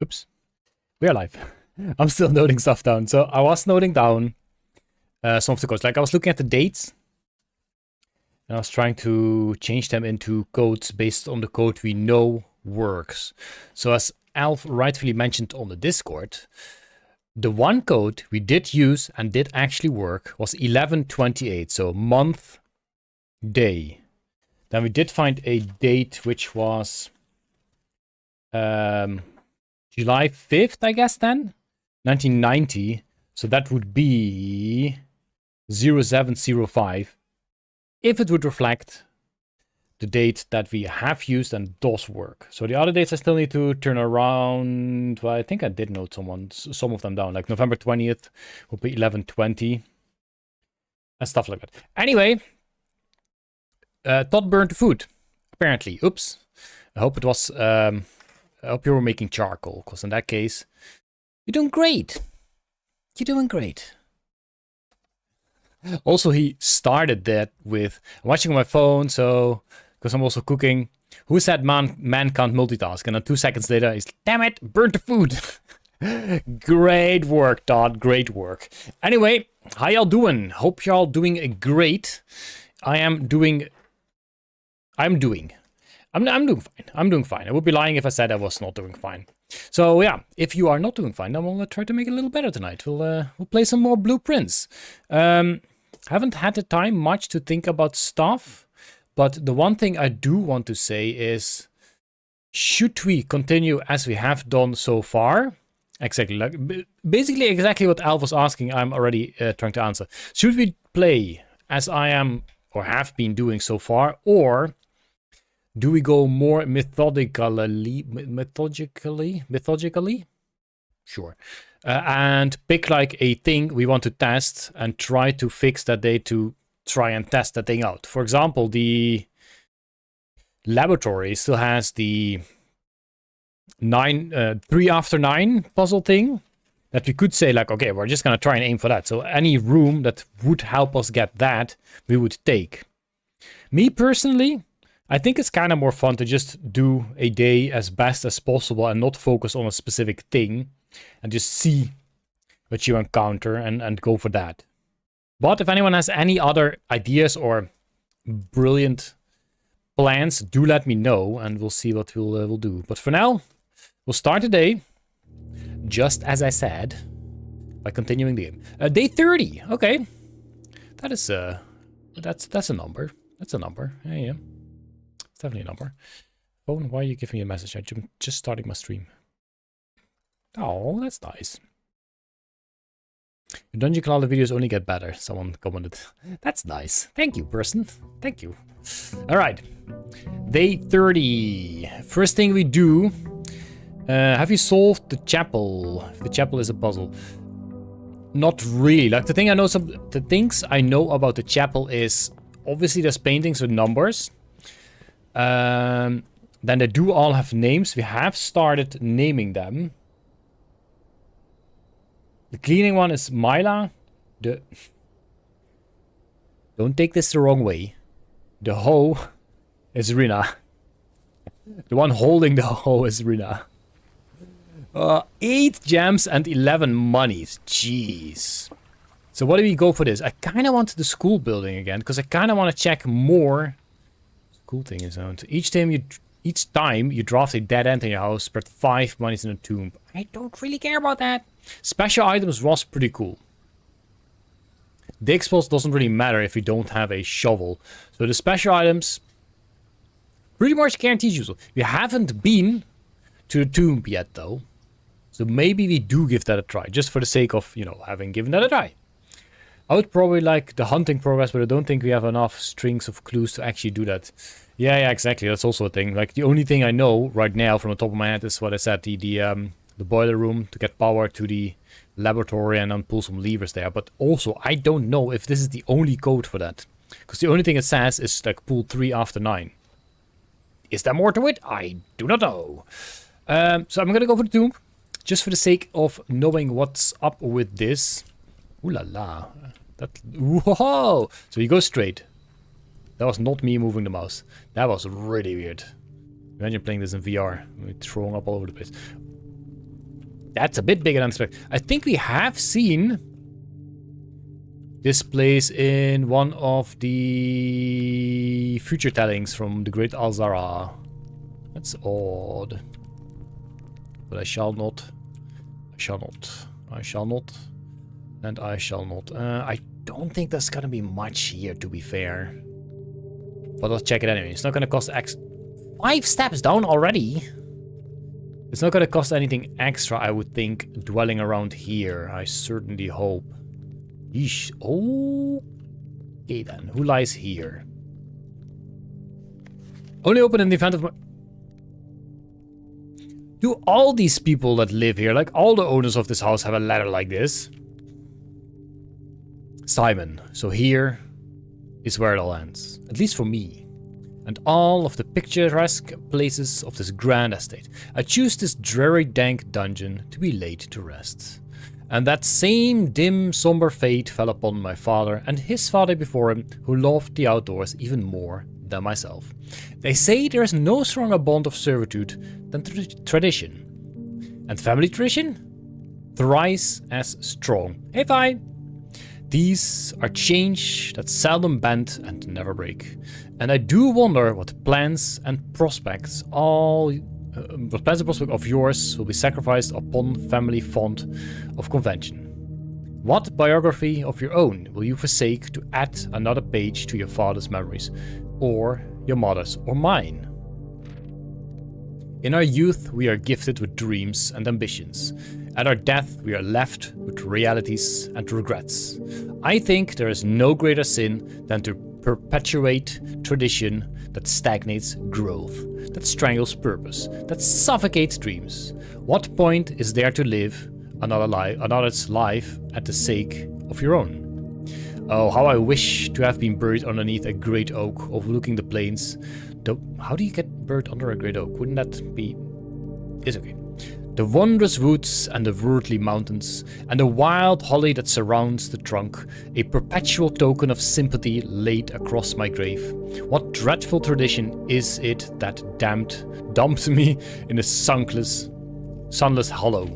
Oops. We are live. I'm still noting stuff down. So I was noting down some of the codes. Like I was looking at the dates. And I was trying to change them into codes based on the code we know works. So as Alf rightfully mentioned on the Discord, the one code we did use and did actually work was 11/28. So month, day. Then we did find a date which was July 5th, I guess then. 1990. So that would be 0705. If it would reflect the date that we have used and does work. So the other dates I still need to turn around. Well, I think I did note some of them down. Like November 20th would be 11/20. And stuff like that. Anyway, Todd burned the food. Apparently. Oops. I hope it was... I hope you were making charcoal. Because in that case, you're doing great. You're doing great. Also, he started that with, I'm watching on my phone, so, because I'm also cooking. Who said man can't multitask? And then 2 seconds later, he's, damn it, burnt the food. Great work, Todd, great work. Anyway, how y'all doing? Hope y'all doing great. I'm doing fine. I'm doing fine. I would be lying if I said I was not doing fine. So yeah, if you are not doing fine, then we'll try to make it a little better tonight. We'll play some more blueprints. Haven't had the time much to think about stuff, but the one thing I do want to say is, should we continue as we have done so far? Exactly, like basically exactly what Alf was asking. I'm already trying to answer. Should we play as I am or have been doing so far, or do we go more methodically? Sure. And pick like a thing we want to test and try to fix that day to try and test that thing out. For example, the laboratory still has the 3 after 9 puzzle thing that we could say like, okay, we're just going to try and aim for that. So any room that would help us get that, we would take. Me personally, I think it's kind of more fun to just do a day as best as possible and not focus on a specific thing and just see what you encounter and go for that. But if anyone has any other ideas or brilliant plans, do let me know and we'll see what we'll do. But for now, we'll start the day, just as I said, by continuing the game. Day 30, okay. That is, that's a number. That's a number, yeah. It's definitely a number. Phone, why are you giving me a message? I'm just starting my stream. Oh, that's nice. Your Dungeon Clawler videos only get better, someone commented. That's nice. Thank you, person. Thank you. Alright. Day 30. First thing we do. Have you solved the chapel? The chapel is a puzzle. Not really. Like the things I know about the chapel is obviously there's paintings with numbers. Then they do all have names. We have started naming them. The cleaning one is Myla. Don't take this the wrong way. The hoe is Rina. The one holding the hoe is Rina. 8 gems and 11 monies. Jeez. So what do we go for this? I kind of want the school building again, because I kind of want to check more. Cool thing is out. Each time you draft a dead end in your house, spread 5 monies in a tomb. I don't really care about that. Special items was pretty cool. The expos doesn't really matter if you don't have a shovel. So the special items pretty much guarantees useful. We haven't been to the tomb yet though. So maybe we do give that a try. Just for the sake of, you know, having given that a try. I would probably like the hunting progress, but I don't think we have enough strings of clues to actually do that. Yeah, exactly. That's also a thing. Like the only thing I know right now from the top of my head is what I said. The boiler room to get power to the laboratory and then pull some levers there. But also, I don't know if this is the only code for that. Because the only thing it says is like pull 3 after 9. Is there more to it? I do not know. So I'm going to go for the tomb. Just for the sake of knowing what's up with this. Ooh la la. Whoa! So you go straight. That was not me moving the mouse. That was really weird. Imagine playing this in VR. Throwing up all over the place. That's a bit bigger than expected. I think we have seen this place in one of the future tellings from the Great Alzara. That's odd. But I shall not. I shall not. I shall not. And I shall not. I don't think there's gonna be much here, to be fair. But I'll check it anyway. It's not gonna cost 5 steps down already. It's not gonna cost anything extra, I would think, dwelling around here. I certainly hope. Yeesh. Okay then. Who lies here? Only open in the event of... Do all these people that live here, like all the owners of this house, have a ladder like this? Simon. So here is where it all ends. At least for me. And all of the picturesque places of this grand estate. I choose this dreary dank dungeon to be laid to rest. And that same dim somber fate fell upon my father and his father before him, who loved the outdoors even more than myself. They say there is no stronger bond of servitude than tradition. And family tradition? Thrice as strong. Hey, Fi! These are change that seldom bend and never break. And I do wonder what plans and prospects of yours will be sacrificed upon family font of convention. What biography of your own will you forsake to add another page to your father's memories, or your mother's, or mine? In our youth, we are gifted with dreams and ambitions. At our death, we are left with realities and regrets. I think there is no greater sin than to perpetuate tradition that stagnates growth, that strangles purpose, that suffocates dreams. What point is there to live another's life at the sake of your own? Oh, how I wish to have been buried underneath a great oak overlooking the plains. How do you get buried under a great oak? Wouldn't that be... It's okay. The wondrous woods and the worldly mountains, and the wild holly that surrounds the trunk, a perpetual token of sympathy laid across my grave. What dreadful tradition is it that dumped me in a sunless hollow?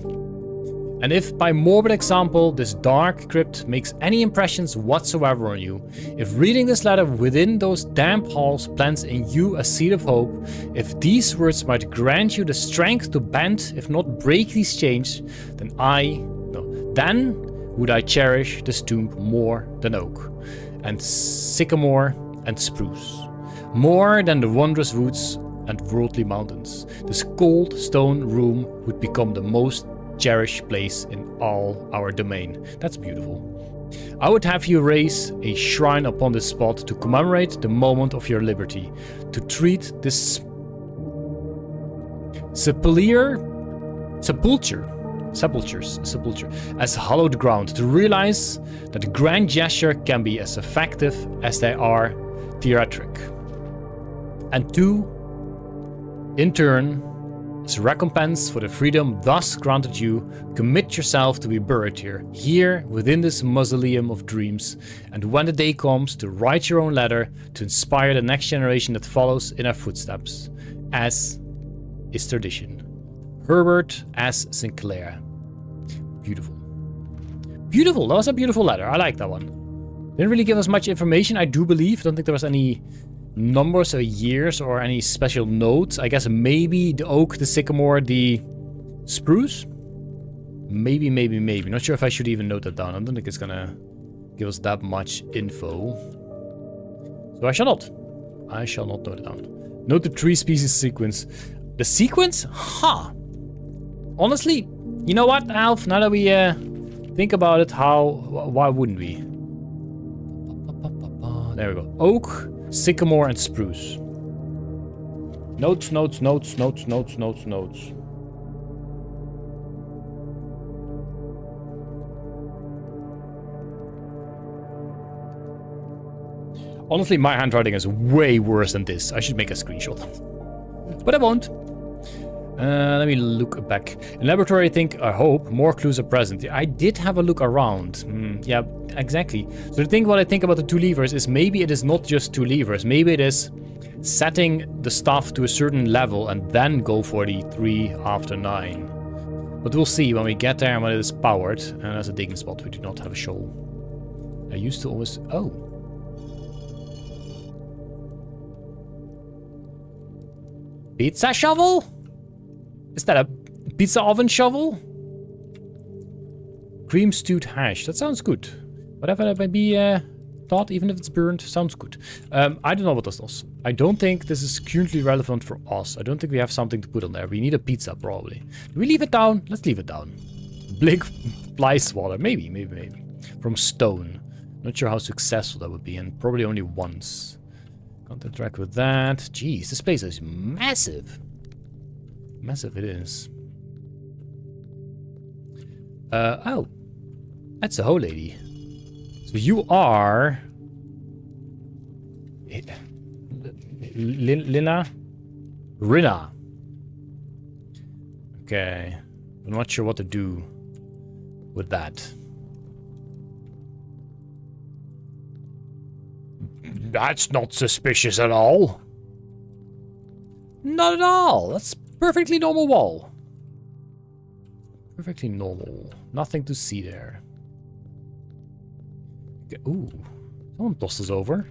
And if by morbid example this dark crypt makes any impressions whatsoever on you, if reading this letter within those damp halls plants in you a seed of hope, if these words might grant you the strength to bend, if not break these chains, then would I cherish this tomb more than oak, and sycamore and spruce, more than the wondrous woods and worldly mountains. This cold stone room would become the most cherished place in all our domain. That's beautiful. I would have you raise a shrine upon this spot to commemorate the moment of your liberty, to treat this sepulture as hallowed ground, to realize that the grand gesture can be as effective as they are theatric, and to, in turn, as recompense for the freedom thus granted you, commit yourself to be buried here within this mausoleum of dreams, and when the day comes to write your own letter to inspire the next generation that follows in our footsteps, as is tradition. Herbert S. Sinclair. Beautiful. Beautiful, that was a beautiful letter, I like that one. Didn't really give us much information, I do believe. Don't think there was any numbers or years or any special notes. I guess maybe the oak, the sycamore, the spruce. Maybe. Not sure if I should even note that down. I don't think it's gonna give us that much info. So I shall not note it down. Note the 3 species sequence. The sequence? Huh. Honestly, you know what, Alf? Now that we think about it, why wouldn't we? There we go. Oak, sycamore, and spruce. Notes. Honestly, my handwriting is way worse than this. I should make a screenshot. But I won't. Let me look back. In laboratory, I hope, more clues are present. I did have a look around. Yeah, exactly. So what I think about the 2 levers is maybe it is not just 2 levers. Maybe it is setting the stuff to a certain level and then go for the 3 after 9. But we'll see when we get there and when it is powered. And there's a digging spot. We do not have a shovel. I used to always... Oh. Pizza shovel? Is that a pizza oven shovel? Cream stewed hash. That sounds good. Whatever that may be thought, even if it's burnt, sounds good. I don't know what this does. I don't think this is currently relevant for us. I don't think we have something to put on there. We need a pizza, probably. Do we leave it down? Let's leave it down. Blink fly swatter. Maybe. From stone. Not sure how successful that would be, and probably only once. Can't interact with that. Jeez, this place is massive. Massive it is. Oh. That's a hoe lady. So you are... Lina? Rina. Okay. I'm not sure what to do with that. That's not suspicious at all. Not at all. That's perfectly normal wall. Perfectly normal. Nothing to see there. Okay. Ooh. Someone tossed us over.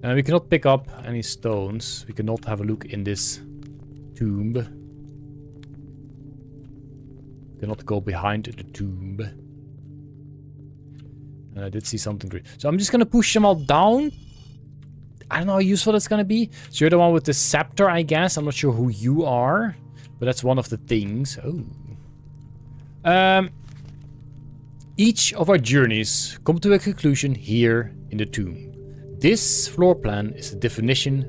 We cannot pick up any stones. We cannot have a look in this tomb. We cannot go behind the tomb. And I did see something green. So I'm just gonna push them all down. I don't know how useful that's gonna be. So you're the one with the scepter, I guess. I'm not sure who you are. But that's one of the things. Oh. Each of our journeys come to a conclusion here in the tomb. This floor plan is the definition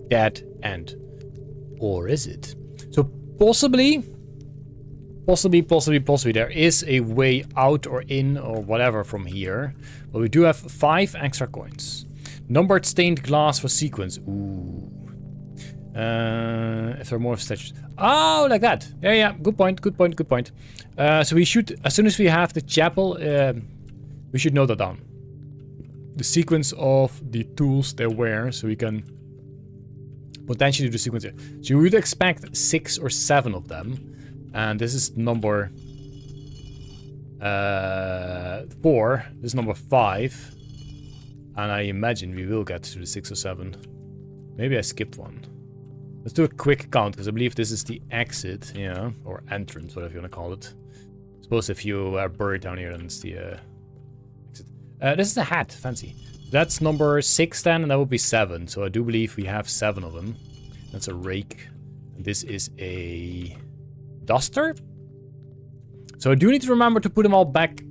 dead end. Or is it? So possibly there is a way out or in or whatever from here. But we do have 5 extra coins. Numbered stained glass for sequence. Ooh. If there are more statues. Oh, like that. Yeah. Good point. So we should, as soon as we have the chapel, we should note that down. The sequence of the tools they wear, so we can potentially do the sequence here. So you would expect 6 or 7 of them. And this is number 4. This is number 5. And I imagine we will get to the 6 or 7. Maybe I skipped one. Let's do a quick count, because I believe this is the exit, yeah, or entrance, whatever you want to call it. I suppose if you are buried down here, then it's the exit. This is a hat, fancy. That's number 6 then, and that would be 7. So I do believe we have 7 of them. That's a rake. And this is a duster. So I do need to remember to put them all back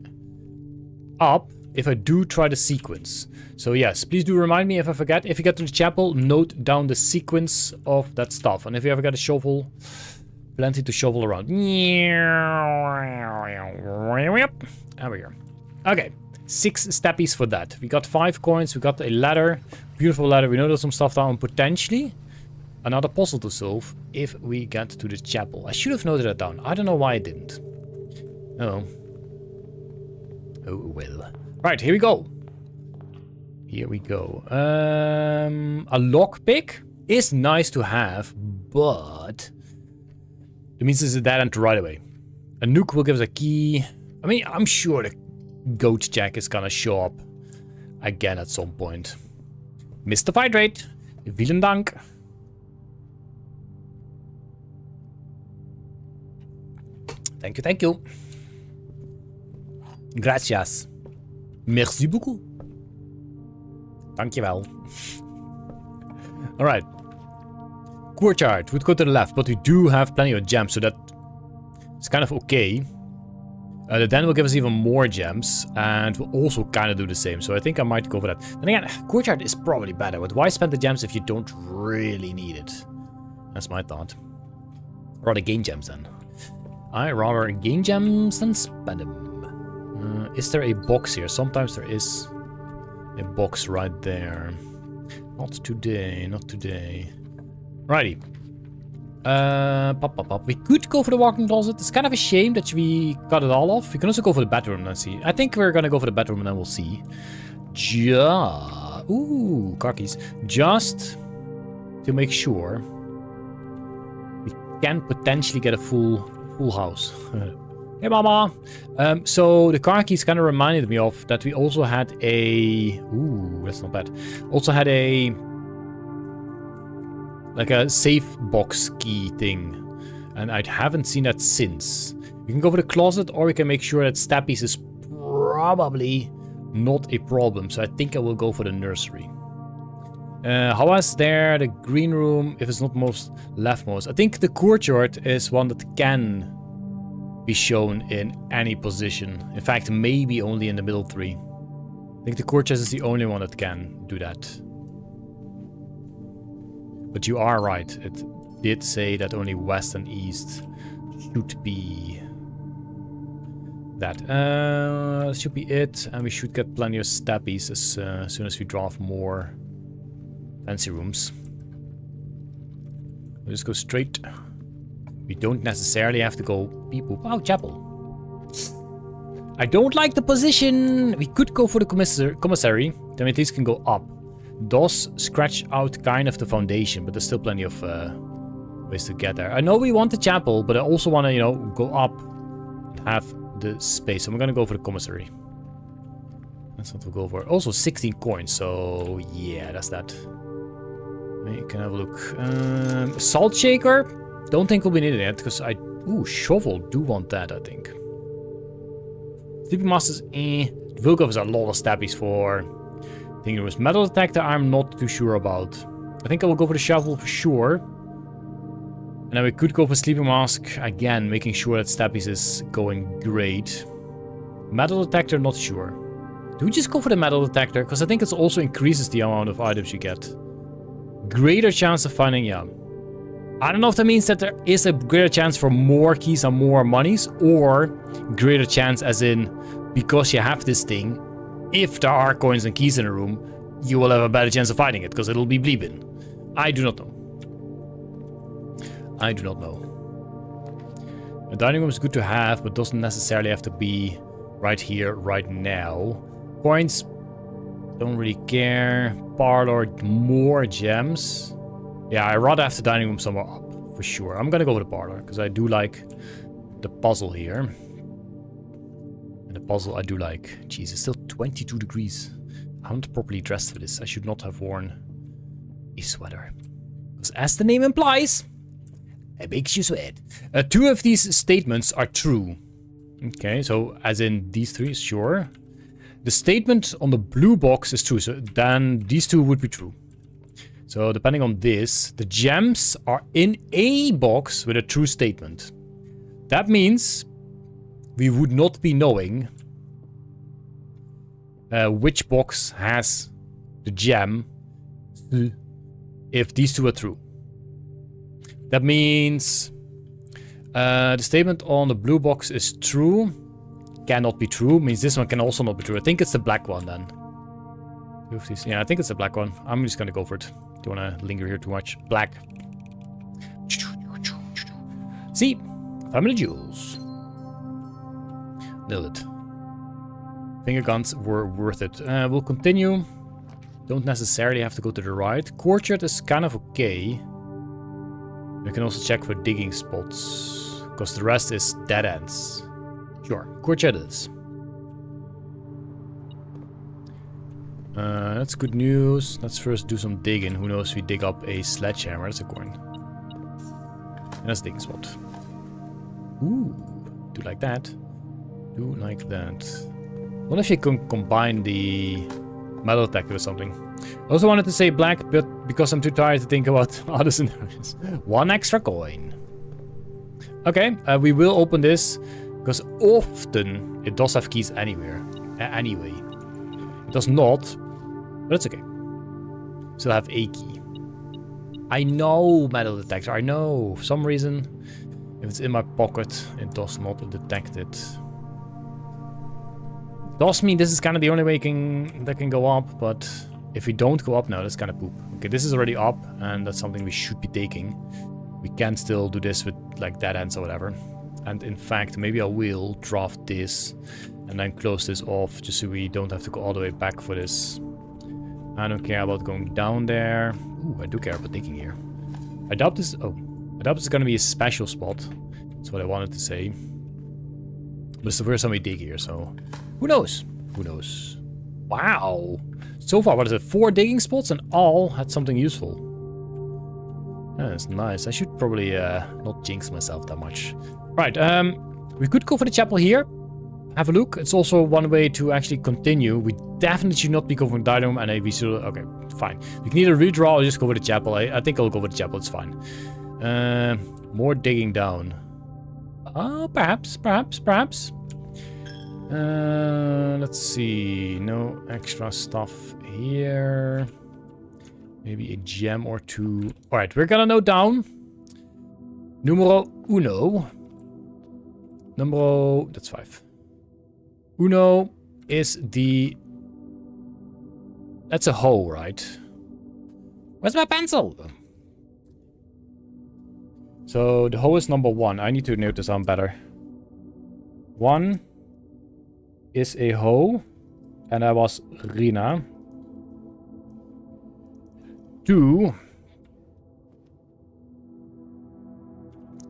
up if I do try the sequence. So yes, please do remind me if I forget. If you get to the chapel, note down the sequence of that stuff. And if you ever got a shovel, plenty to shovel around. There we go. Okay, 6 steppies for that. We got 5 coins, we got a ladder. Beautiful ladder. We know there's some stuff down. Potentially another puzzle to solve if we get to the chapel. I should have noted that down. I don't know why I didn't. Oh. Oh well. Right, here we go. Here we go. A lockpick is nice to have, but it means it's a dead end right away. A nuke will give us a key. I mean, I'm sure the goat jack is gonna show up again at some point. Mr. Hydrate, vielen Dank. Thank you. Gracias. Merci beaucoup. Dankjewel. Alright. Courtyard would go to the left, but we do have plenty of gems, so that is kind of okay. The den will give us even more gems, and we'll also kind of do the same, so I think I might go for that. Then again, courtyard is probably better, but why spend the gems if you don't really need it? That's my thought. Rather gain gems then. I rather gain gems than spend them. Is there a box here? Sometimes there is a box right there. Not today, not today. Righty. We could go for the walk-in closet. It's kind of a shame that we got it all off. We can also go for the bedroom, let's see. I think we're gonna go for the bedroom and then we'll see. Ooh, car keys. Just to make sure we can potentially get a full full house. Hey, mama. So the car keys kind of reminded me of that we also had a... Ooh, that's not bad. Also had a... like a safe box key thing. And I haven't seen that since. We can go for the closet, or we can make sure that Stappies is probably not a problem. So I think I will go for the nursery. How was there the green room if it's not most leftmost? I think the courtyard is one that can be shown in any position. In fact, maybe only in the middle 3. I think the courtyard is the only one that can do that. But you are right. It did say that only west and east should be that. Should be it. And we should get plenty of Stappies as soon as we draft more fancy rooms. We'll just go straight. We don't necessarily have to go beep boop. Oh, chapel. I don't like the position. We could go for the commissary. Then we at least can go up. Does scratch out kind of the foundation, but there's still plenty of ways to get there. I know we want the chapel, but I also want to, you know, go up and have the space. So I'm going to go for the commissary. That's what we'll go for. Also 16 coins, so yeah, that's that. We can have a look. Salt shaker. Don't think we'll be needing it, because I... Ooh, shovel. Do want that, I think. Sleeping Masters, The Vulcov is a lot of Stappies for... I think it was metal detector. I'm not too sure about. I think I will go for the shovel for sure. And then we could go for Sleeping Mask. Again, making sure that Stappies is going great. Metal detector, not sure. Do we just go for the metal detector? Because I think it also increases the amount of items you get. Greater chance of finding, yeah. I don't know if that means that there is a greater chance for more keys and more monies, or greater chance as in, because you have this thing, if there are coins and keys in a room, you will have a better chance of finding it, because it'll be bleeping. I do not know. I do not know. A dining room is good to have, but doesn't necessarily have to be right here, right now. Coins, don't really care. Parlor, more gems. Yeah, I'd rather have the dining room somewhere up, for sure. I'm gonna go with the parlor, because I do like the puzzle here. And the puzzle I do like. Jeez, it's still 22 degrees. I'm not properly dressed for this. I should not have worn a sweater. Because as the name implies, it makes you sweat. 2 of these statements are true. Okay, so as in these 3, sure. The statement on the blue box is true, so then these 2 would be true. So depending on this, the gems are in a box with a true statement. That means we would not be knowing which box has the gem if these 2 are true. That means the statement on the blue box is true. Cannot be true. Means this one can also not be true. I think it's the black one then. Yeah, I think it's the black one. I'm just gonna go for it. Don't want to linger here too much. Black. See? Family jewels. Nailed it. Finger guns were worth it. We'll continue. Don't necessarily have to go to the right. Courtyard is kind of okay. We can also check for digging spots. Because the rest is dead ends. Sure. Courtyard is. That's good news. Let's first do some digging. Who knows if we dig up a sledgehammer. That's a coin. And that's a digging spot. Ooh. Do like that. Do like that. What if you can combine the metal detector with something? I also wanted to say black, but because I'm too tired to think about other scenarios. 1 extra coin. Okay, we will open this. Because often it does have keys anywhere. Anyway. It does not. But it's okay. Still have a key. I know metal detector. I know. For some reason, if it's in my pocket, it does not detect it. Does mean this is kind of the only way that can go up, but if we don't go up now, that's kind of poop. Okay, this is already up, and that's something we should be taking. We can still do this with like dead ends or whatever. And in fact, maybe I will draft this and then close this off just so we don't have to go all the way back for this. I don't care about going down there. Ooh, I do care about digging here. I doubt this... Oh. I doubt this is going to be a special spot. That's what I wanted to say. But it's the first time we dig here, so... Who knows? Who knows? Wow! So far, what is it? 4 digging spots and all had something useful. Yeah, that's nice. I should probably not jinx myself that much. Right, we could go for the chapel here. Have a look. It's also one way to actually continue. We definitely should not be going for the dining room and a visual. Okay, fine. We can either redraw or just go for the chapel. I think I'll go for the chapel. It's fine. More digging down. Oh, perhaps. Let's see. No extra stuff here. Maybe a gem or 2. Alright, we're gonna note down. Numero uno. That's 5. Uno is the... That's a hoe, right? Where's my pencil? So the hoe is number 1. I need to note this down better. 1 is a hoe. And that was Rina. 2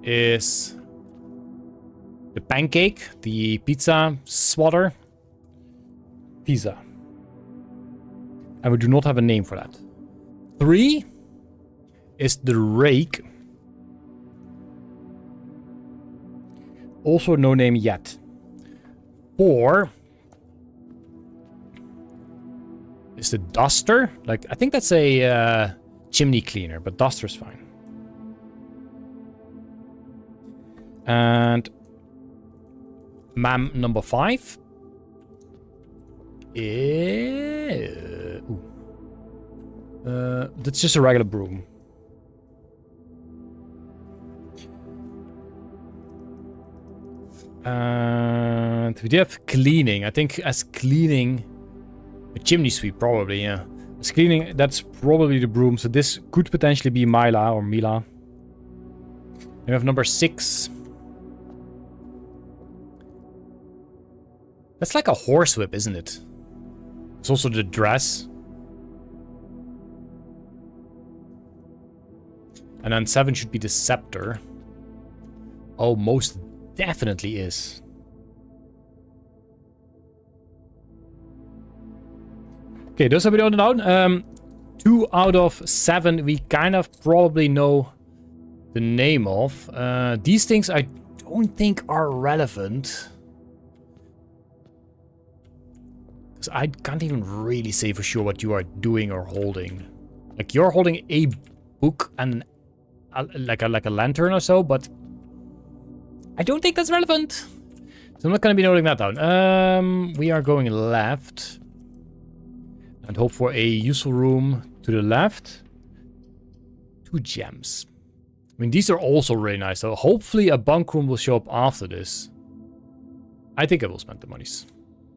is the pancake, the pizza swatter. Pizza. And we do not have a name for that. 3 is the rake. Also no name yet. 4 is the duster. Like, I think that's a chimney cleaner, but duster's fine. And ma'am number 5 is... that's just a regular broom. And we do have cleaning. I think as cleaning... A chimney sweep, probably, yeah. As cleaning, that's probably the broom. So this could potentially be Mila or Mila. We have number 6. That's like a horsewhip, isn't it? It's also the dress. And then 7 should be the scepter. Oh, most definitely is. Okay, those have been noted down. 2 out of 7 we kind of probably know the name of. These things I don't think are relevant. Because I can't even really say for sure what you are doing or holding. Like, you're holding a book and like a lantern or so, but I don't think that's relevant. So I'm not going to be noting that down. We are going left. And hope for a useful room to the left. 2 gems. I mean, these are also really nice. So hopefully a bunk room will show up after this. I think I will spend the monies.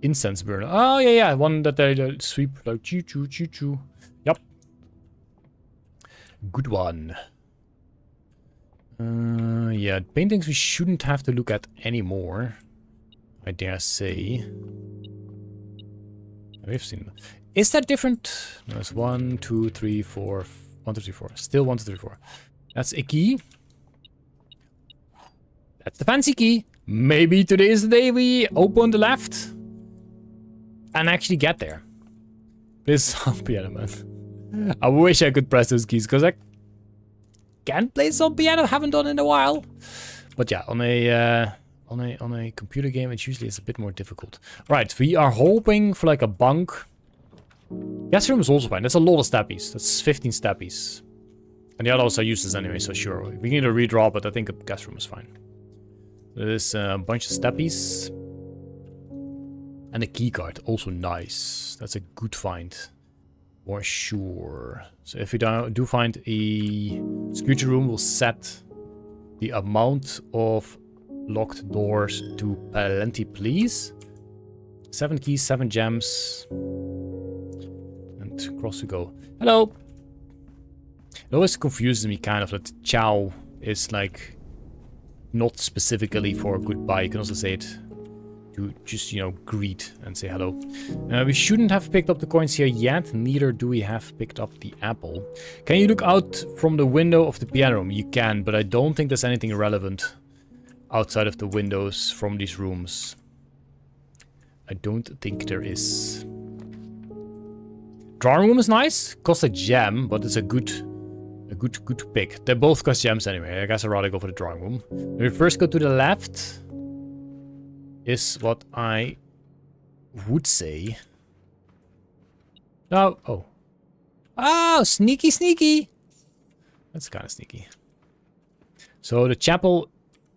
Incense burner. Oh, yeah. One that they sweep like choo-choo. Yep. Good one. Yeah, paintings we shouldn't have to look at anymore. I dare say. We've seen them. Is that different? No, it's 1, 2, 3, 4. 1, 2, 3, 4. Still 1, 2, 3, 4. That's a key. That's the fancy key. Maybe today is the day we open the left and actually get there. This some piano, man. I wish I could press those keys because I can't play some piano. Haven't done it in a while. But yeah, on a computer game, it usually is a bit more difficult. Right, we are hoping for like a bunk. Guest room is also fine. That's a lot of steppies. That's 15 steppies. And the others are useless anyway, so sure. We need to redraw, but I think a guest room is fine. There's a bunch of steppies. And a keycard. Also nice. That's a good find. For sure. So if we do find a future room, we'll set the amount of locked doors to plenty, please. 7 keys, 7 gems. Across we go. Hello. It always confuses me kind of that ciao is like not specifically for goodbye. You can also say it to just, you know, greet and say hello. We shouldn't have picked up the coins here yet. Neither do we have picked up the apple. Can you look out from the window of the piano room? You can, but I don't think there's anything relevant outside of the windows from these rooms? I don't think there is. Drawing room is nice. Costs a gem, but it's a good pick. They both cost gems anyway. I guess I'd rather go for the drawing room. When we first go to the left, is what I would say. No. Oh. Oh, sneaky, sneaky. That's kind of sneaky. So the chapel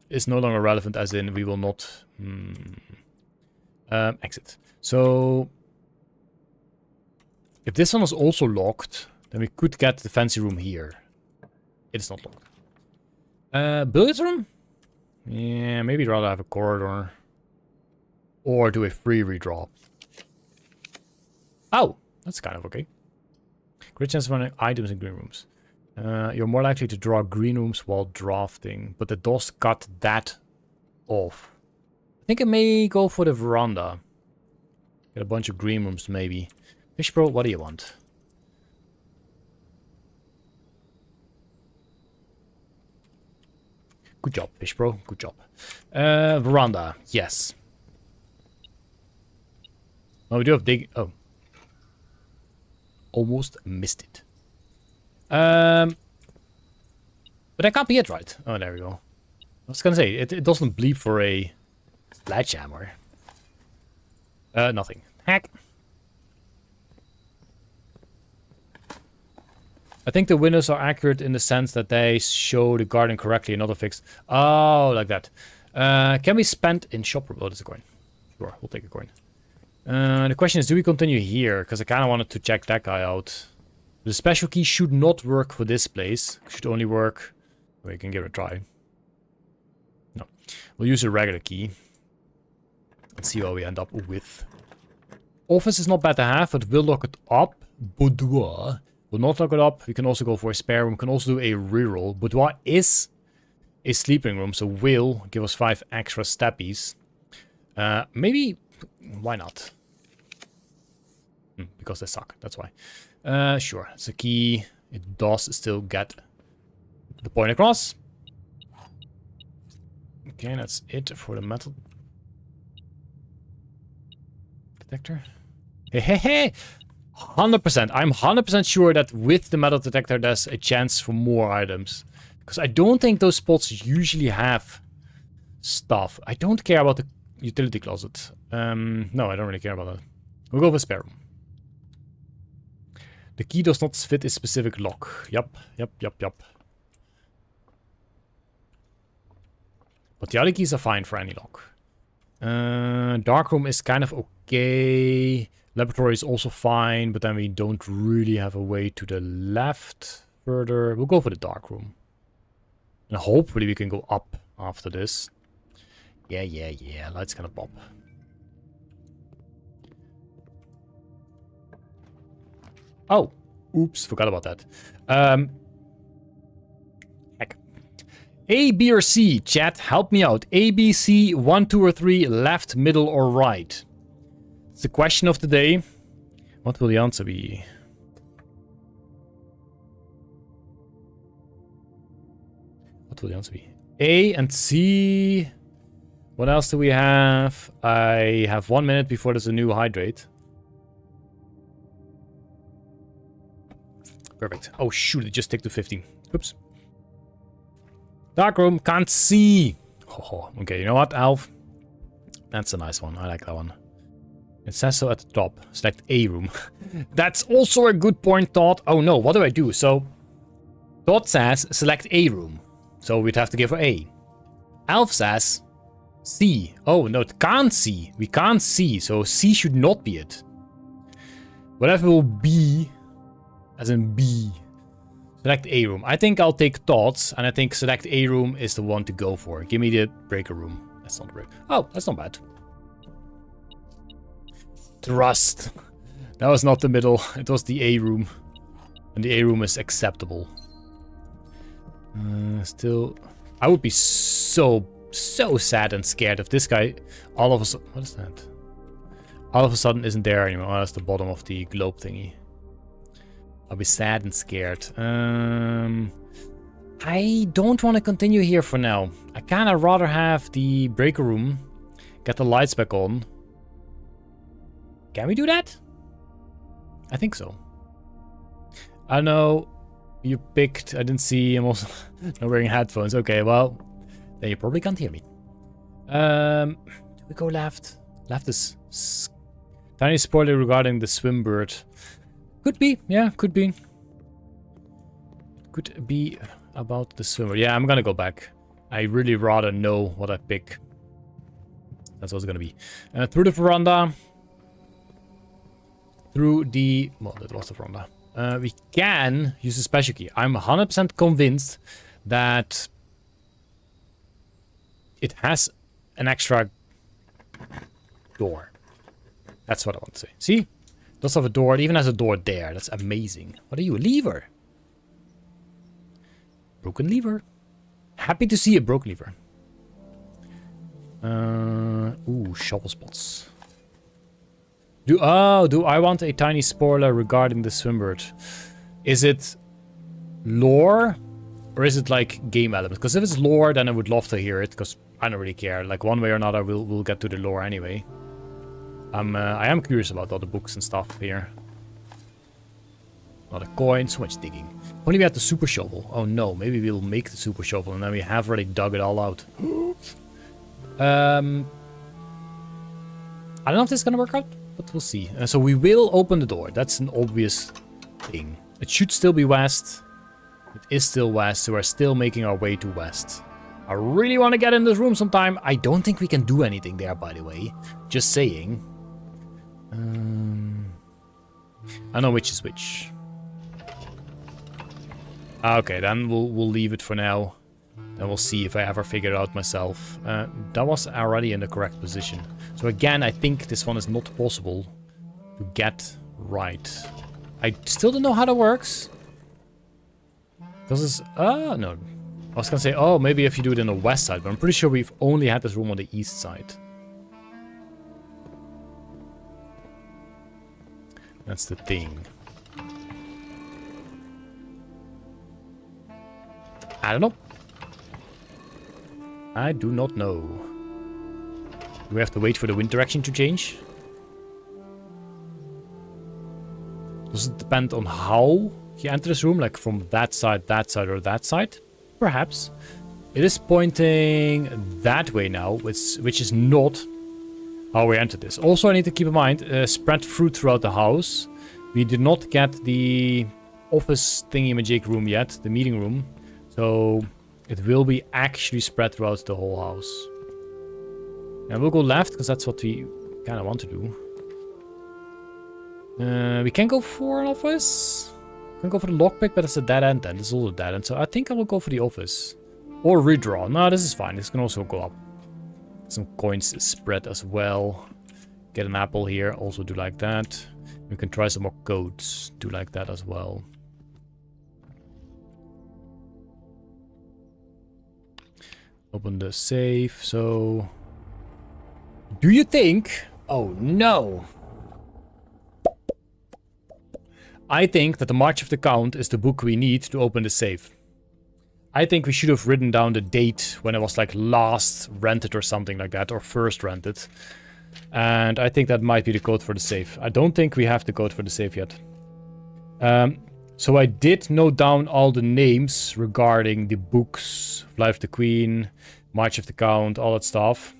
is no longer relevant, as in we will not exit. So if this one was also locked, then we could get the fancy room here. It's not locked. Billiards room? Yeah, maybe rather have a corridor. Or do a free redraw. Oh, that's kind of okay. Great chance of finding items in green rooms. You're more likely to draw green rooms while drafting, but the DOS cut that off. I think I may go for the veranda. Get a bunch of green rooms, maybe. Fish Bro, what do you want? Good job, Fish Bro. Good job. Veranda, yes. Oh, we do have dig. Oh. Almost missed it. But that can't be it, right? Oh, there we go. I was gonna say, it doesn't bleed for a sledgehammer. Nothing. Hack. I think the windows are accurate in the sense that they show the garden correctly and not a fixed. Oh, like that. Can we spend in shop? Oh, that's a coin. Sure, we'll take a coin. The question is, do we continue here? Because I kind of wanted to check that guy out. The special key should not work for this place. It should only work... Well, you can give it a try. No. We'll use a regular key. Let's see what we end up with. Office is not bad to have, but we'll lock it up. Boudoir. We'll not lock it up. We can also go for a spare room. We can also do a reroll. Boudoir is a sleeping room, so will give us 5 extra steppies. Maybe... Why not? Because they suck, that's why. Sure, it's a key. It does still get the point across. Okay, that's it for the metal detector. Hey, hey, hey! 100%. I'm 100% sure that with the metal detector there's a chance for more items. Because I don't think those spots usually have stuff. I don't care about the utility closet. No, I don't really care about that. We'll go for spare room. The key does not fit a specific lock. Yup. But the other keys are fine for any lock. Dark room is kind of okay. Laboratory is also fine, but then we don't really have a way to the left further. We'll go for the dark room. And hopefully we can go up after this. Yeah. Lights gonna pop. Oh, oops, forgot about that. Heck. A, B, or C? Chat, help me out. A, B, C, 1, 2, or 3, left, middle, or right? It's the question of the day. What will the answer be? What will the answer be? A and C. What else do we have? I have 1 minute before there's a new hydrate. Perfect. Oh shoot, it just ticked to 15. Oops. Dark room, can't see. Oh, okay, you know what, Alf? That's a nice one. I like that one. It says so at the top. Select A room. That's also a good point, Todd. Oh no, what do I do? So, Todd says select A room. So we'd have to give her A. Alf says C. Oh no, it can't see. We can't see, so C should not be it. Whatever will be, as in B. Select A room. I think I'll take Todd's, and I think select A room is the one to go for. Give me the breaker room. That's not a break. Oh, that's not bad. Trust. That was not the middle. It was the A room. And the A room is acceptable. Still, I would be so sad and scared if this guy all of a sudden... What is that? All of a sudden isn't there anymore. Oh, that's the bottom of the globe thingy. I'll be sad and scared. How I don't want to continue here for now. I kind of rather have the breaker room, get the lights back on. Can we do that? I think so. I know you picked, I didn't see, I'm also not wearing headphones. Okay, well, then you probably can't hear me. Do we go left? Left is tiny spoiler regarding the swim bird. Could be, yeah, could be. Could be about the swimmer. Yeah, I'm gonna go back. I really rather know what I pick. That's what it's gonna be. Through the veranda. Through the... Well, that was the veranda. We can use the special key. I'm 100% convinced that it has an extra door. That's what I want to say. See? It does have a door. It even has a door there. That's amazing. What are you? A lever? Broken lever. Happy to see a broken lever. Ooh, shovel spots. Do I want a tiny spoiler regarding the swimbird? Is it lore or is it like game elements? Because if it's lore, then I would love to hear it. Because I don't really care. Like one way or another, we'll get to the lore anyway. I am curious about all the books and stuff here. A lot of coins, so much digging. Only we had the super shovel. Oh no, maybe we'll make the super shovel and then we have already dug it all out. I don't know if this is gonna work out. But we'll see. So we will open the door. That's an obvious thing. It should still be west. It is still west, so we're still making our way to west. I really want to get in this room sometime. I don't think we can do anything there, by the way. Just saying. I know which is which. Okay, then we'll leave it for now. Then we'll see if I ever figure it out myself. That was already in the correct position. So again, I think this one is not possible to get right. I still don't know how that works. Because it's... no. I was gonna say, oh, maybe if you do it in the west side. But I'm pretty sure we've only had this room on the east side. That's the thing. I don't know. I do not know. Do we have to wait for the wind direction to change? Does it depend on how you enter this room? Like from that side, or that side? Perhaps. It is pointing that way now, which is not how we entered this. Also, I need to keep in mind, spread fruit throughout the house. We did not get the office thingy-majig room yet, the meeting room. So it will be actually spread throughout the whole house. And we'll go left, because that's what we kind of want to do. We can go for an office. We can go for the lockpick, but it's a dead end then. This is all a dead end. So I think I will go for the office. Or redraw. No, this is fine. This can also go up. Some coins spread as well. Get an apple here. Also do like that. We can try some more codes. Do like that as well. Open the safe. So... do you think... oh no. I think that the March of the Count is the book we need to open the safe. I think we should have written down the date when it was like last rented or something like that. Or first rented. And I think that might be the code for the safe. I don't think we have the code for the safe yet. So I did note down all the names regarding the books. Life of the Queen, March of the Count, all that stuff.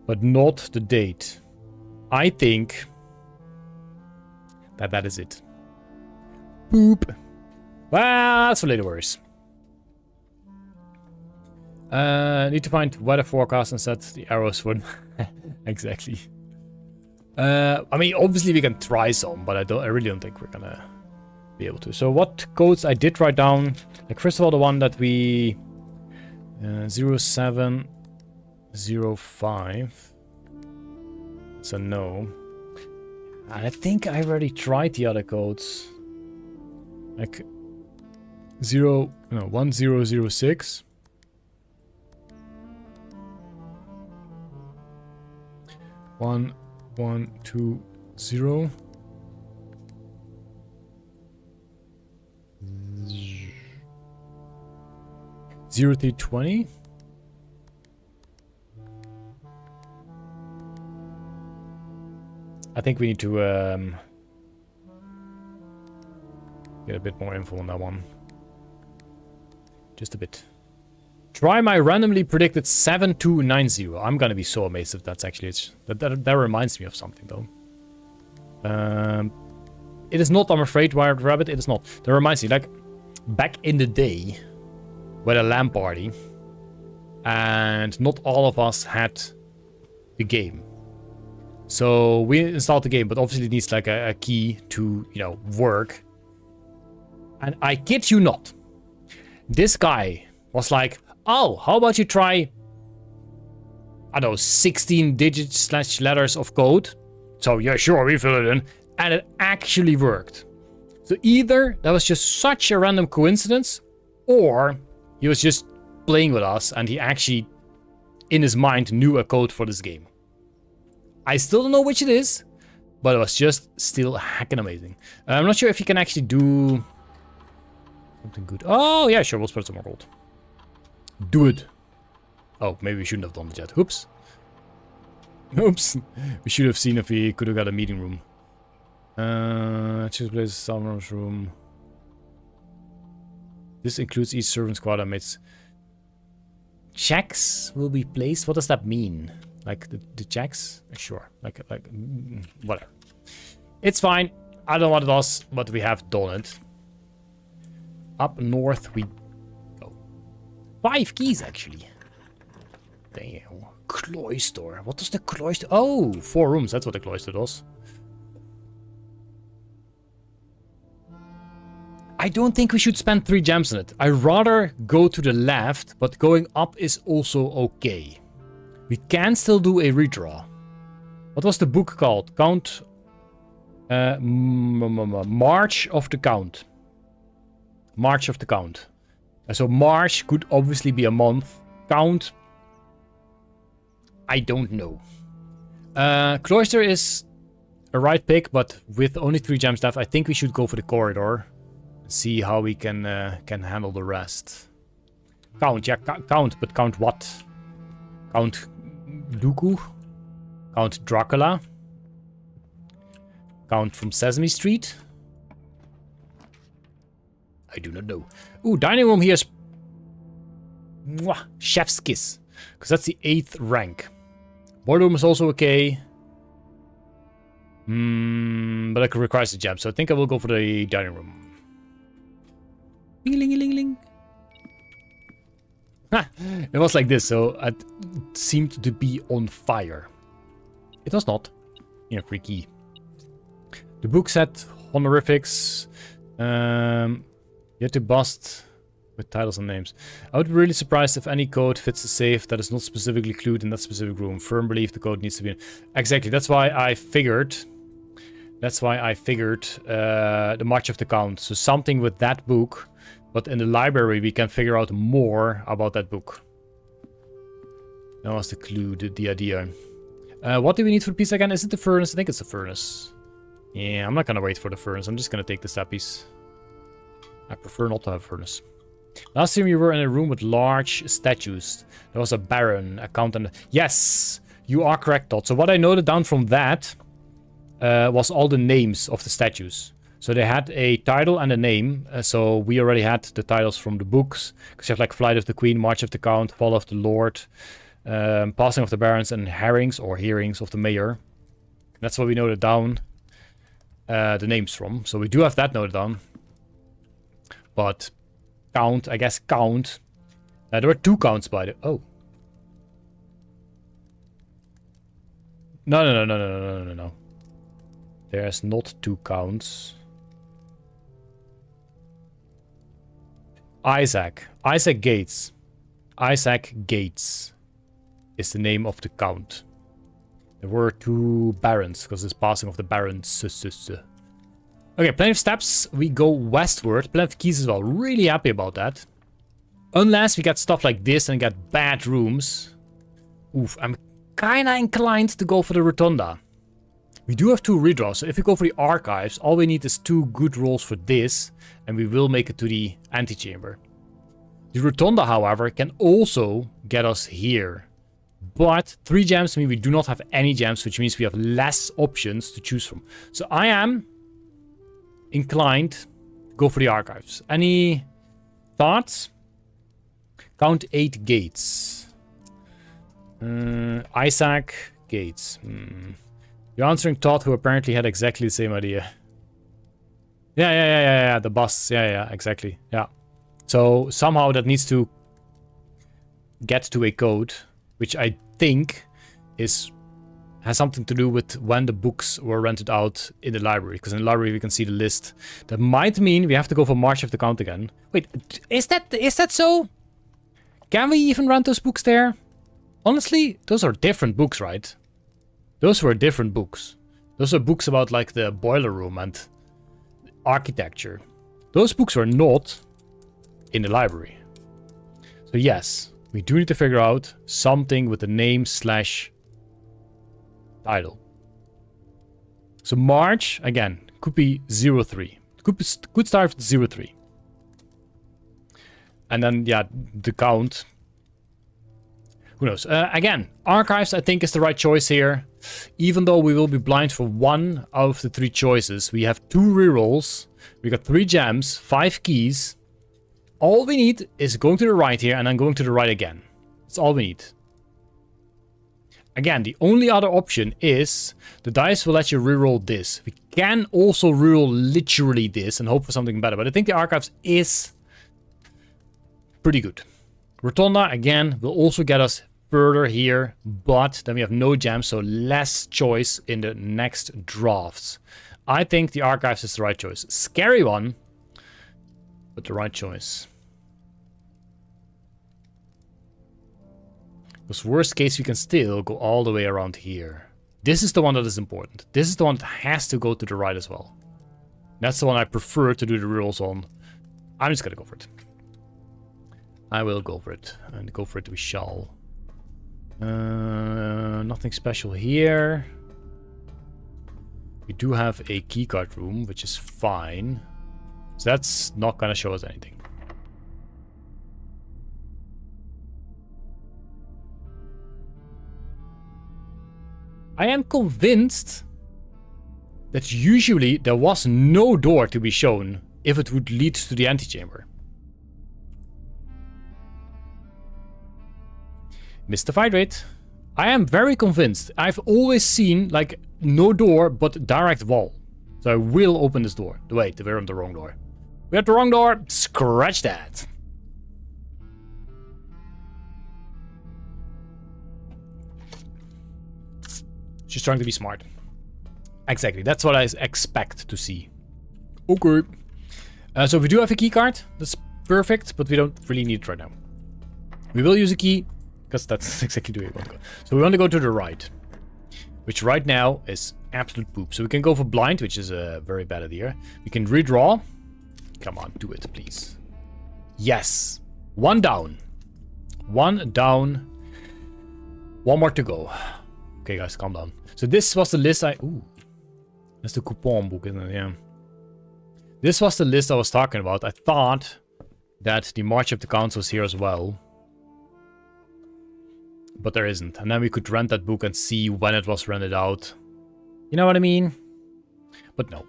But not the date. I think that that is it. Boop. Well, that's for later worries. Need to find weather forecast and set the arrows for... exactly. I mean, obviously we can try some, but I really don't think we're gonna be able to. So what codes I did write down? Like first of all, the one that we 0705. It's a no. I think I already tried the other codes. Like 1006. 1120. 0 to 20. I think we need to get a bit more info on that one. Just a bit. Try my randomly predicted 7290. I'm gonna be so amazed if that's actually it. That reminds me of something though. It is not, I'm afraid, Wired Rabbit. It is not. That reminds me, like, back in the day, with a LAN party, and not all of us had the game. So we installed the game, but obviously it needs like a key to, you know, work. And I kid you not, this guy was like, oh, how about you try, I don't know, 16 digits / letters of code. So yeah, sure, we fill it in. And it actually worked. So either that was just such a random coincidence, or he was just playing with us and he actually, in his mind, knew a code for this game. I still don't know which it is, but it was just still hacking amazing. I'm not sure if you can actually do something good. Oh, yeah, sure, we'll spread some more gold. Do it. Oh, maybe we shouldn't have done it yet. Oops. Oops. We should have seen if we could have got a meeting room. Choose place someone's room. This includes each servant squad and mates. Checks will be placed. What does that mean? Like the checks? Sure. Like whatever. It's fine. I don't know what it does, but we have done it. Up north we go. 5 keys actually. Damn. Cloister. What does the cloister? Oh, 4 rooms. That's what the cloister does. I don't think we should spend 3 gems on it. I'd rather go to the left, but going up is also okay. We can still do a redraw. What was the book called? Count... March of the Count. March of the Count. So March could obviously be a month. Count... I don't know. Cloister is a right pick, but with only 3 gems left, I think we should go for the corridor. See how we can handle the rest. Count, yeah, count, but count what? Count Dooku? Count Dracula? Count from Sesame Street? I do not know. Ooh, dining room here is... Mwah, chef's kiss. Because that's the 8th rank. Boardroom is also okay. But it requires a gem, so I think I will go for the dining room. Ling-a-ling-a-ling-a-ling. It was like this, so it seemed to be on fire. It was not. Yeah, free key. The book set, honorifics. You had to bust with titles and names. I would be really surprised if any code fits the safe that is not specifically clued in that specific room. Firm belief the code needs to be in. Exactly, that's why I figured... the March of the Count. So something with that book... But in the library, we can figure out more about that book. That was the clue, the idea. What do we need for the piece again? Is it the furnace? I think it's the furnace. Yeah, I'm not going to wait for the furnace. I'm just going to take the step piece. I prefer not to have a furnace. Last time we were in a room with large statues. There was a baron, a count, and... Yes! You are correct, Todd. So what I noted down from that was all the names of the statues. So they had a title and a name. So we already had the titles from the books. Because you have like Flight of the Queen, March of the Count, Fall of the Lord, Passing of the Barons, and Hearings or Hearings of the Mayor. That's what we noted down the names from. So we do have that noted down. But count, I guess count. There were 2 counts by the... Oh. No. There's not 2 counts. Isaac Gates. Isaac Gates is the name of the count. There were 2 barons, because it's passing of the barons. Okay, plenty of steps. We go westward. Plenty of keys as well. Really happy about that. Unless we get stuff like this and get bad rooms. Oof, I'm kinda inclined to go for the rotunda. We do have 2 redraws, so if we go for the archives, all we need is 2 good rolls for this, and we will make it to the antechamber. The Rotunda, however, can also get us here. But 3 gems mean we do not have any gems, which means we have less options to choose from. So I am inclined to go for the archives. Any thoughts? Count 8 gates. Isaac Gates. You're answering Todd, who apparently had exactly the same idea. Yeah. The boss. Yeah, exactly. Yeah. So somehow that needs to get to a code, which I think has something to do with when the books were rented out in the library. Because in the library we can see the list. That might mean we have to go for March of the Count again. Wait, is that so? Can we even rent those books there? Honestly, those are different books, right? Those were different books. Those are books about like the boiler room and architecture. Those books were not in the library. So yes, we do need to figure out something with the name / title. So March, again, could be 03. Could start with 03. And then, yeah, the count. Who knows? Again, archives, I think, is the right choice here. Even though we will be blind for 1 out of the 3 choices, we have 2 rerolls. We got 3 gems, 5 keys. All we need is going to the right here and then going to the right again. That's all we need. Again, the only other option is the dice will let you reroll this. We can also reroll literally this and hope for something better. But I think the archives is pretty good. Rotunda, again, will also get us further here. But then we have no gems, so less choice in the next drafts. I think the archives is the right choice. Scary one, but the right choice. Because worst case, we can still go all the way around here. This is the one that is important. This is the one that has to go to the right as well. That's the one I prefer to do the rerolls on. I'm just gonna go for it. I will go for it. And go for it we shall. Nothing special here. We do have a keycard room, which is fine. So that's not gonna show us anything. I am convinced that usually there was no door to be shown if it would lead to the antechamber. Mystified rate. I am very convinced. I've always seen like no door but direct wall. So I will open this door. Wait, we're on the wrong door. We're at the wrong door. Scratch that. She's trying to be smart. Exactly, that's what I expect to see. Okay. So we do have a key card. That's perfect, but we don't really need it right now. We will use a key, because that's exactly the way we want to go. So we want to go to the right, which right now is absolute poop. So we can go for blind, which is a very bad idea. We can redraw. Come on, do it, please. Yes. 1 down. 1 down. 1 more to go. Okay, guys, calm down. So this was the list Ooh. That's the coupon book, isn't it? Yeah. This was the list I was talking about. I thought that the March of the Counts was here as well. But there isn't. And then we could rent that book and see when it was rented out. You know what I mean? But no.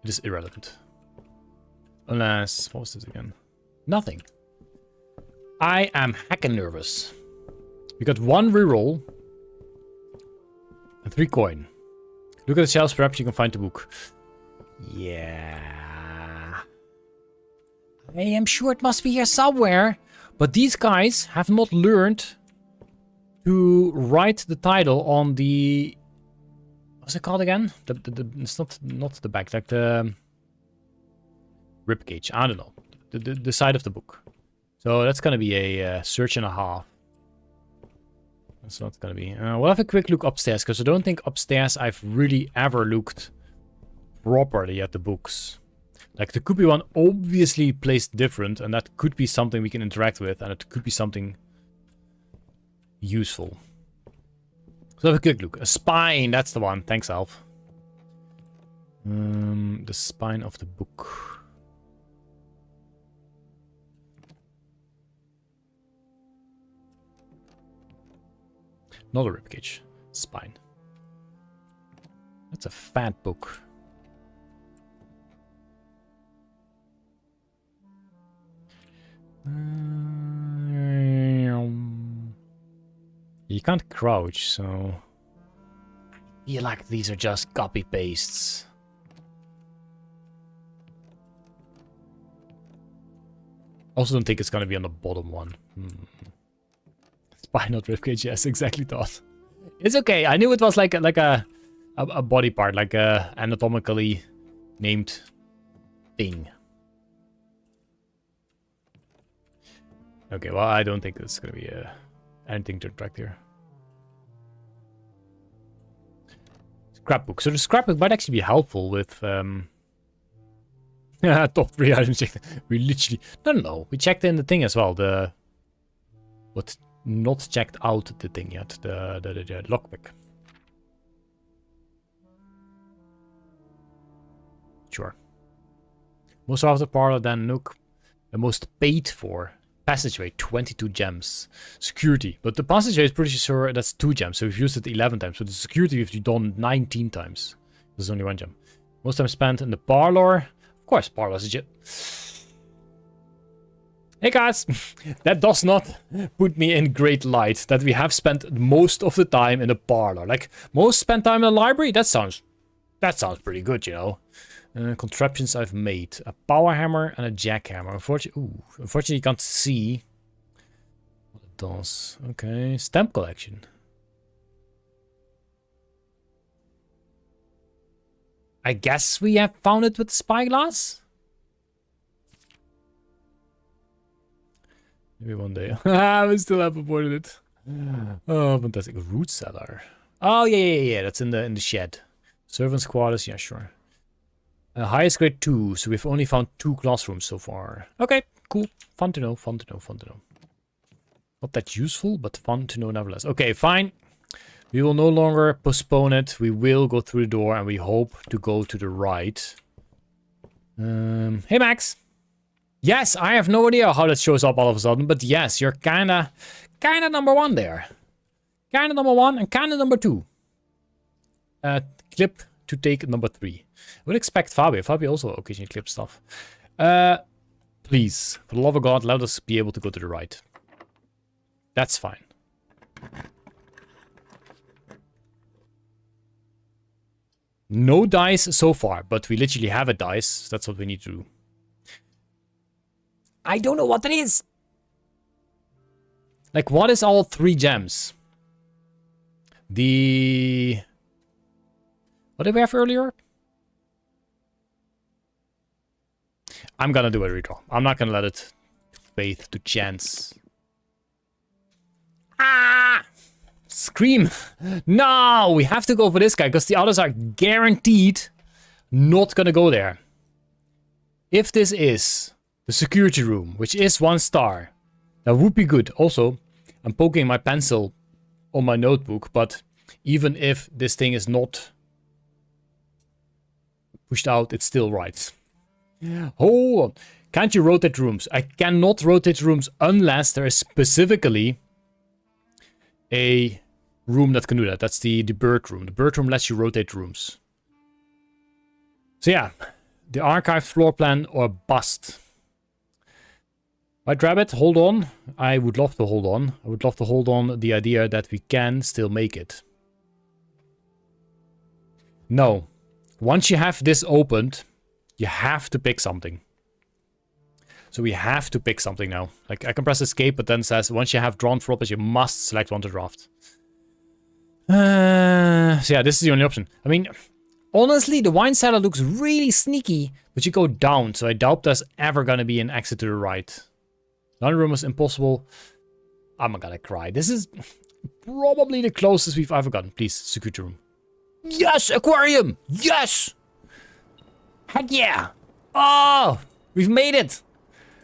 It is irrelevant. Unless... what was this again? Nothing. I am heckin' nervous. We got 1 reroll. And 3 coin. Look at the shelves, perhaps you can find the book. Yeah. I am sure it must be here somewhere. But these guys have not learned to write the title on the... what's it called again? It's not the back, like the... ribcage. I don't know. The side of the book. So that's gonna be a search and a half. That's not gonna be... we'll have a quick look upstairs, because I don't think upstairs I've really ever looked properly at the books. Like, there could be one obviously placed different, and that could be something we can interact with, and it could be something useful. So have a quick look. A spine, that's the one. Thanks, Alf. The spine of the book. Not a ribcage. Spine. That's a fat book. You can't crouch, so... I feel like these are just copy-pastes. Also don't think it's gonna be on the bottom one. Spine, not ribcage, yes, exactly thought. It's okay, I knew it was like a body part, like a anatomically named thing. Okay, well, I don't think it's gonna be anything to attract here. Scrapbook. So the scrapbook might actually be helpful with top 3 items checked. We literally no. We checked in the thing as well. The what's not checked out the thing yet. The lockpick. Sure. Most of the parlor, then Nook. The most paid for. Passageway, 22 gems. Security. But the passageway is pretty sure that's 2 gems. So we've used it 11 times. So the security we've done 19 times. There's only 1 gem. Most time spent in the parlor. Of course, parlor is legit. Hey guys! That does not put me in great light. That we have spent most of the time in the parlor. Like, most spent time in the library? That sounds pretty good, you know. Contraptions I've made. A power hammer and a jackhammer. Unfortunately, you can't see what it does. Okay, stamp collection. I guess we have found it with the spyglass? Maybe one day. We still haven't avoided it. Oh, fantastic. Root cellar. Oh, yeah. That's in the shed. Servants' quarters. Yeah, sure. Highest grade 2, so we've only found 2 classrooms so far. Okay, cool. Fun to know. Not that useful, but fun to know nevertheless. Okay, fine. We will no longer postpone it. We will go through the door, and we hope to go to the right. Hey, Max. Yes, I have no idea how that shows up all of a sudden, but yes, you're kinda number 1 there. Kinda number 1 and kinda number 2. Clip to take number 3. I would expect Fabio. Fabio also occasionally clips stuff. Please, for the love of God, let us be able to go to the right. That's fine. No dice so far, but we literally have a dice. That's what we need to do. I don't know what that is. Like, what is all 3 gems? What did we have earlier? I'm gonna do a redraw. I'm not gonna let it faith to chance. Ah! Scream! No! We have to go for this guy, because the others are guaranteed not gonna go there. If this is the security room, which is 1 star, that would be good. Also, I'm poking my pencil on my notebook, but even if this thing is not pushed out, it's still right. Hold on. Can't you rotate rooms? I cannot rotate rooms unless there is specifically a room that can do that. That's the bird room. The bird room lets you rotate rooms. So yeah, the archive floor plan or bust. White Rabbit, hold on. I would love to hold on. I would love to hold on the idea that we can still make it. No. Once you have this opened, you have to pick something. So we have to pick something now. Like, I can press escape, but then it says, once you have drawn floppers, you must select one to draft. So yeah, this is the only option. I mean, honestly, the wine cellar looks really sneaky, but you go down, so I doubt there's ever gonna be an exit to the right. Laundry room is impossible. I'm gonna cry. This is probably the closest we've ever gotten. Please, security room. Yes, aquarium! Yes! Heck yeah! Oh! We've made it!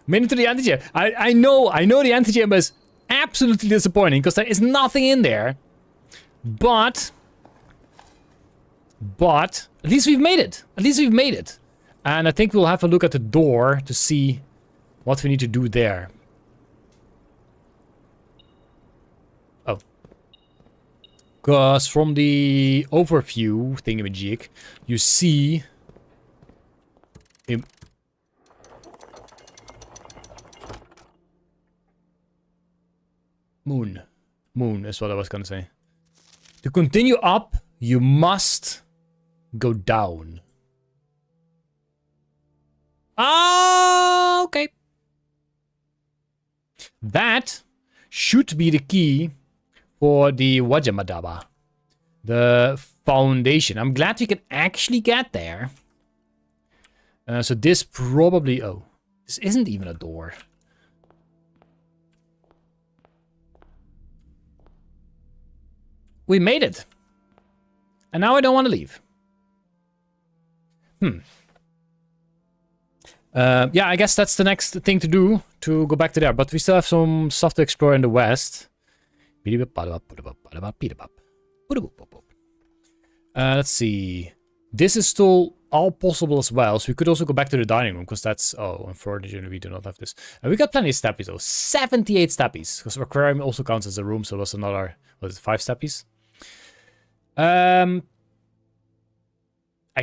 Made it to the antechamber. I know the antechamber is absolutely disappointing because there is nothing in there. But at least we've made it. At least we've made it. And I think we'll have a look at the door to see what we need to do there. Oh. Because from the overview thingamajig, you see... Moon. Moon is what I was gonna say. To continue up, you must go down. Oh, okay. That should be the key for the Wajamadaba. The foundation. I'm glad we can actually get there. So this probably... Oh, this isn't even a door. We made it. And now I don't want to leave. Yeah, I guess that's the next thing to do, to go back to there. But we still have some stuff to explore in the west. Let's see. This is still all possible as well. So we could also go back to the dining room, because that's... Oh, unfortunately, we do not have this. And we got plenty of steppies, though. 78 steppies. Because aquarium also counts as a room, so that's another... What is it, 5 steppies? I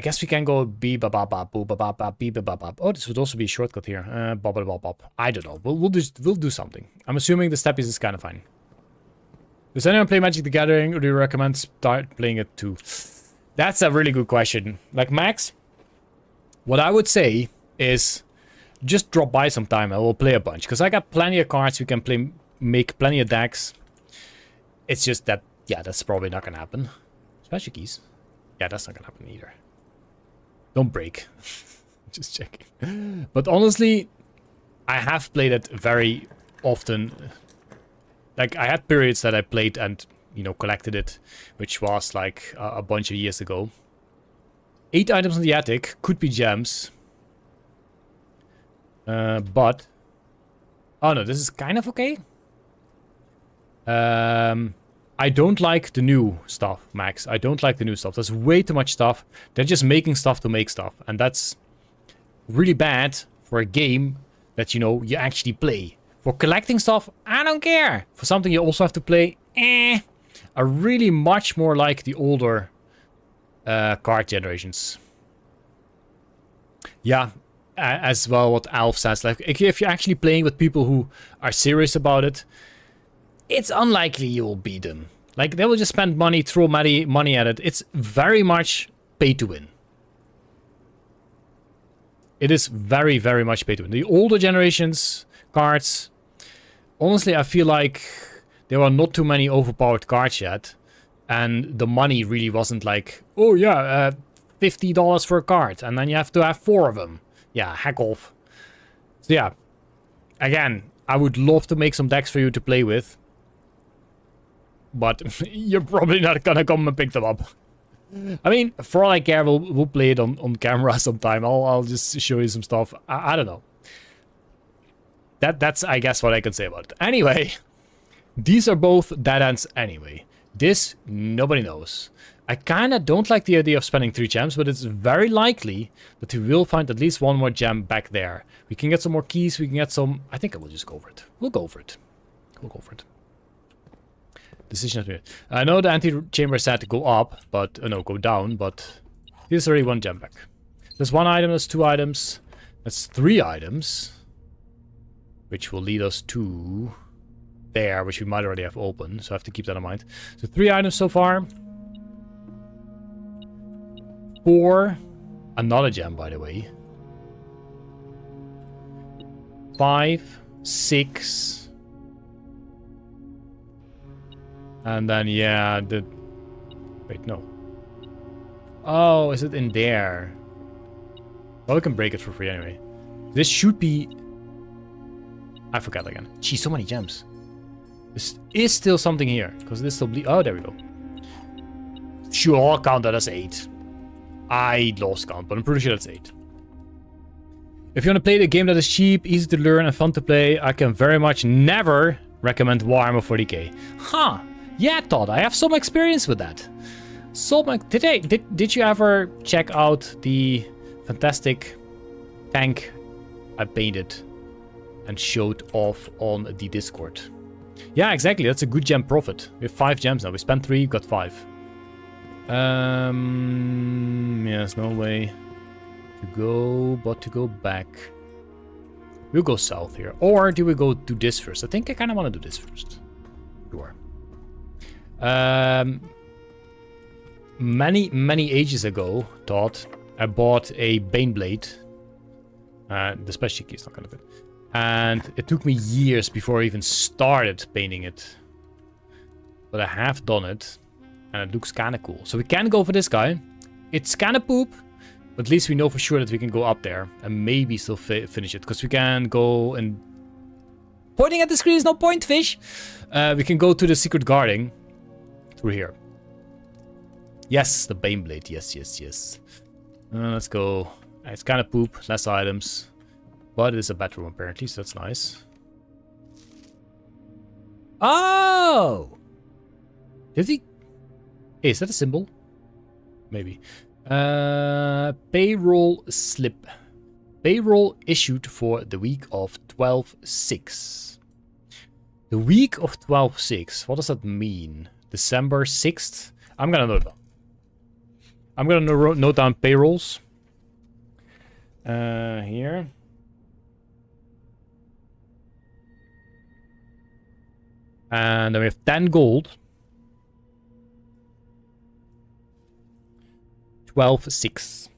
guess we can go beep-a-bop-bop, boop-a-bop-bop, beep-a-bop-bop. Oh, this would also be a shortcut here. Bop-a-bop-bop. I don't know. We'll do something. I'm assuming the steppies is kind of fine. Does anyone play Magic the Gathering, or do you recommend start playing it too? That's a really good question. Like, Max, what I would say is just drop by sometime and we'll play a bunch. Because I got plenty of cards. We can play, make plenty of decks. It's just that, yeah, that's probably not going to happen. Special keys. Yeah, that's not going to happen either. Don't break. Just checking. But honestly, I have played it very often. Like, I had periods that I played and, you know, collected it, which was like a bunch of years ago. 8 items in the attic. Could be gems. But... Oh no, this is kind of okay. I don't like the new stuff, Max. I don't like the new stuff. There's way too much stuff. They're just making stuff to make stuff. And that's really bad for a game that, you know, you actually play. For collecting stuff, I don't care. For something you also have to play, I really much more like the older card generations. Yeah, as well what Alf says. Like, if you're actually playing with people who are serious about it, it's unlikely you will beat them. Like, they will just spend money, throw money at it. It's very much pay to win. It is very, very much pay to win. The older generations cards, honestly, I feel like there are not too many overpowered cards yet. And the money really wasn't like, oh yeah, $50 for a card. And then you have to have 4 of them. Yeah, heck off. So yeah, again, I would love to make some decks for you to play with. But you're probably not gonna come and pick them up. I mean, for all I care, we'll play it on camera sometime. I'll just show you some stuff. I don't know. That's, I guess, what I can say about it. Anyway, these are both dead ends anyway. This, nobody knows. I kind of don't like the idea of spending 3 gems, but it's very likely that we will find at least 1 more gem back there. We can get some more keys, we can get some... I think I will just go for it. We'll go for it. We'll go for it. Decision has been made. I know the anti-chamber said to go up, but... no, go down, but... Here's already 1 gem back. There's 1 item, there's 2 items. That's 3 items. Which will lead us to... there, which we might already have open, so I have to keep that in mind. So 3 items so far. 4. Another gem, by the way. 5. 6. And then, yeah, the... Wait, no. Oh, is it in there? Well, we can break it for free anyway. This should be... I forgot again. Gee, so many gems. There is still something here. Because this still oh, there we go. Sure, I'll count that as 8. I lost count, but I'm pretty sure that's 8. If you want to play the game that is cheap, easy to learn, and fun to play, I can very much never recommend Warhammer 40k. Huh. Yeah, Todd, I have some experience with that. So, did you ever check out the fantastic tank I painted and showed off on the Discord? Yeah, exactly. That's a good gem profit. We have 5 gems now. We spent 3, got 5. Yeah, there's no way to go, but to go back. We'll go south here. Or do we go do this first? I think I kind of want to do this first. Sure. Many ages ago, I bought a Baneblade. The special key is not kind of it. And it took me years before I even started painting it. But I have done it. And it looks kind of cool. So we can go for this guy. It's kind of poop. But at least we know for sure that we can go up there. And maybe still finish it. Because we can go and... Pointing at the screen is no point, fish. We can go to the secret guarding. Through here. Yes, the Baneblade. Yes. Let's go. It's kind of poop. Less items. But it is a bedroom apparently, so that's nice. Oh! Did he... Hey, is that a symbol? Maybe. Payroll slip. Payroll issued for the week of 12/6. The week of 12/6. What does that mean? December 6th? I'm gonna note down. I'm gonna note down payrolls. Here. And then we have 10 gold. 12/6.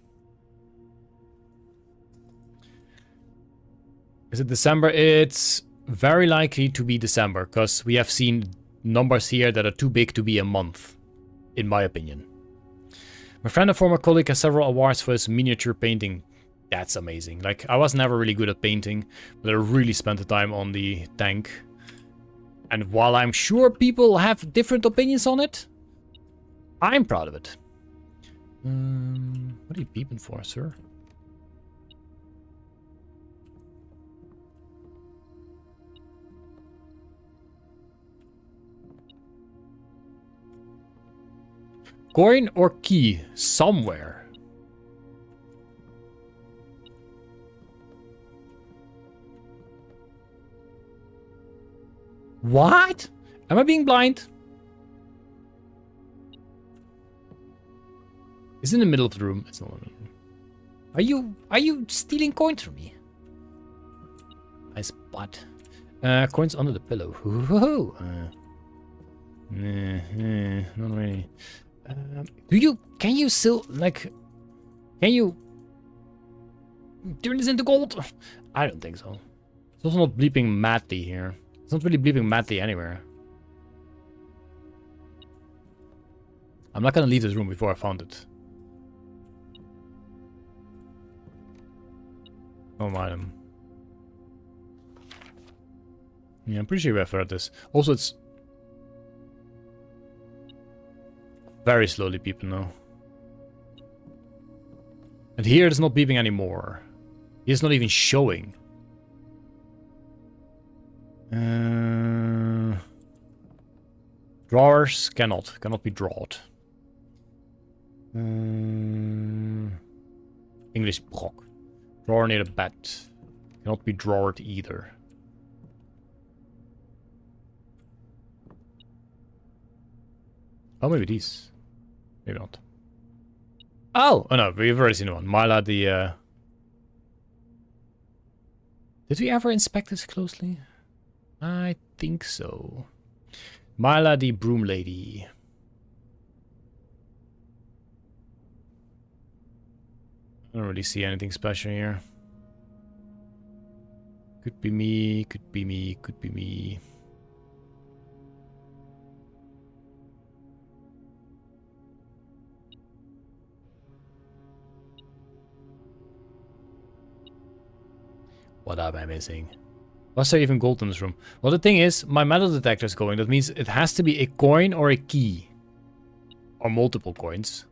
Is it December? It's very likely to be December, because we have seen numbers here that are too big to be a month, in my opinion. My friend and former colleague has several awards for his miniature painting. That's amazing. Like, I was never really good at painting, but I really spent the time on the tank. And while I'm sure people have different opinions on it, I'm proud of it. What are you peeping for, sir? Coin or key somewhere. What? Am I being blind? It's in the middle of the room. It's not. Are you stealing coins from me? Nice butt. Coins under the pillow. Not really. Can you still, like, can you turn this into gold? I don't think so. It's also not bleeping madly here. It's not really bleeping madly anywhere. I'm not gonna leave this room before I found it. Oh, item. Yeah, I'm pretty sure I've heard this. Also, it's very slowly beeping now. And here it's not beeping anymore. It's not even showing. Drawers cannot be drawed. English brock. Drawer near the bed. Cannot be drawered either. Oh, maybe these. Maybe not. Oh no, we've already seen one. Myla, the Did we ever inspect this closely? I think so. Myla, the broom lady. I don't really see anything special here. Could be me, could be me, could be me. What am I missing? Was there even gold in this room? Well, the thing is, my metal detector is going. That means it has to be a coin or a key. Or multiple coins.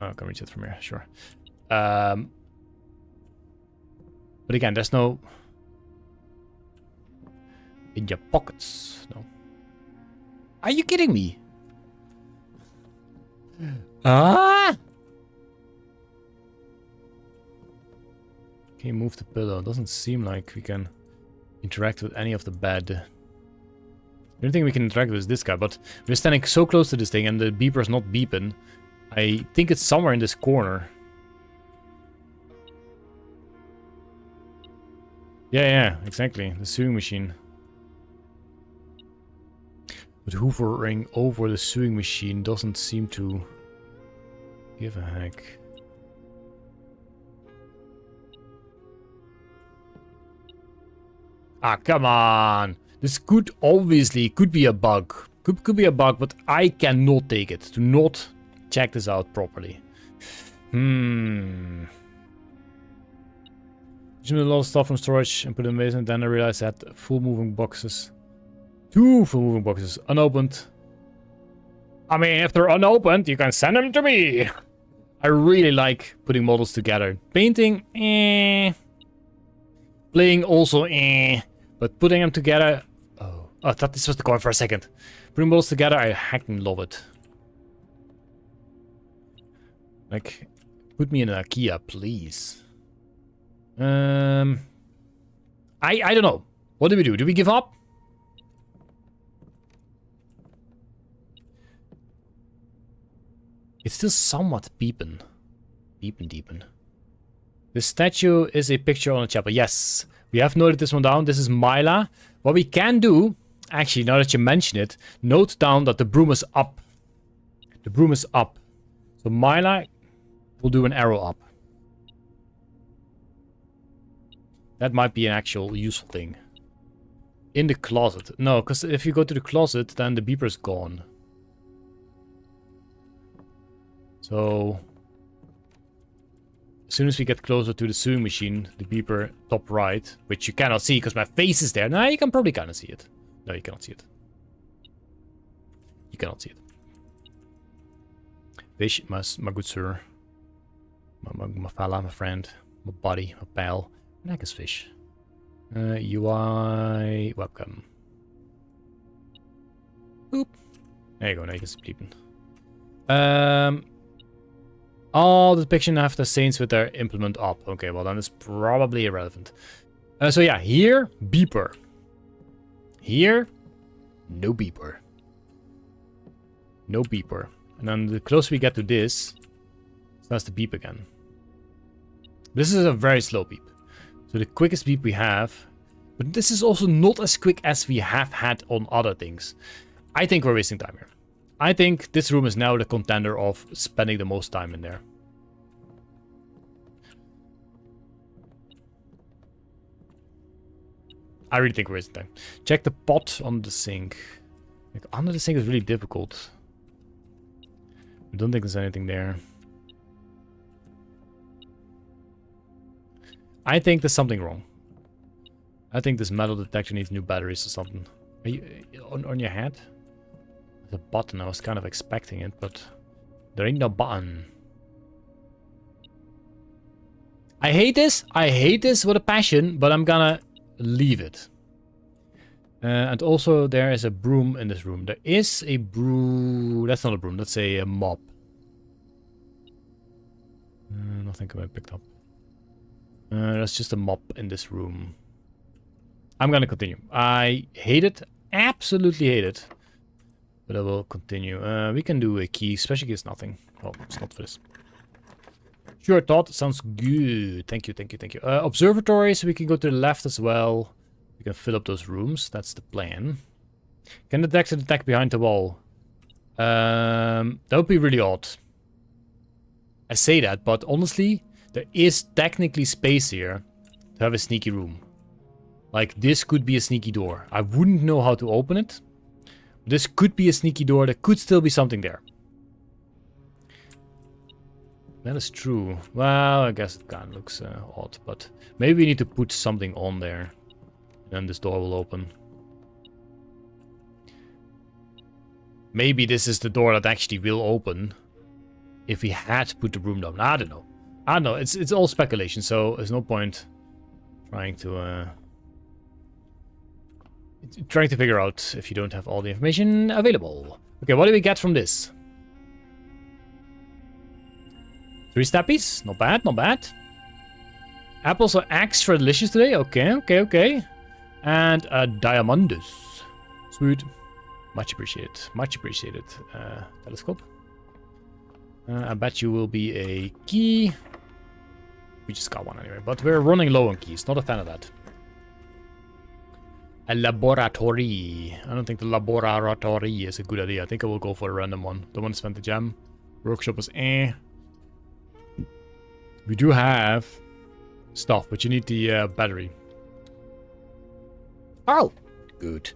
Oh, I can reach it from here, sure. But again, there's no... In your pockets, no. Are you kidding me? Ah! Can you move the pillow? Doesn't seem like we can interact with any of the bed. The only thing we can interact with is this guy, but we're standing so close to this thing and the beeper is not beeping. I think it's somewhere in this corner. Yeah, exactly. The sewing machine. But hoovering over the sewing machine doesn't seem to give a heck. Ah, come on! This could obviously be a bug. Could be a bug, but I cannot take it. Do not check this out properly. Just moved a lot of stuff from storage and put it in the basement. Then I realized I had full moving boxes. 2 full moving boxes. Unopened. I mean, if they're unopened, you can send them to me. I really like putting models together. Painting, Playing also, But putting them together... Oh, I thought this was the coin for a second. Putting models together, I heckin' love it. Like, put me in an IKEA, please. I don't know. What do we do? Do we give up? It's still somewhat beeping. Beeping. The statue is a picture on a chapel. Yes, we have noted this one down. This is Myla. What we can do, actually, now that you mention it, note down that the broom is up. The broom is up. So Myla will do an arrow up. That might be an actual useful thing. In the closet. No, because if you go to the closet, then the beeper is gone. So, as soon as we get closer to the sewing machine, the beeper top right, which you cannot see because my face is there. Now you can probably kind of see it. No, you cannot see it. You cannot see it. Fish, my good sir. My fella, my friend, my buddy, my pal. I like his fish. UI webcam. Oop. There you go, now you can see sleeping. All the depiction have the saints with their implement up. Okay, well then it's probably irrelevant. So yeah, here, beeper. Here, no beeper. No beeper. And then the closer we get to this, starts to beep again. This is a very slow beep. So the quickest beep we have, but this is also not as quick as we have had on other things. I think we're wasting time here. I think this room is now the contender of spending the most time in there. I really think we're wasting time. Check the pot on the sink. Like, under the sink is really difficult. I don't think there's anything there. I think there's something wrong. I think this metal detector needs new batteries or something. Are you on your head? The button, I was kind of expecting it, but there ain't no button. I hate this with a passion, but I'm gonna leave it. And also there is a broom in this room. There is a broom. That's not a broom, that's a mop. Nothing can be picked up. That's just a mop in this room. I'm gonna continue. I hate it, absolutely hate it. But I will continue. We can do a key. Special key is nothing. Oh, it's not for this. Sure, thought. Sounds good. Thank you. Observatory, so we can go to the left as well. We can fill up those rooms. That's the plan. Can the detector detect behind the wall? That would be really odd. I say that, but honestly, there is technically space here to have a sneaky room. Like, this could be a sneaky door. I wouldn't know how to open it. This could be a sneaky door. There could still be something there. That is true. Well, I guess it kind of looks odd. But maybe we need to put something on there. Then this door will open. Maybe this is the door that actually will open. If we had put the room down. I don't know. It's all speculation. So there's no point trying to... Trying to figure out if you don't have all the information available. Okay, what do we get from this? 3 steppies? Not bad, not bad. Apples are extra delicious today. Okay. And a diamondus. Sweet. Much appreciated. Much appreciated. Telescope. I bet you will be a key. We just got one anyway. But we're running low on keys. Not a fan of that. A laboratory. I don't think the laboratory is a good idea. I think I will go for a random one. Don't want to spend the gem. Workshop is eh. We do have stuff, but you need the battery. Oh, good.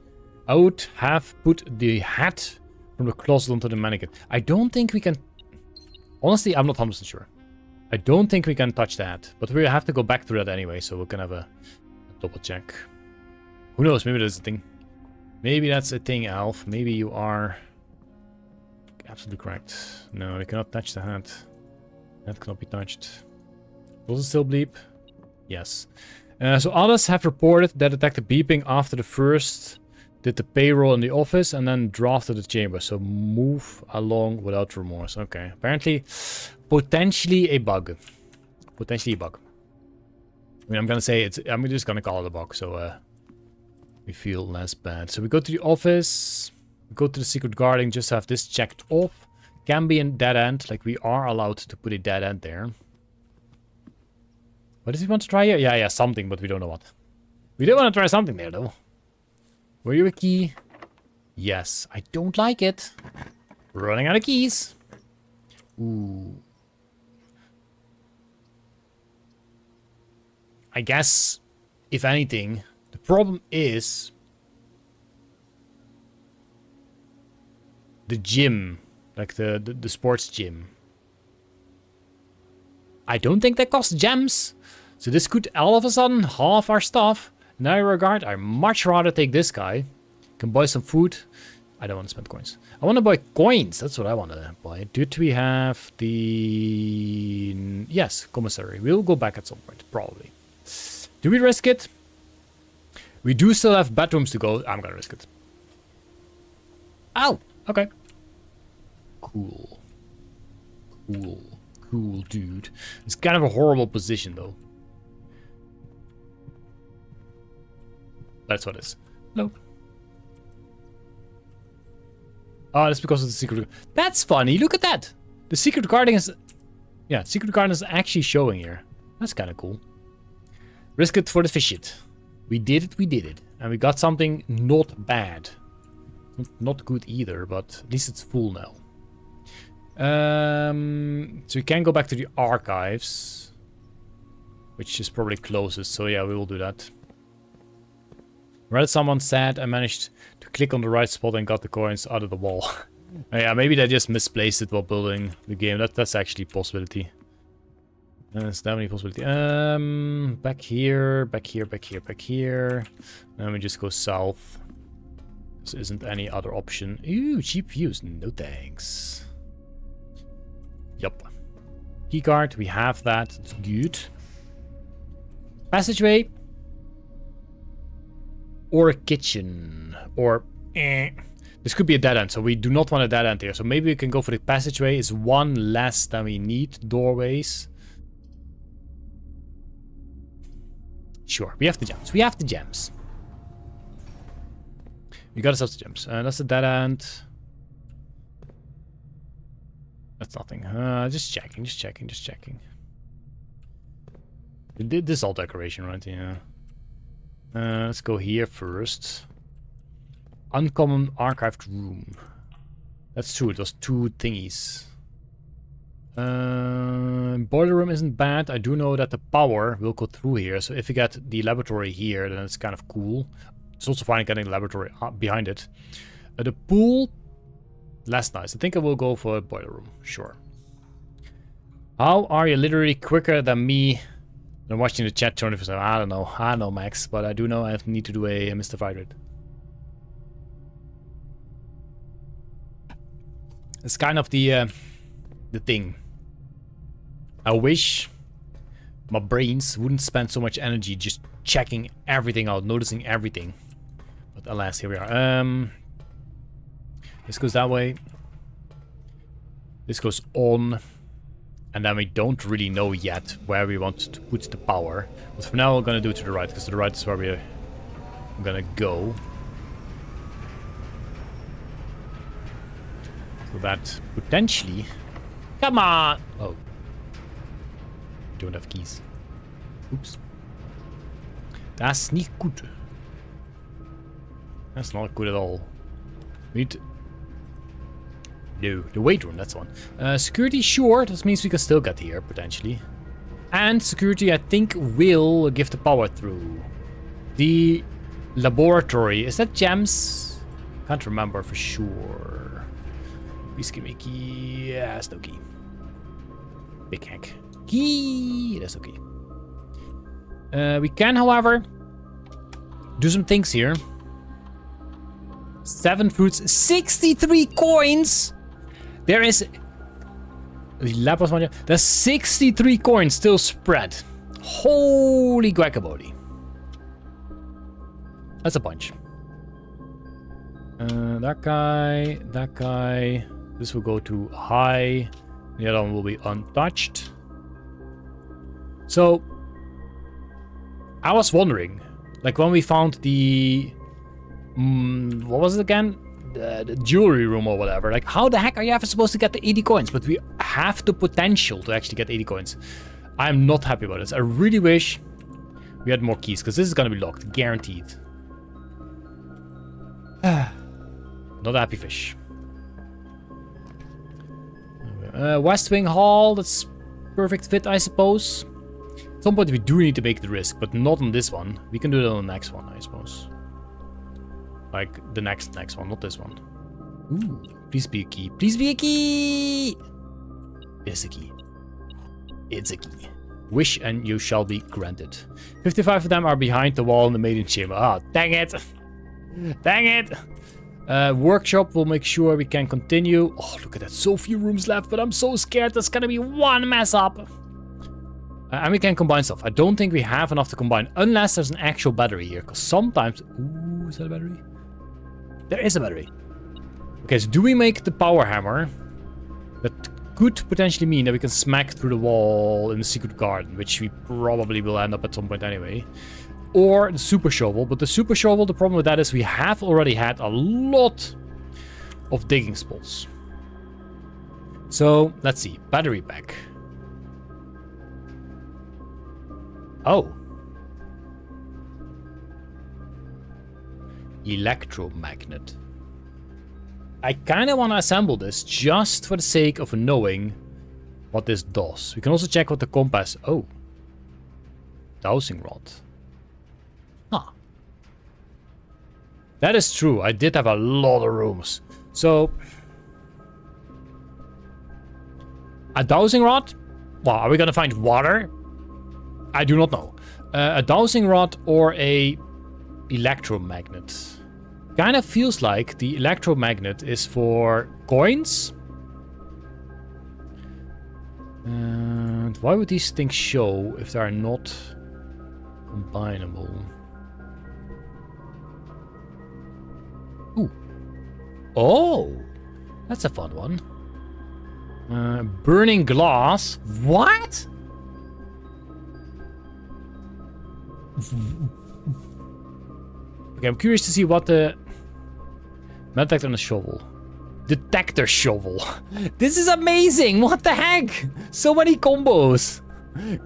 I would have put the hat from the closet onto the mannequin. I don't think we can... Honestly, I'm not 100% sure. I don't think we can touch that. But we have to go back through that anyway, so we can have a double check. Who knows? Maybe that's a thing. Maybe that's a thing, Alf. Maybe you are absolutely correct. No, we cannot touch the hat. That cannot be touched. Does it still bleep? Yes. So others have reported that detected beeping after the first did the payroll in the office and then drafted the chamber. So move along without remorse. Okay. Apparently, potentially a bug. Potentially a bug. I mean, I'm gonna say it's... I'm just gonna call it a bug, so we feel less bad. So we go to the office. We go to the secret guarding. Just have this checked off. Can be a dead end. Like, we are allowed to put a dead end there. What does he want to try here? Yeah, something, but we don't know what. We do want to try something there, though. Were you a key? Yes. I don't like it. Running out of keys. Ooh. I guess, if anything, the problem is the gym. Like the sports gym. I don't think that costs gems. So this could all of a sudden halve our stuff. In that regard, I much rather take this guy. Can buy some food. I don't want to spend coins. I want to buy coins. That's what I want to buy. Did we have the... Yes, commissary. We'll go back at some point, probably. Do we risk it? We do still have bedrooms to go. I'm going to risk it. Ow! Okay. Cool. Cool, dude. It's kind of a horrible position, though. That's what it is. Nope. Oh, that's because of the secret... That's funny. Look at that. The secret guarding is... Yeah, secret guarding is actually showing here. That's kind of cool. Risk it for the fish it. We did it. And we got something not bad. Not good either, but at least it's full now. So we can go back to the archives. Which is probably closest, so yeah, we will do that. Read someone said I managed to click on the right spot and got the coins out of the wall. Yeah, maybe they just misplaced it while building the game. That's actually a possibility. There's definitely a possibility. Back here. Then we just go south. There isn't any other option. Ooh, cheap views. No thanks. Yup. Keycard, we have that. It's good. Passageway. Or a kitchen. Or... This could be a dead end, so we do not want a dead end here. So maybe we can go for the passageway. It's one less than we need. Doorways. Sure, we have the gems. We got ourselves the gems. That's a dead end. That's nothing. Just checking. This is all decoration, right? Yeah. Let's go here first. Uncommon archived room. That's true. It was two thingies. Boiler room isn't bad. I do know that the power will go through here. So if you get the laboratory here, then it's kind of cool. It's also fine getting the laboratory behind it. The pool, less nice. I think I will go for a boiler room. Sure. How are you literally quicker than me? I'm watching the chat 24/7. I don't know, Max, but I do know I need to do a Mr. Fight. It's kind of the thing. I wish my brains wouldn't spend so much energy just checking everything out, noticing everything. But alas, here we are. This goes that way. This goes on. And then we don't really know yet where we want to put the power. But for now, we're going to do it to the right, because to the right is where we're going to go. So that potentially... Come on! Oh. Don't have keys. Oops. That's not good. That's not good at all. We need to... No, the weight room, that's one. Security, sure. That means we can still get here, potentially. And security, I think, will give the power through. The laboratory. Is that gems? Can't remember for sure. Please give me a key. Yeah, it's no key. Big hack. Key. That's okay. We can, however, do some things here. 7 fruits, 63 coins. There is... There's 63 coins still spread. Holy guacamole. That's a bunch. That guy. This will go to high. The other one will be untouched. So, I was wondering, like when we found the... what was it again? The jewelry room or whatever. Like, how the heck are you ever supposed to get the 80 coins? But we have the potential to actually get 80 coins. I'm not happy about this. I really wish we had more keys, because this is going to be locked. Guaranteed. Not a happy fish. West Wing Hall. That's perfect fit, I suppose. At some point we do need to make the risk, but not on this one. We can do it on the next one, I suppose. Like the next one, not this one. Ooh, please be a key. Please be a key! It's a key. It's a key. Wish and you shall be granted. 55 of them are behind the wall in the maiden chamber. Ah, dang it! Dang it! Workshop will make sure we can continue. Oh, look at that. So few rooms left, but I'm so scared there's gonna be one mess up. And we can combine stuff. I don't think we have enough to combine, unless there's an actual battery here. Because sometimes... Ooh, is that a battery? There is a battery. Okay, so do we make the power hammer? That could potentially mean that we can smack through the wall in the secret garden, which we probably will end up at some point anyway. Or the super shovel. But the super shovel, the problem with that is we have already had a lot of digging spots. So, let's see. Battery pack. Oh. Electromagnet. I kind of want to assemble this just for the sake of knowing what this does. We can also check what the compass... Oh. Dowsing rod. Huh. That is true. I did have a lot of rooms. So... A dowsing rod? Well, are we going to find water? I do not know. A dowsing rod or a electromagnet. Kind of feels like the electromagnet is for coins. And why would these things show if they are not combinable? Ooh. Oh! That's a fun one. Burning glass. What? Okay, I'm curious to see what the... Metal detector and a shovel. Detector shovel. This is amazing! What the heck? So many combos.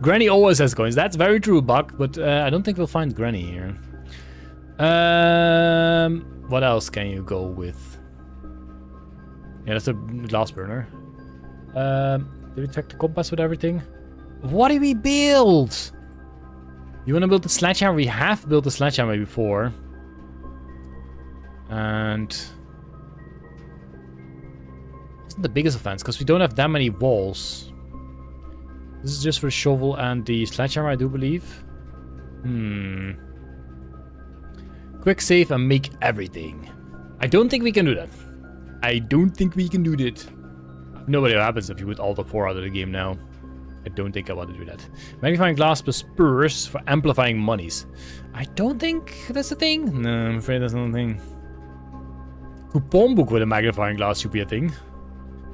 Granny always has coins. That's very true, Buck. But I don't think we'll find Granny here. What else can you go with? Yeah, that's a glass burner. Did we check the compass with everything? What did we build? You want to build the sledgehammer? We have built the sledgehammer before. And... It's not the biggest offense, because we don't have that many walls. This is just for the shovel and the sledgehammer, I do believe. Quick save and make everything. I don't think we can do that. I don't think we can do that. No idea what happens if you put all the 4 out of the game now. I don't think I want to do that. Magnifying glass plus spurs for amplifying monies. I don't think that's a thing. No, I'm afraid that's not a thing. Coupon book with a magnifying glass should be a thing.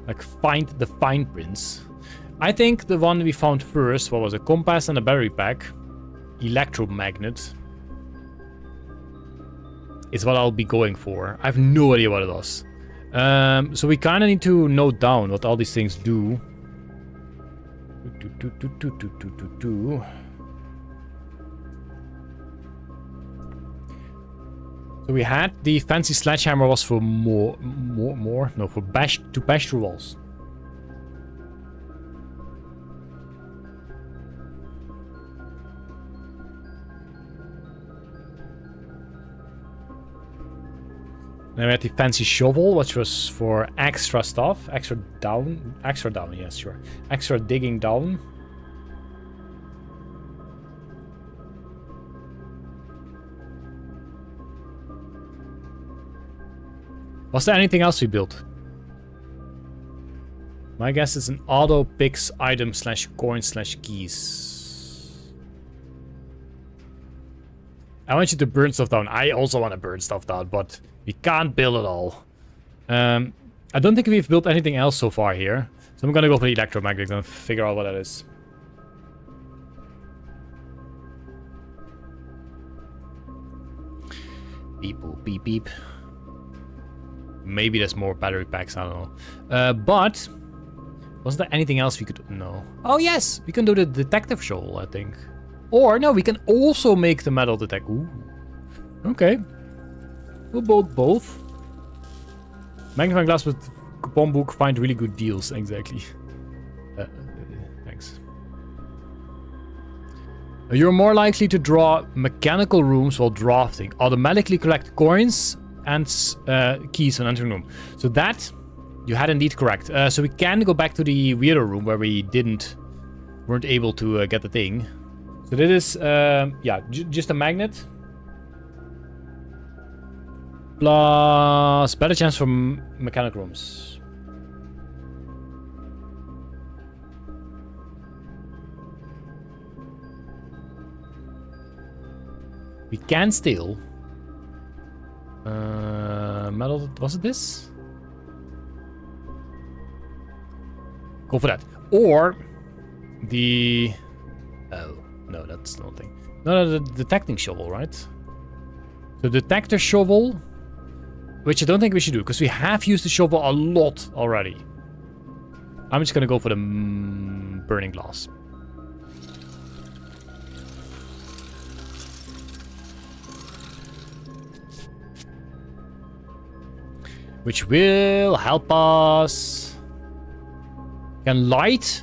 Like find the fine prints. I think the one we found first, what was a compass and a battery pack, electromagnet, is what I'll be going for. I have no idea what it does. So we kind of need to note down what all these things do. So we had the fancy sledgehammer was for for bash through walls. Then we had the fancy shovel, which was for extra stuff, extra down, yes, sure. Extra digging down. Was there anything else we built? My guess is an auto picks item / coin / keys. I want you to burn stuff down. I also want to burn stuff down, but we can't build it all. I don't think we've built anything else so far here. So I'm gonna go for the electromagnet and figure out what that is. Beep boop beep beep. Maybe there's more battery packs, I don't know. But was there anything else we could... No. Oh yes, we can do the detective shovel, I think. Or no, we can also make the metal detector. Ooh. Okay. We'll build both. Magnifying glass with coupon book, find really good deals. Exactly. Thanks. You're more likely to draw mechanical rooms while drafting. Automatically collect coins and keys on entering room. So that you had indeed correct. So we can go back to the weirdo room where we weren't able to get the thing. So this is yeah, just a magnet. Plus better chance for mechanic rooms. We can steal. Metal, was it this? Go for that. Or the... Oh, no, that's nothing. No, the detecting shovel, right? So detector shovel, which I don't think we should do, because we have used the shovel a lot already. I'm just gonna go for the burning glass. Which will help us. Can light.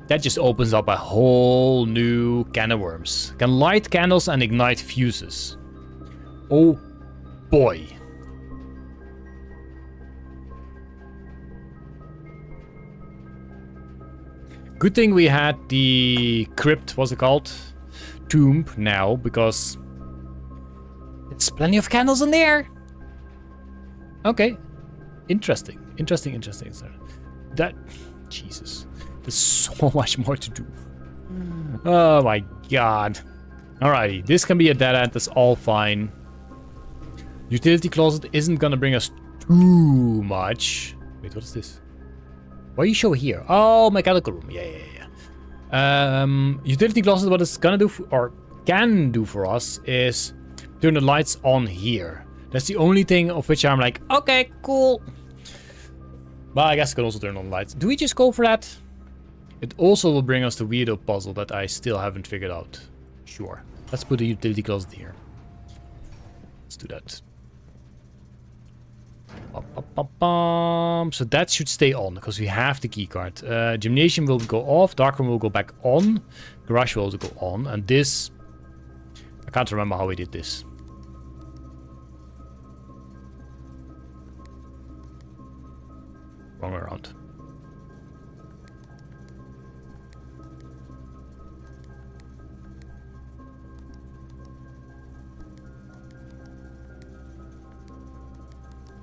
That just opens up a whole new can of worms. Can light candles and ignite fuses. Oh boy. Good thing we had the crypt, what's it called? Tomb now, because it's plenty of candles in there. Okay. Interesting. Sir. That... Jesus. There's so much more to do. Oh my god. Alrighty. This can be a dead end. That's all fine. Utility closet isn't gonna bring us too much. Wait, what is this? Why you show here? Oh, mechanical room. Yeah. Utility closet, what it's gonna do or can do for us is turn the lights on here. That's the only thing of which I'm like, okay, cool. But I guess I can also turn on the lights. Do we just go for that? It also will bring us the weirdo puzzle that I still haven't figured out. Sure. Let's put the utility closet here. Let's do that. So that should stay on because we have the keycard. Gymnasium will go off. Dark room will go back on. Garage will also go on. And this... I can't remember how we did this. Wrong way around.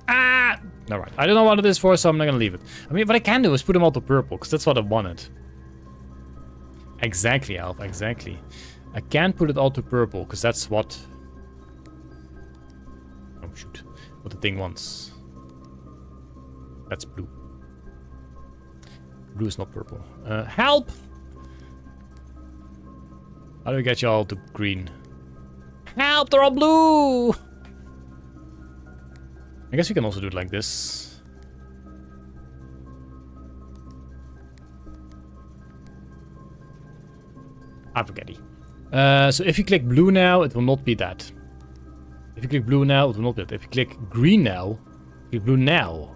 Ah! Alright, I don't know what it is for, so I'm not gonna leave it. I mean, what I can do is put them all to purple, because that's what I wanted. Exactly, Alf, exactly. I can put it all to purple, because that's what... Oh, shoot. What the thing wants. That's blue. Blue is not purple. Help! How do we get you all to green? Help, they're all blue! I guess we can also do it like this. I forget it. So if you click blue now, it will not be that. If you click blue now, it will not be that. If you click green now, click blue now.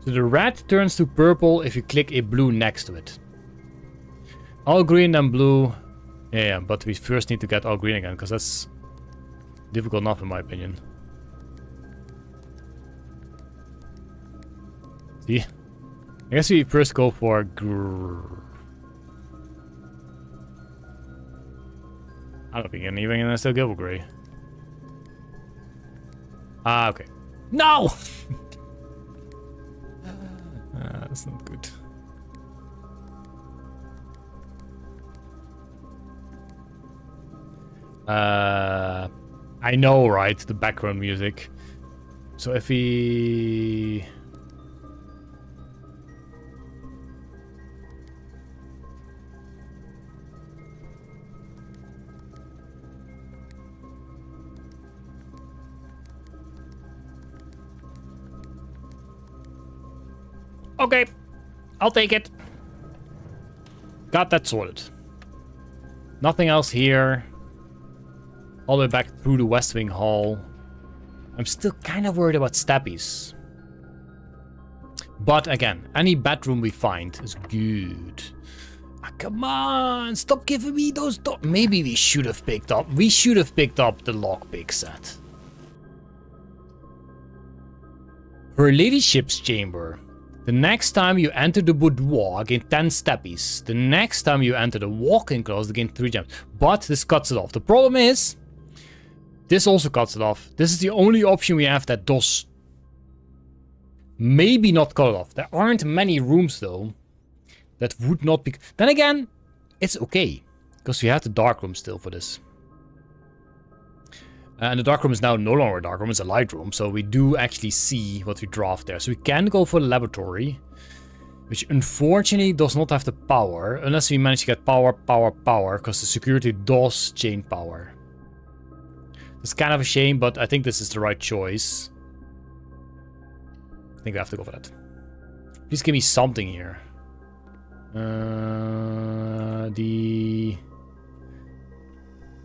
So the red turns to purple if you click a blue next to it. All green, then blue. Yeah, but we first need to get all green again, because that's difficult enough in my opinion. See? I guess we first go for I don't think anything, and I still go for gray. Ah, okay. No! That's not good. I know, right? The background music. So if we... Okay, I'll take it. Got that sorted. Nothing else here. All the way back through the West Wing Hall. I'm still kind of worried about steppies. But again, any bedroom we find is good. Ah, come on, stop giving me those maybe we should have picked up. We should have picked up the lockpick set. Her ladyship's chamber. The next time you enter the boudoir, gain 10 steppies. The next time you enter the walk-in closet, gain 3 gems. But this cuts it off. The problem is, this also cuts it off. This is the only option we have that does maybe not cut it off. There aren't many rooms, though, that would not be... Then again, it's okay, because we have the dark room still for this. And the dark room is now no longer a dark room, it's a light room. So we do actually see what we draft there. So we can go for the laboratory, which unfortunately does not have the power. Unless we manage to get power, because the security does chain power. It's kind of a shame, but I think this is the right choice. I think we have to go for that. Please give me something here. The...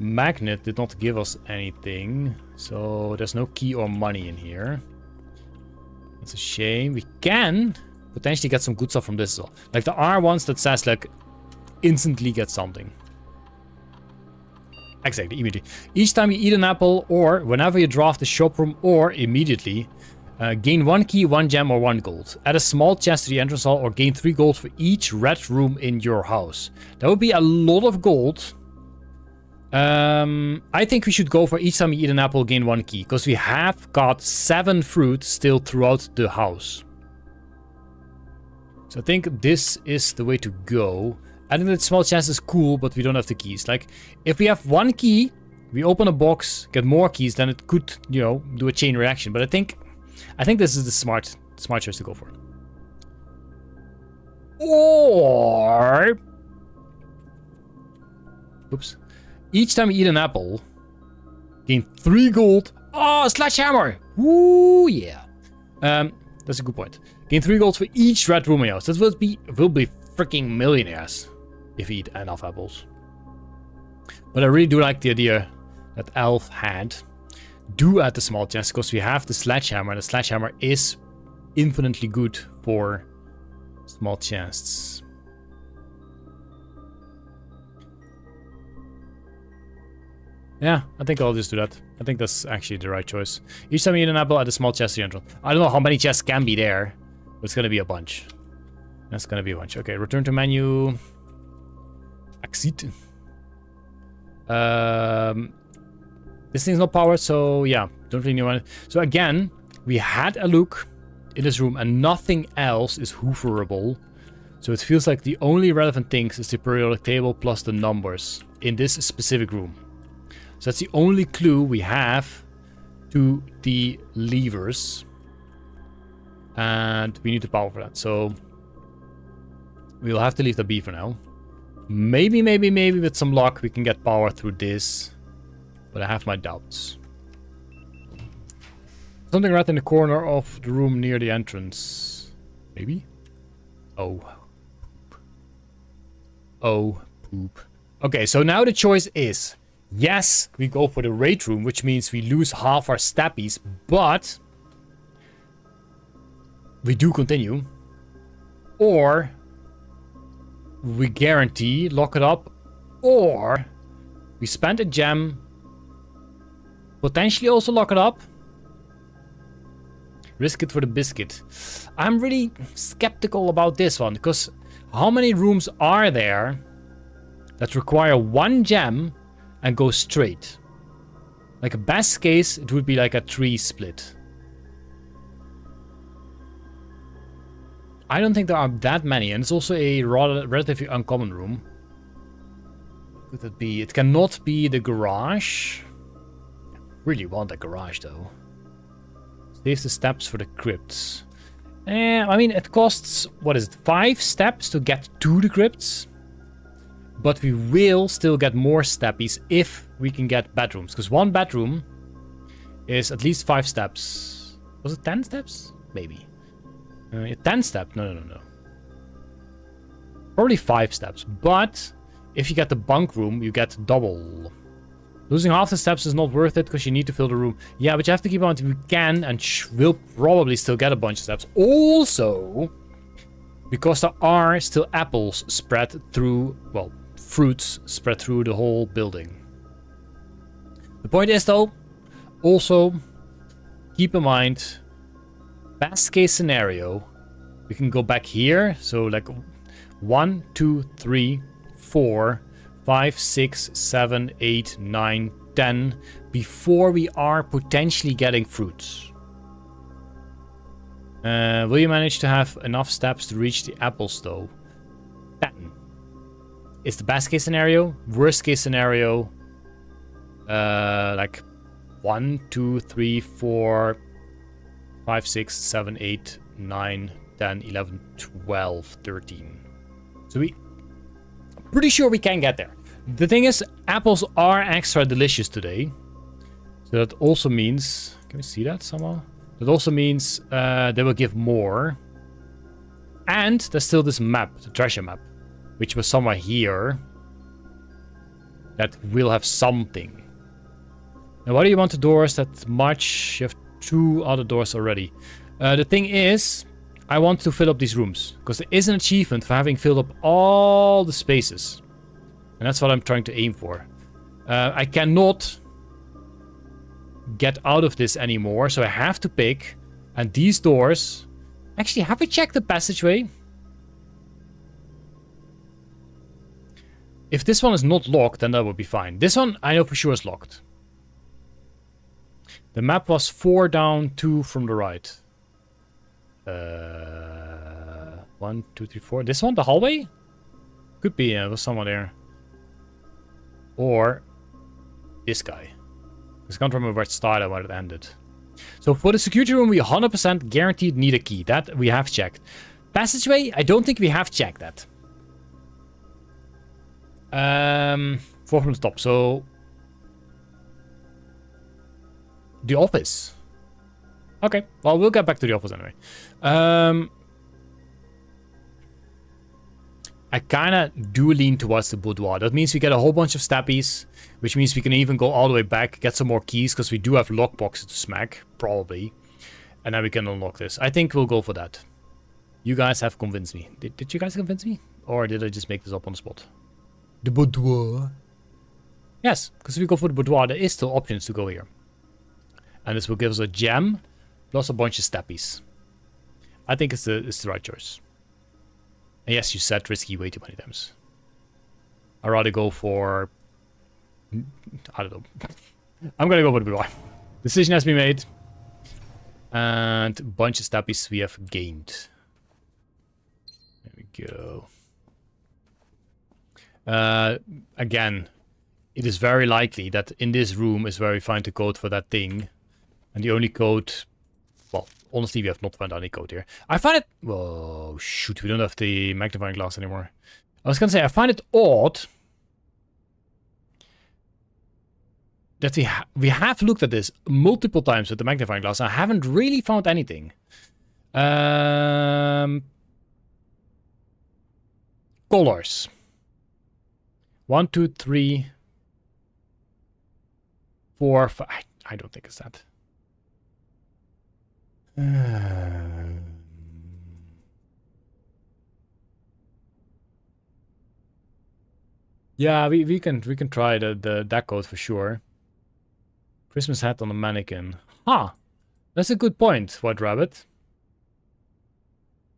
magnet did not give us anything, so there's no key or money in here. That's a shame. We can potentially get some good stuff from this as well. Like there are ones that says like instantly get something. Exactly, immediately. Each time you eat an apple, or whenever you draft the shop room, or immediately, gain 1 key, 1 gem, or 1 gold. Add a small chest to the entrance hall, or gain 3 gold for each red room in your house. That would be a lot of gold. I think we should go for each time you eat an apple, gain 1 key. Because we have got 7 fruit still throughout the house. So I think this is the way to go. I think that small chest is cool, but we don't have the keys. Like, if we have 1 key, we open a box, get more keys, then it could, you know, do a chain reaction. But I think this is the smart choice to go for. Or... oops. Each time you eat an apple, gain 3 gold. Oh, sledgehammer! Woo, yeah. That's a good point. Gain 3 gold for each red room in your house. That will be freaking millionaires if we eat enough apples. But I really do like the idea that Elf had. Do add the small chest, because we have the sledgehammer, and the sledgehammer is infinitely good for small chests. Yeah, I think I'll just do that. I think that's actually the right choice. Each time you eat an apple, add a small chest to your entrance. I don't know how many chests can be there, but it's gonna be a bunch. That's gonna be a bunch. Okay, return to menu. Exit. This thing's not powered, so yeah, don't really know. So again, we had a look in this room, and nothing else is hooverable. So it feels like the only relevant things is the periodic table plus the numbers in this specific room. So that's the only clue we have to the levers. And we need the power for that. So we'll have to leave the B for now. Maybe with some luck we can get power through this. But I have my doubts. Something right in the corner of the room near the entrance. Maybe? Oh. Oh, poop. Okay, so now the choice is... Yes, we go for the raid room, which means we lose half our stappies, but... we do continue. Or... we guarantee, lock it up. Or... we spend a gem... potentially also lock it up. Risk it for the biscuit. I'm really skeptical about this one, because how many rooms are there that require one gem and go straight? Like a best case, it would be like a 3 split. I don't think there are that many, and it's also a relatively uncommon room. Could it be? It cannot be the garage. I really want a garage though. Saves the steps for the crypts. I mean, it costs, what is it, 5 steps to get to the crypts? But we will still get more steppies if we can get bedrooms. Because one bedroom is at least 5 steps. Was it 10 steps? Maybe. 10 steps? No. Probably 5 steps. But if you get the bunk room, you get double. Losing half the steps is not worth it because you need to fill the room. Yeah, but you have to keep on until we can and we'll probably still get a bunch of steps. Also, because there are still apples spread through, well, fruits spread through the whole building. The point is though, also keep in mind, best case scenario, we can go back here. So like 1, 2, 3, 4, 5, 6, 7, 8, 9, 10 before we are potentially getting fruits. Will you manage to have enough steps to reach the apples though? 10 is the best case scenario. Worst case scenario, like 1, 2, 3, 4, 5, 6, 7, 8, 9, 10, 11, 12, 13. So pretty sure we can get there. The thing is, apples are extra delicious today. So that also means... Can we see that somehow? That also means they will give more. And there's still this map, the treasure map, which was somewhere here. That will have something. Now, why do you want the doors that much? You have 2 other doors already. The thing is, I want to fill up these rooms. Because there is an achievement for having filled up all the spaces. And that's what I'm trying to aim for. I cannot get out of this anymore, so I have to pick. And these doors... Actually, have we checked the passageway? If this one is not locked, then that would be fine. This one, I know for sure is locked. The map was 4 down, 2 from the right. 1, 2, 3, 4. This one, the hallway? Could be, there was someone there. Or this guy. I can't remember where it started and where it ended. So for the security room, we 100% guaranteed need a key. That we have checked. Passageway, I don't think we have checked that. 4 from the top. So the office. Okay, well, we'll get back to the office anyway. I kind of do lean towards the boudoir. That means we get a whole bunch of stappies, which means we can even go all the way back, get some more keys, because we do have lockboxes to smack, probably. And then we can unlock this. I think we'll go for that. You guys have convinced me. Did you guys convince me? Or did I just make this up on the spot? The boudoir. Yes, because if we go for the boudoir, there is still options to go here. And this will give us a gem, plus a bunch of stappies. I think it's the right choice. And yes, you said risky way too many times. I'd rather go for... I don't know. I'm gonna go for the boudoir. Decision has been made. And a bunch of stappies we have gained. There we go. Again, it is very likely that in this room is where we find the code for that thing. And the only code... Well, honestly, we have not found any code here. I find it... Whoa, shoot, we don't have the magnifying glass anymore. I was gonna say, I find it odd that we have looked at this multiple times with the magnifying glass. I haven't really found anything. Colors. 1, 2, 3, 4, 5. I don't think it's that. Yeah, we can try that code for sure. Christmas hat on a mannequin. Huh. That's a good point, White Rabbit.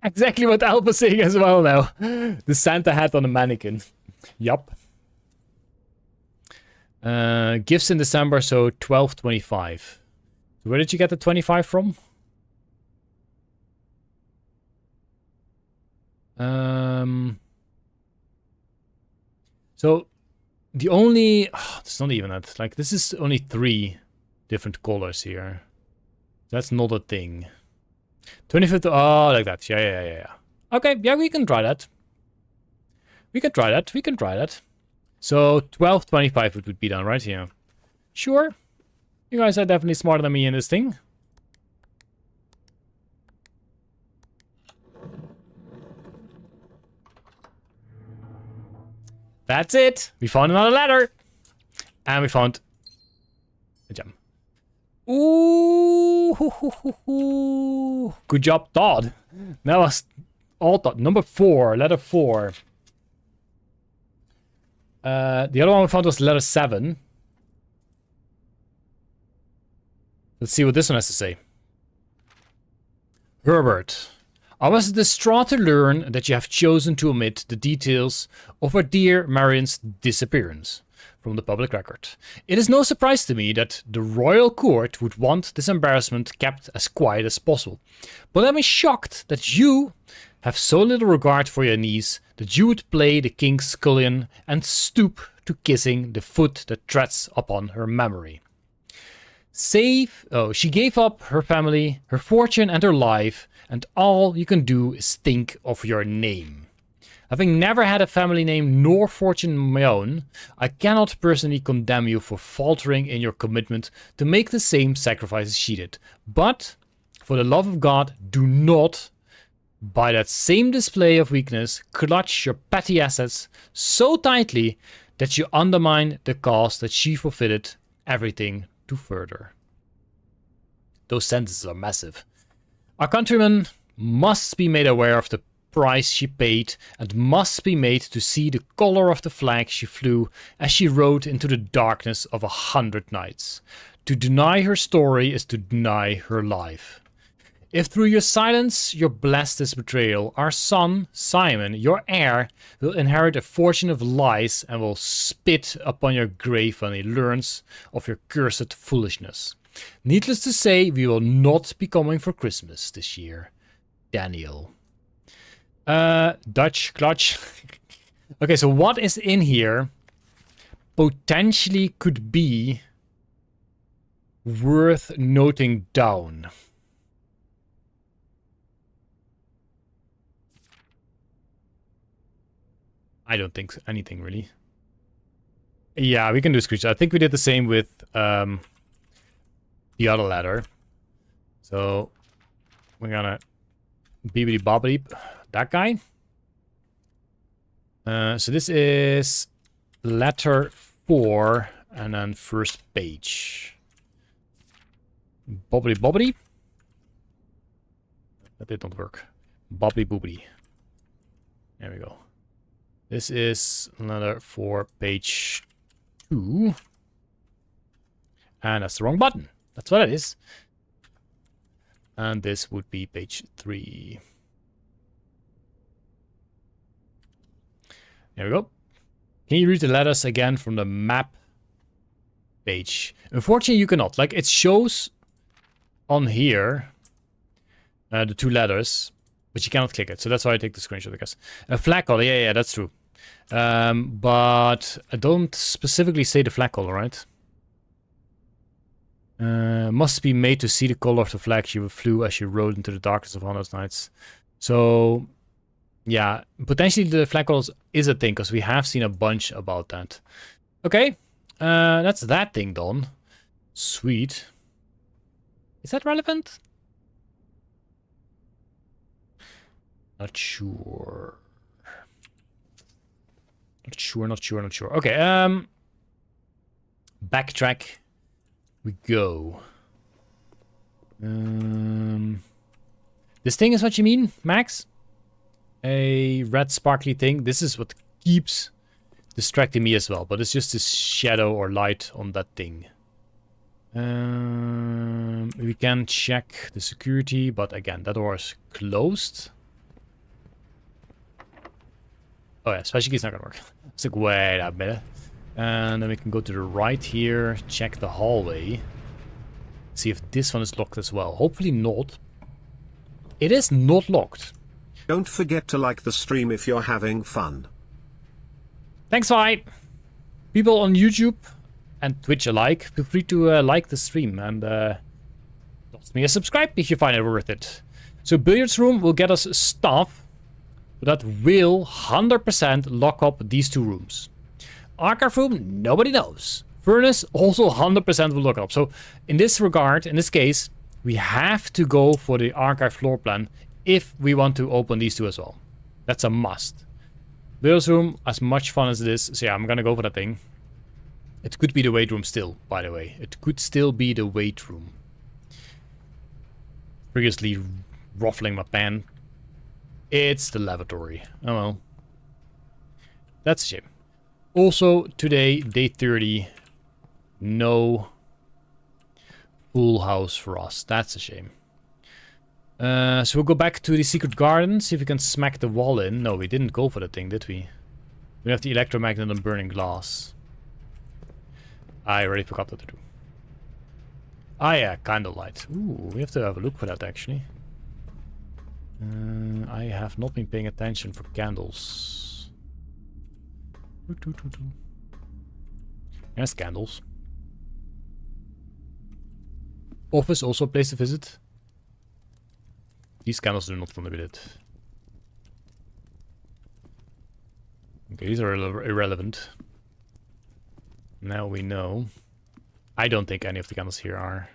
Exactly what Alpha's saying as well now. The Santa hat on a mannequin. Yup. Gifts in December, so 12.25. So where did you get the 25 from? So the only... Oh, it's not even that. Like, this is only 3 different colors here. That's not a thing. 25th... Oh, like that. Yeah. Okay, yeah, we can try that. We can try that. So 12.25 it would be done, right? Yeah. Sure. You guys are definitely smarter than me in this thing. That's it. We found another ladder. And we found a gem. Ooh. Good job, Todd. That was all Todd. Number 4. Letter 4. The other one we found was letter 7. Let's see what this one has to say. Herbert. I was distraught to learn that you have chosen to omit the details of our dear Marion's disappearance from the public record. It is no surprise to me that the royal court would want this embarrassment kept as quiet as possible. But I'm shocked that you have so little regard for your niece that you would play the king's scullion and stoop to kissing the foot that treads upon her memory. She gave up her family, her fortune and her life, and all you can do is think of your name. Having never had a family name nor fortune of my own, I cannot personally condemn you for faltering in your commitment to make the same sacrifices she did. But, for the love of God, do not, by that same display of weakness, clutch your petty assets so tightly that you undermine the cause that she forfeited everything to further. Those sentences are massive. Our countrymen must be made aware of the price she paid and must be made to see the color of the flag she flew as she rode into the darkness of 100 nights. To deny her story is to deny her life. If through your silence you bless this betrayal, our son, Simon, your heir, will inherit a fortune of lies and will spit upon your grave when he learns of your cursed foolishness. Needless to say, we will not be coming for Christmas this year. Daniel. Dutch clutch. Okay, so what is in here potentially could be worth noting down? I don't think anything really. Yeah, we can do screenshots. I think we did the same with the other ladder. So we're gonna beebity bobbity that guy. So this is letter 4 and then first page. Bobbity bobbity. That did not work. Bobbity boobity. There we go. This is letter 4, page 2. And that's the wrong button. That's what it is. And this would be page 3. There we go. Can you read the letters again from the map page? Unfortunately, you cannot. Like, it shows on here the 2 letters, but you cannot click it. So that's why I take the screenshot, I guess. A flag color. Yeah, that's true. But I don't specifically say the flag color, right? Must be made to see the color of the flag she flew as she rode into the darkness of Honest Nights. So, yeah, potentially the flag colors is a thing, because we have seen a bunch about that. Okay, that's that thing done. Sweet. Is that relevant? Not sure. Not sure. Okay, backtrack. We go. This thing is what you mean, Max? A red sparkly thing. This is what keeps distracting me as well, but it's just this shadow or light on that thing. We can check the security, but again, that door is closed. Oh yeah, special key is not gonna work. It's like, wait a minute. And then we can go to the right here, check the hallway. See if this one is locked as well. Hopefully not. It is not locked. Don't forget to like the stream if you're having fun. Thanks, Vi. People on YouTube and Twitch alike, feel free to like the stream and toss me a subscribe if you find it worth it. So billiards room will get us stuff, but that will 100% lock up these two rooms. Archive room, nobody knows. Furnace also 100% will lock up. So in this regard, in this case, we have to go for the archive floor plan if we want to open these two as well. That's a must. Billiards room, as much fun as it is. So yeah, I'm gonna go for that thing. It could be the weight room still, by the way. It could still be the weight room. Previously ruffling my pen. It's the lavatory. Oh well. That's a shame. Also, today, day 30. No full house for us. That's a shame. So we'll go back to the secret garden. See if we can smack the wall in. No, we didn't go for that thing, did we? We have the electromagnet and burning glass. I already forgot what to do. Ah yeah, candlelight. Ooh, we have to have a look for that actually. I have not been paying attention for candles. There's candles. Office, also a place to visit. These candles do not want to be lit. Okay, these are irrelevant. Now we know. I don't think any of the candles here are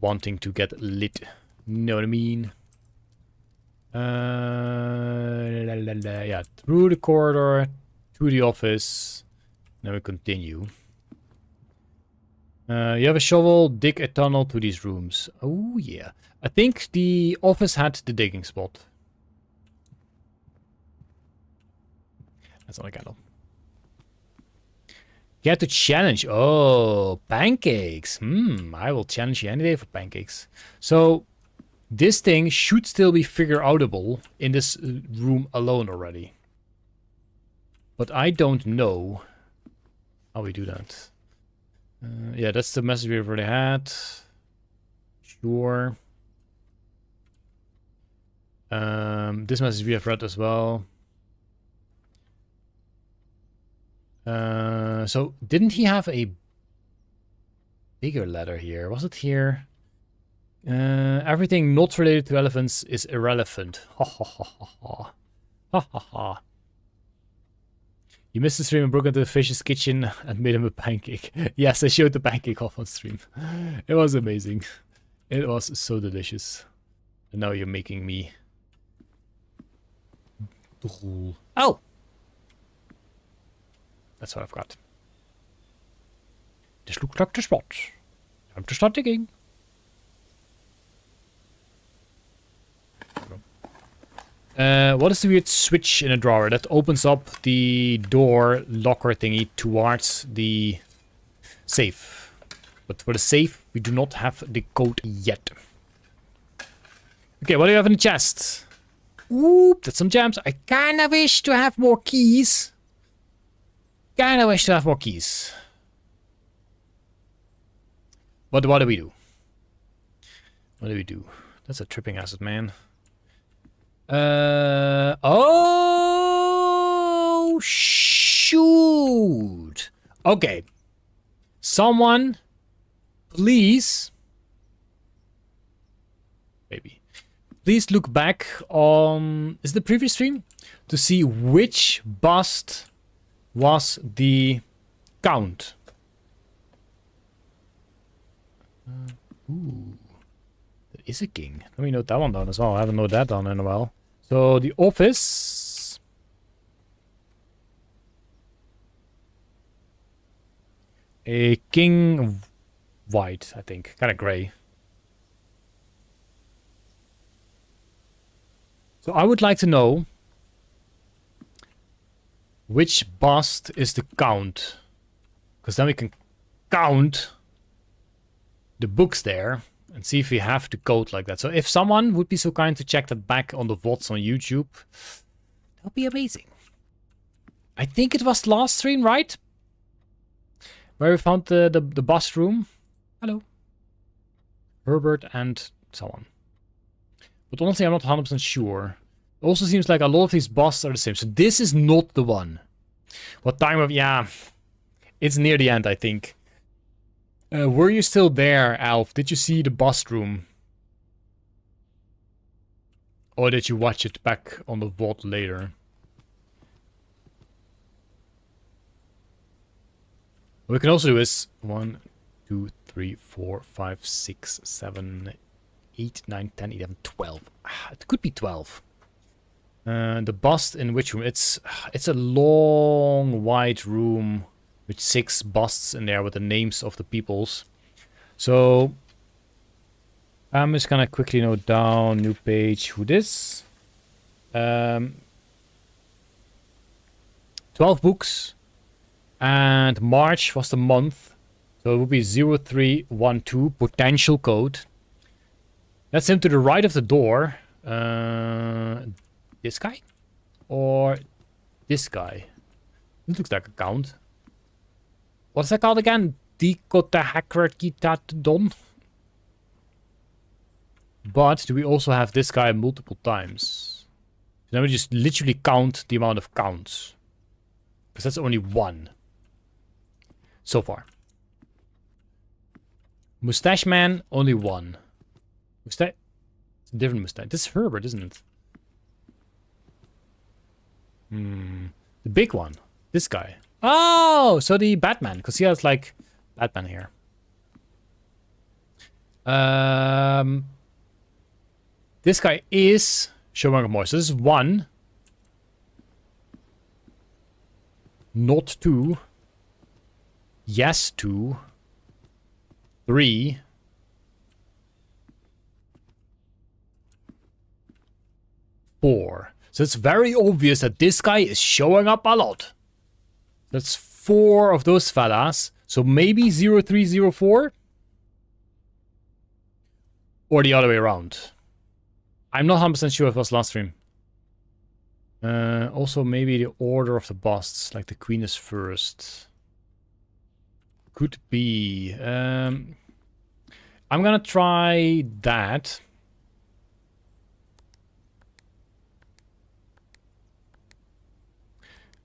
wanting to get lit. Know what I mean? Yeah, through the corridor, to the office. Now we continue. You have a shovel, dig a tunnel to these rooms. Oh yeah. I think the office had the digging spot. That's not a candle. Get to challenge. Oh, pancakes. I will challenge you any day for pancakes. So, this thing should still be figure-outable in this room alone already. But I don't know how we do that. Yeah, that's the message we've already had. Sure. This message we have read as well. So didn't he have a bigger letter here? Was it here? Everything not related to elephants is irrelevant. Ha ha ha ha ha. Ha ha ha. You missed the stream and broke into the fish's kitchen and made him a pancake. Yes, I showed the pancake off on stream. It was amazing. It was so delicious. And now you're making me... Oh! That's what I've got. This looks like the spot. Time to start digging. What is the weird switch in a drawer that opens up the door locker thingy towards the safe? But for the safe, we do not have the code yet. Okay, what do you have in the chest? Oop, that's some gems. I kinda wish to have more keys. Kinda wish to have more keys. But what do we do? What do we do? That's a tripping acid, man. Oh, shoot. Okay. Someone please, maybe, please look back on, is it the previous stream? To see which bust was the count. Ooh, there is a king. Let me note that one down as well. I haven't noted that down in a while. So the office. A king white, I think. Kind of grey. So I would like to know which bust is the count. Because then we can count the books there and see if we have the code like that. So if someone would be so kind to check that back on the VODs on YouTube, that would be amazing. I think it was last stream, right? Where we found the bust room. Hello. Herbert and so on. But honestly, I'm not 100% sure. It also seems like a lot of these busts are the same. So this is not the one. What time of... Yeah. It's near the end, I think. Were you still there, Alf? Did you see the bust room? Or did you watch it back on the VOD later? What we can also do is 1, 2, 3, 4, 5, 6, 7, 8, 9, 10, 11, 12. It could be 12. The bust in which room? It's a long, wide room with 6 busts in there with the names of the peoples. So I'm just gonna quickly note down new page who this. 12 books, and March was the month, so it would be 0312 potential code. That's him to the right of the door. This guy or this guy? This looks like a count. What's that called again? Dicotahacratitadon. But do we also have this guy multiple times? So then we just literally count the amount of counts. Because that's only 1. So far. Mustache man, only 1. Mustache? It's a different mustache. This is Herbert, isn't it? The big one. This guy. Oh, so the Batman, because he has like Batman here. This guy is showing more. So this is 1, not 2, yes 2, 3, 4. So it's very obvious that this guy is showing up a lot. That's 4 of those fellas. So maybe 0304? Or the other way around. I'm not 100% sure if it was last stream. Also maybe the order of the busts. Like the queen is first. Could be. I'm gonna try that.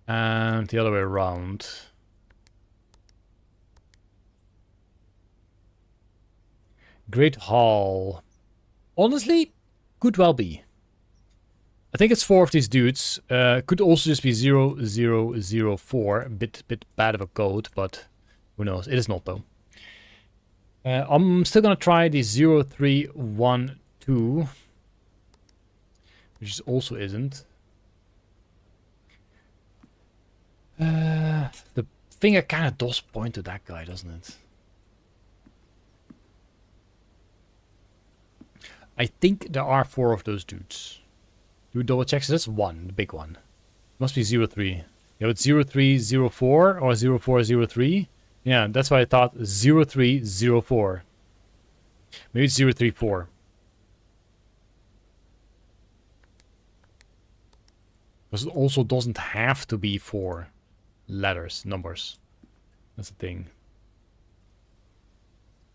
And the other way around. Great Hall. Honestly, could well be. I think it's 4 of these dudes. Could also just be 0004. A bit bad of a code, but who knows. It is not, though. I'm still going to try the 0312. Which also isn't. The finger kind of does point to that guy, doesn't it? I think there are 4 of those dudes. Do we double check? So that's 1, the big one. Must be 03. Yeah, it's 0304 or 0403. Yeah, that's why I thought 0304. Maybe it's 034. Because it also doesn't have to be 4 letters, numbers. That's the thing.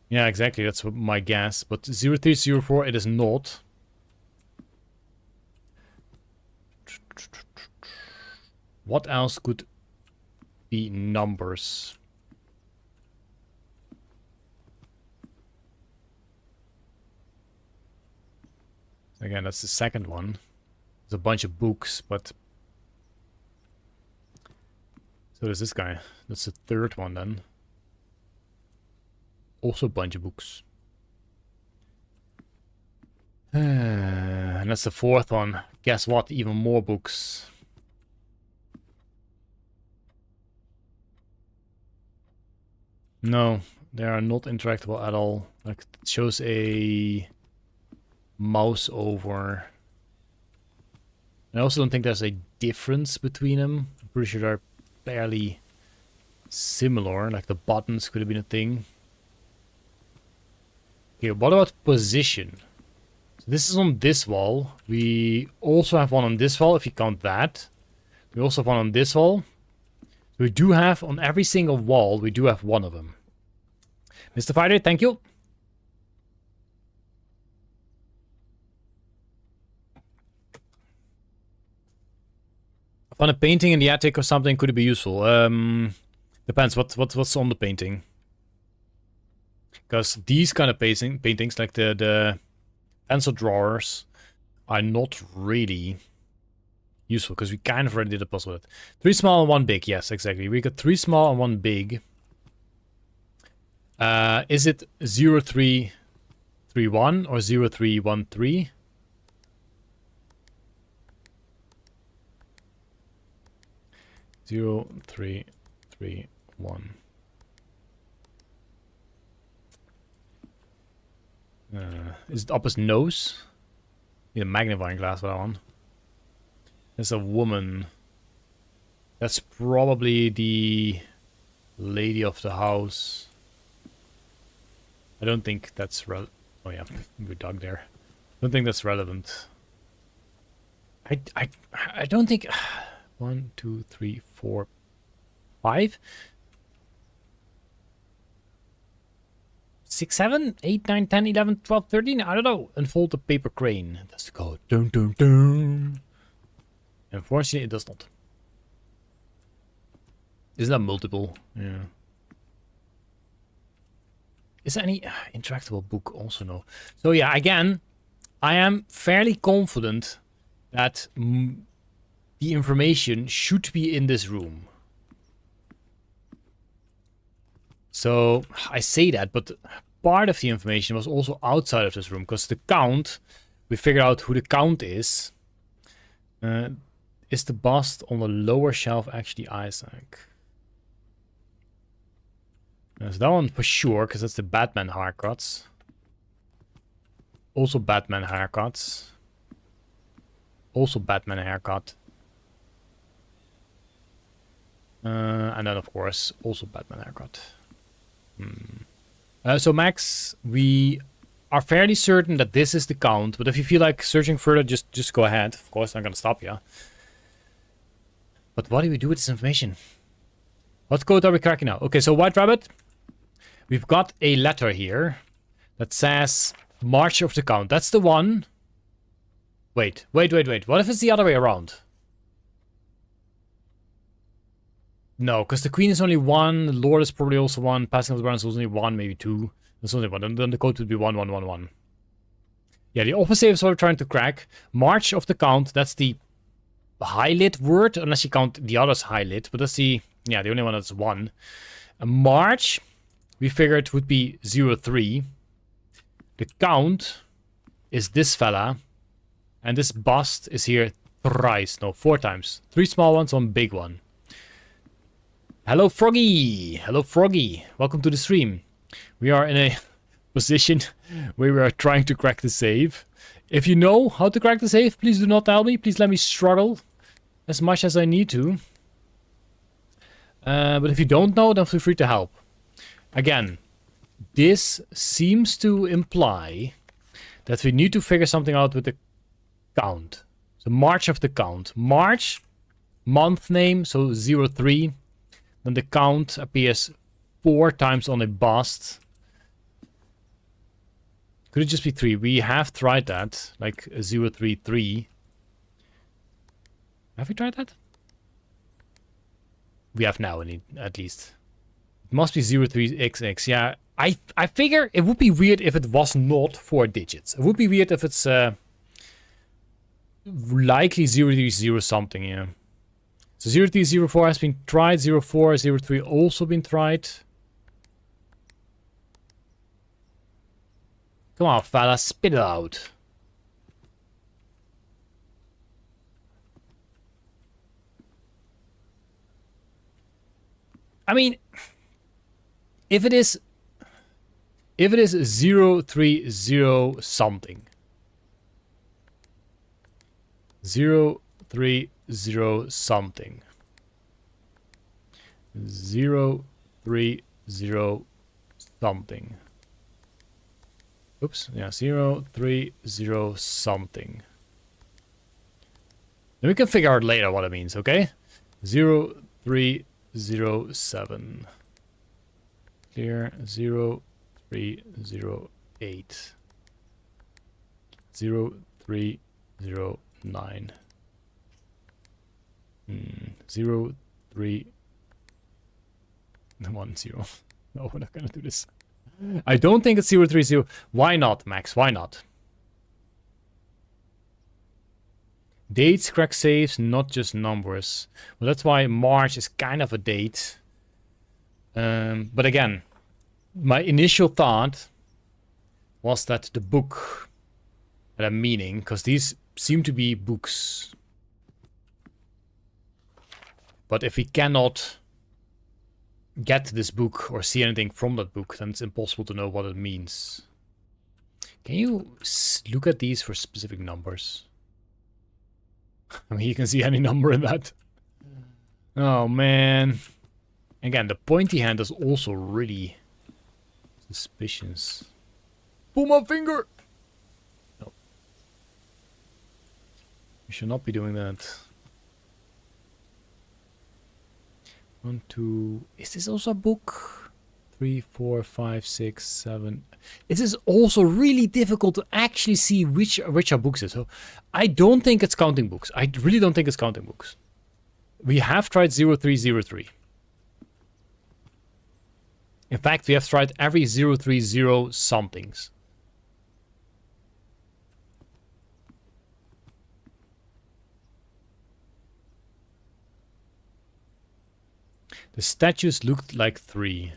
Yeah, exactly. That's my guess. But 0304, it is not. What else could be numbers? Again, that's the second one. There's a bunch of books, but... So there's this guy. That's the third one then. Also a bunch of books. And that's the fourth one. Guess what? Even more books. No, they are not interactable at all. Like, it shows a mouse over. I also don't think there's a difference between them. I'm pretty sure they're fairly similar. Like the buttons could have been a thing. Okay, what about position? So this is on this wall. We also have one on this wall, if you count that. We also have one on this wall. We do have, on every single wall, we do have one of them. Mr. Fighter, thank you. I found a painting in the attic or something. Could it be useful? Depends what's on the painting. Because these kind of paintings, like the pencil drawers, are not really useful. Because we kind of already did a puzzle with it. 3 small and 1 big. Yes, exactly. We got 3 small and 1 big. Is it 0331 or 0313? Zero, 3, 3, 1. Is it up his nose? Need a magnifying glass for that one. There's a woman. That's probably the lady of the house. I don't think that's oh yeah, we dug there. I don't think that's relevant. I don't think. 1, 2, 3, 4, 5, 6, 7, 8, 9, 10, 11, 12, 13. I don't know. Unfold the paper crane. That's the code. Dun, dun, dun. Unfortunately, it does not. Isn't that multiple? Yeah. Is there any interactable book? Also no. So yeah, again, I am fairly confident that the information should be in this room. So I say that, but part of the information was also outside of this room, because the count, we figured out who the count is. Is the bust on the lower shelf actually Isaac? There's that one for sure, because that's the Batman haircuts. Also Batman haircuts. Also Batman haircut. And then, of course, also Batman haircut. So, Max, we are fairly certain that this is the count. But if you feel like searching further, just go ahead. Of course, I'm going to stop you. But what do we do with this information? What code are we cracking now? Okay, so White Rabbit. We've got a letter here that says March of the Count. That's the one. Wait. What if it's the other way around? No, because the queen is only 1, the lord is probably also 1, passing of the ground is only 1, maybe 2. That's only 1. Then the code would be 1, 1, 1, 1. Yeah, the opposite is what we're trying to crack. March of the count, that's the highlight word, unless you count the others highlight, but that's the only one that's 1. March, we figured would be 03. The count is this fella, and this bust is here thrice, no, 4 times. 3 small ones, 1 big one. Hello, Froggy. Hello, Froggy. Welcome to the stream. We are in a position where we are trying to crack the save. If you know how to crack the save, please do not tell me. Please let me struggle as much as I need to. But if you don't know, then feel free to help. Again, this seems to imply that we need to figure something out with the count. So March of the count. March, month name, so 03. Then the count appears 4 times on a bust. Could it just be 3? We have tried that, like 033. Have we tried that? We have now, at least. It must be 03XX. Yeah, I figure it would be weird if it was not 4 digits. It would be weird if it's likely 030 something, yeah. So 0304 has been tried, 04, 03 also been tried. Come on, fella, spit it out. I mean, if it is 030 something. 030 something. 030 something. Oops, yeah, 030 something. Then we can figure out later what it means, okay? 0307. Clear 0308. 0309. 0310. No, we're not gonna do this. I don't think it's 030. Why not, Max? Why not? Dates crack saves, not just numbers. Well, that's why March is kind of a date. But again, my initial thought was that the book had a meaning, because these seem to be books. But if we cannot get this book or see anything from that book, then it's impossible to know what it means. Can you look at these for specific numbers? I mean, you can see any number in that. Oh, man. Again, the pointy hand is also really suspicious. Pull my finger! No. We should not be doing that. 1, 2... Is this also a book? 3, 4, 5, 6, 7... It is also really difficult to actually see which are books. So I don't think it's counting books. I really don't think it's counting books. We have tried 0303. In fact, we have tried every 030 somethings. The statues looked like 3.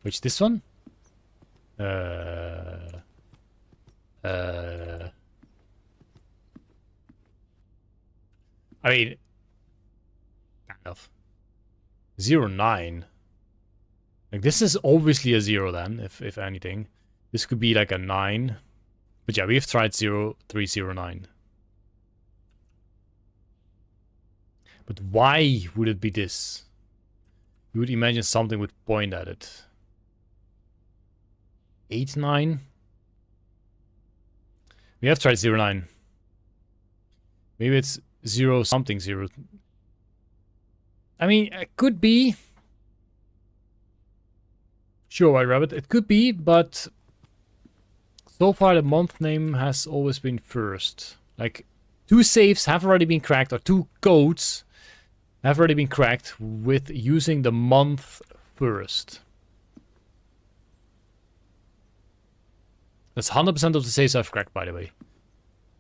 Which, this one? I mean, kind of. 09. Like, this is obviously a 0 then, if anything. This could be like a 9. But yeah, we've tried 0309. But why would it be this? You would imagine something would point at it. 8, 9? We have tried 09. Maybe it's 0 something 0. I mean, it could be. Sure, White Rabbit, it could be, but so far the month name has always been first. Like, 2 saves have already been cracked, or 2 codes have already been cracked with using the month first. That's 100% of the saves I've cracked, by the way.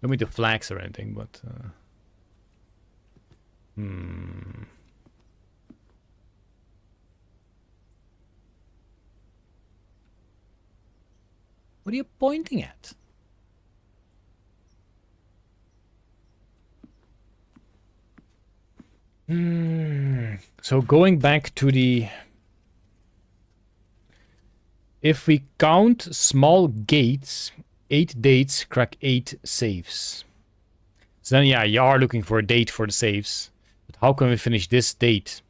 Don't mean to flags or anything, but... What are you pointing at? So going back to the... If we count small gates, 8 dates crack 8 saves. So then, yeah, you are looking for a date for the saves. But how can we finish this date?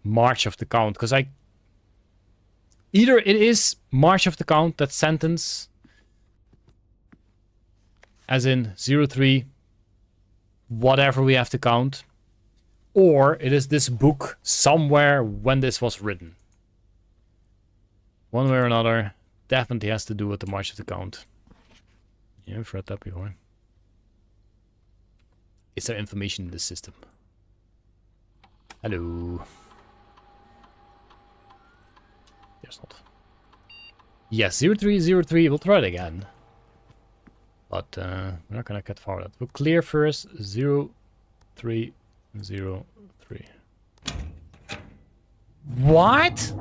March of the count. Because either it is March of the count, that sentence, as in 03, whatever we have to count. Or it is this book somewhere when this was written. One way or another, definitely has to do with the March of the Count. Yeah, I've read that before. Is there information in the system? Hello. There's not. Yes, 0303, we'll try it again. But we're not gonna get far with that. We'll clear first 0303. What?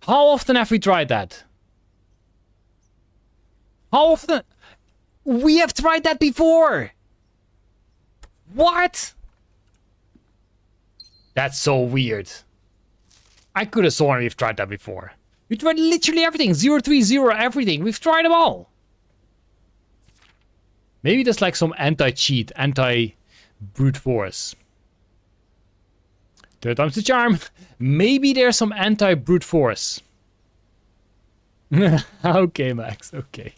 How often have we tried that? How often? We have tried that before! What? That's so weird. I could have sworn we've tried that before. We tried literally everything. 030 everything. We've tried them all. Maybe there's like some anti-cheat, anti-brute force. Third time's the charm. Maybe there's some anti-brute force. Okay, Max. Okay.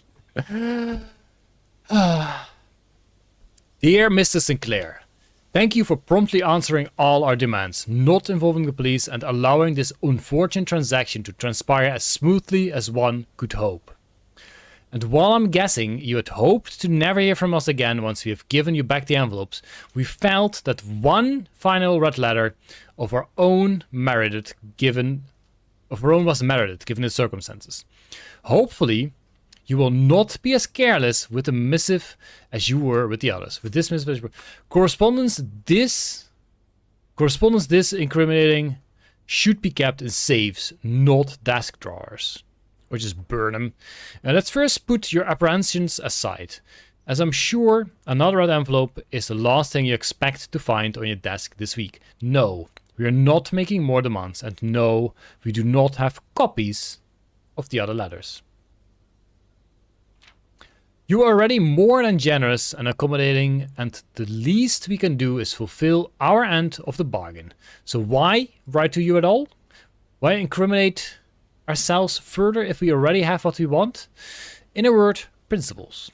Dear Mr. Sinclair, thank you for promptly answering all our demands, not involving the police, and allowing this unfortunate transaction to transpire as smoothly as one could hope. And while I'm guessing you had hoped to never hear from us again once we have given you back the envelopes, we felt that one final red letter of our own was merited given the circumstances. Hopefully, you will not be as careless with the missive as you were with the others. With this missive, correspondence this incriminating should be kept in safes, not desk drawers. Or just burn them. Let's first put your apprehensions aside, as I'm sure another red envelope is the last thing you expect to find on your desk this week. No, we are not making more demands, and no, we do not have copies of the other letters. You are already more than generous and accommodating, and the least we can do is fulfill our end of the bargain. So why write to you at all? Why incriminate ourselves further if we already have what we want? In a word, principles.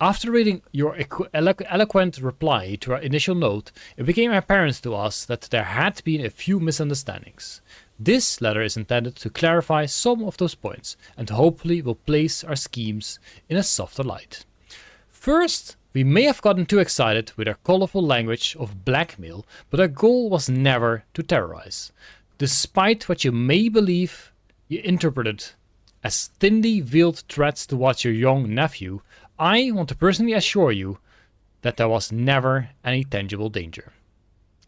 After reading your eloquent reply to our initial note, it became apparent to us that there had been a few misunderstandings. This letter is intended to clarify some of those points, and hopefully will place our schemes in a softer light. First, we may have gotten too excited with our colorful language of blackmail, but our goal was never to terrorize. Despite what you may believe you interpreted as thinly veiled threats towards your young nephew, I want to personally assure you that there was never any tangible danger.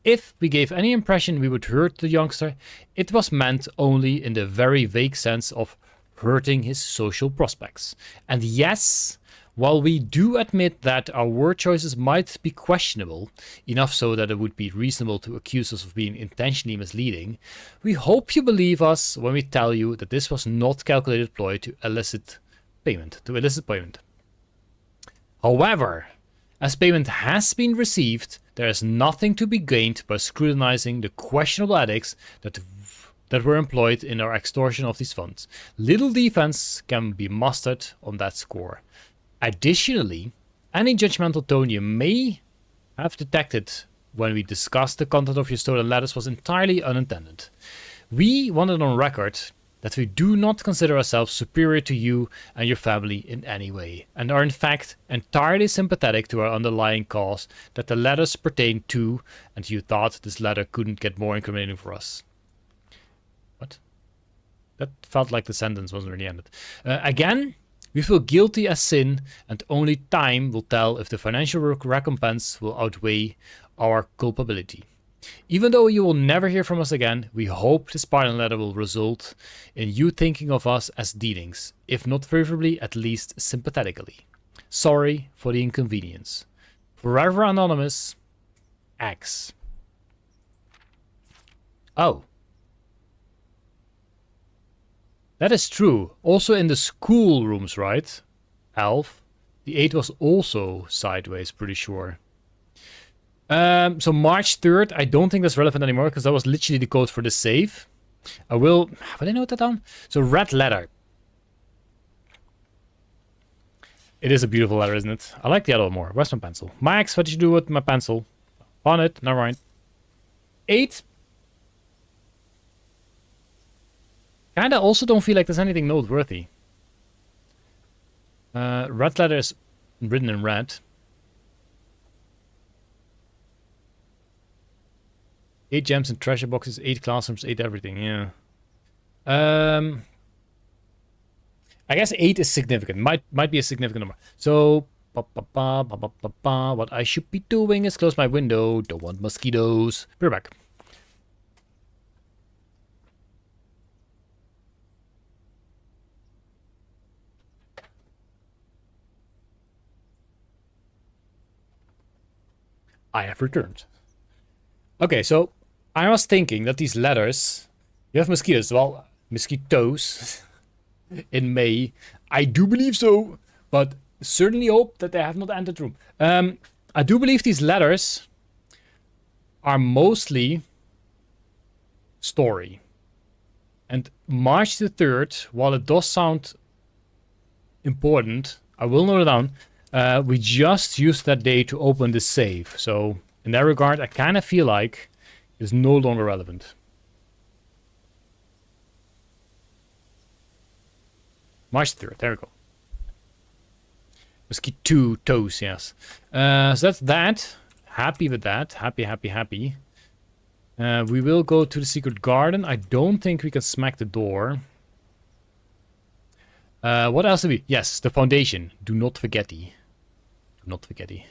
If we gave any impression we would hurt the youngster, it was meant only in the very vague sense of hurting his social prospects. And yes, while we do admit that our word choices might be questionable, enough so that it would be reasonable to accuse us of being intentionally misleading, we hope you believe us when we tell you that this was not calculated ploy to elicit payment. However, as payment has been received, there is nothing to be gained by scrutinizing the questionable ethics that were employed in our extortion of these funds. Little defense can be mustered on that score. Additionally, any judgmental tone you may have detected when we discussed the content of your stolen letters was entirely unintended. We wanted on record that we do not consider ourselves superior to you and your family in any way, and are in fact entirely sympathetic to our underlying cause that the letters pertain to, and you thought this letter couldn't get more incriminating for us. What? That felt like the sentence wasn't really ended. Again, we feel guilty as sin, and only time will tell if the financial recompense will outweigh our culpability. Even though you will never hear from us again, we hope this pardon letter will result in you thinking of us as dealings, if not favorably, at least sympathetically. Sorry for the inconvenience. Forever Anonymous, X. Oh. That is true. Also in the school rooms, right? Alf. The 8 was also sideways, pretty sure. So March 3rd, I don't think that's relevant anymore because that was literally the code for the save. Will I note that down? So red letter. It is a beautiful letter, isn't it? I like the other one more. Where's my pencil? Max, what did you do with my pencil? On it, never mind. 8. Kinda also don't feel like there's anything noteworthy. Red letter is written in red. 8 gems and treasure boxes, 8 classrooms, 8 everything, yeah. I guess 8 is significant. Might be a significant number. So, what I should be doing is close my window. Don't want mosquitoes. Be right back. I have returned. Okay, so I was thinking that these ladders, you have mosquitoes. Well, mosquitoes in May. I do believe so, but certainly hope that they have not entered the room. I do believe these ladders are mostly story. And March the 3rd, while it does sound important, I will note it down. We just used that day to open the save. So in that regard, I kind of feel like it's no longer relevant. March 3rd, there we go. Mosquito toes, yes. So that's that. Happy with that. Happy. We will go to the secret garden. I don't think we can smack the door. What else do we... Yes, the foundation. Do not forget it. Do not forget it.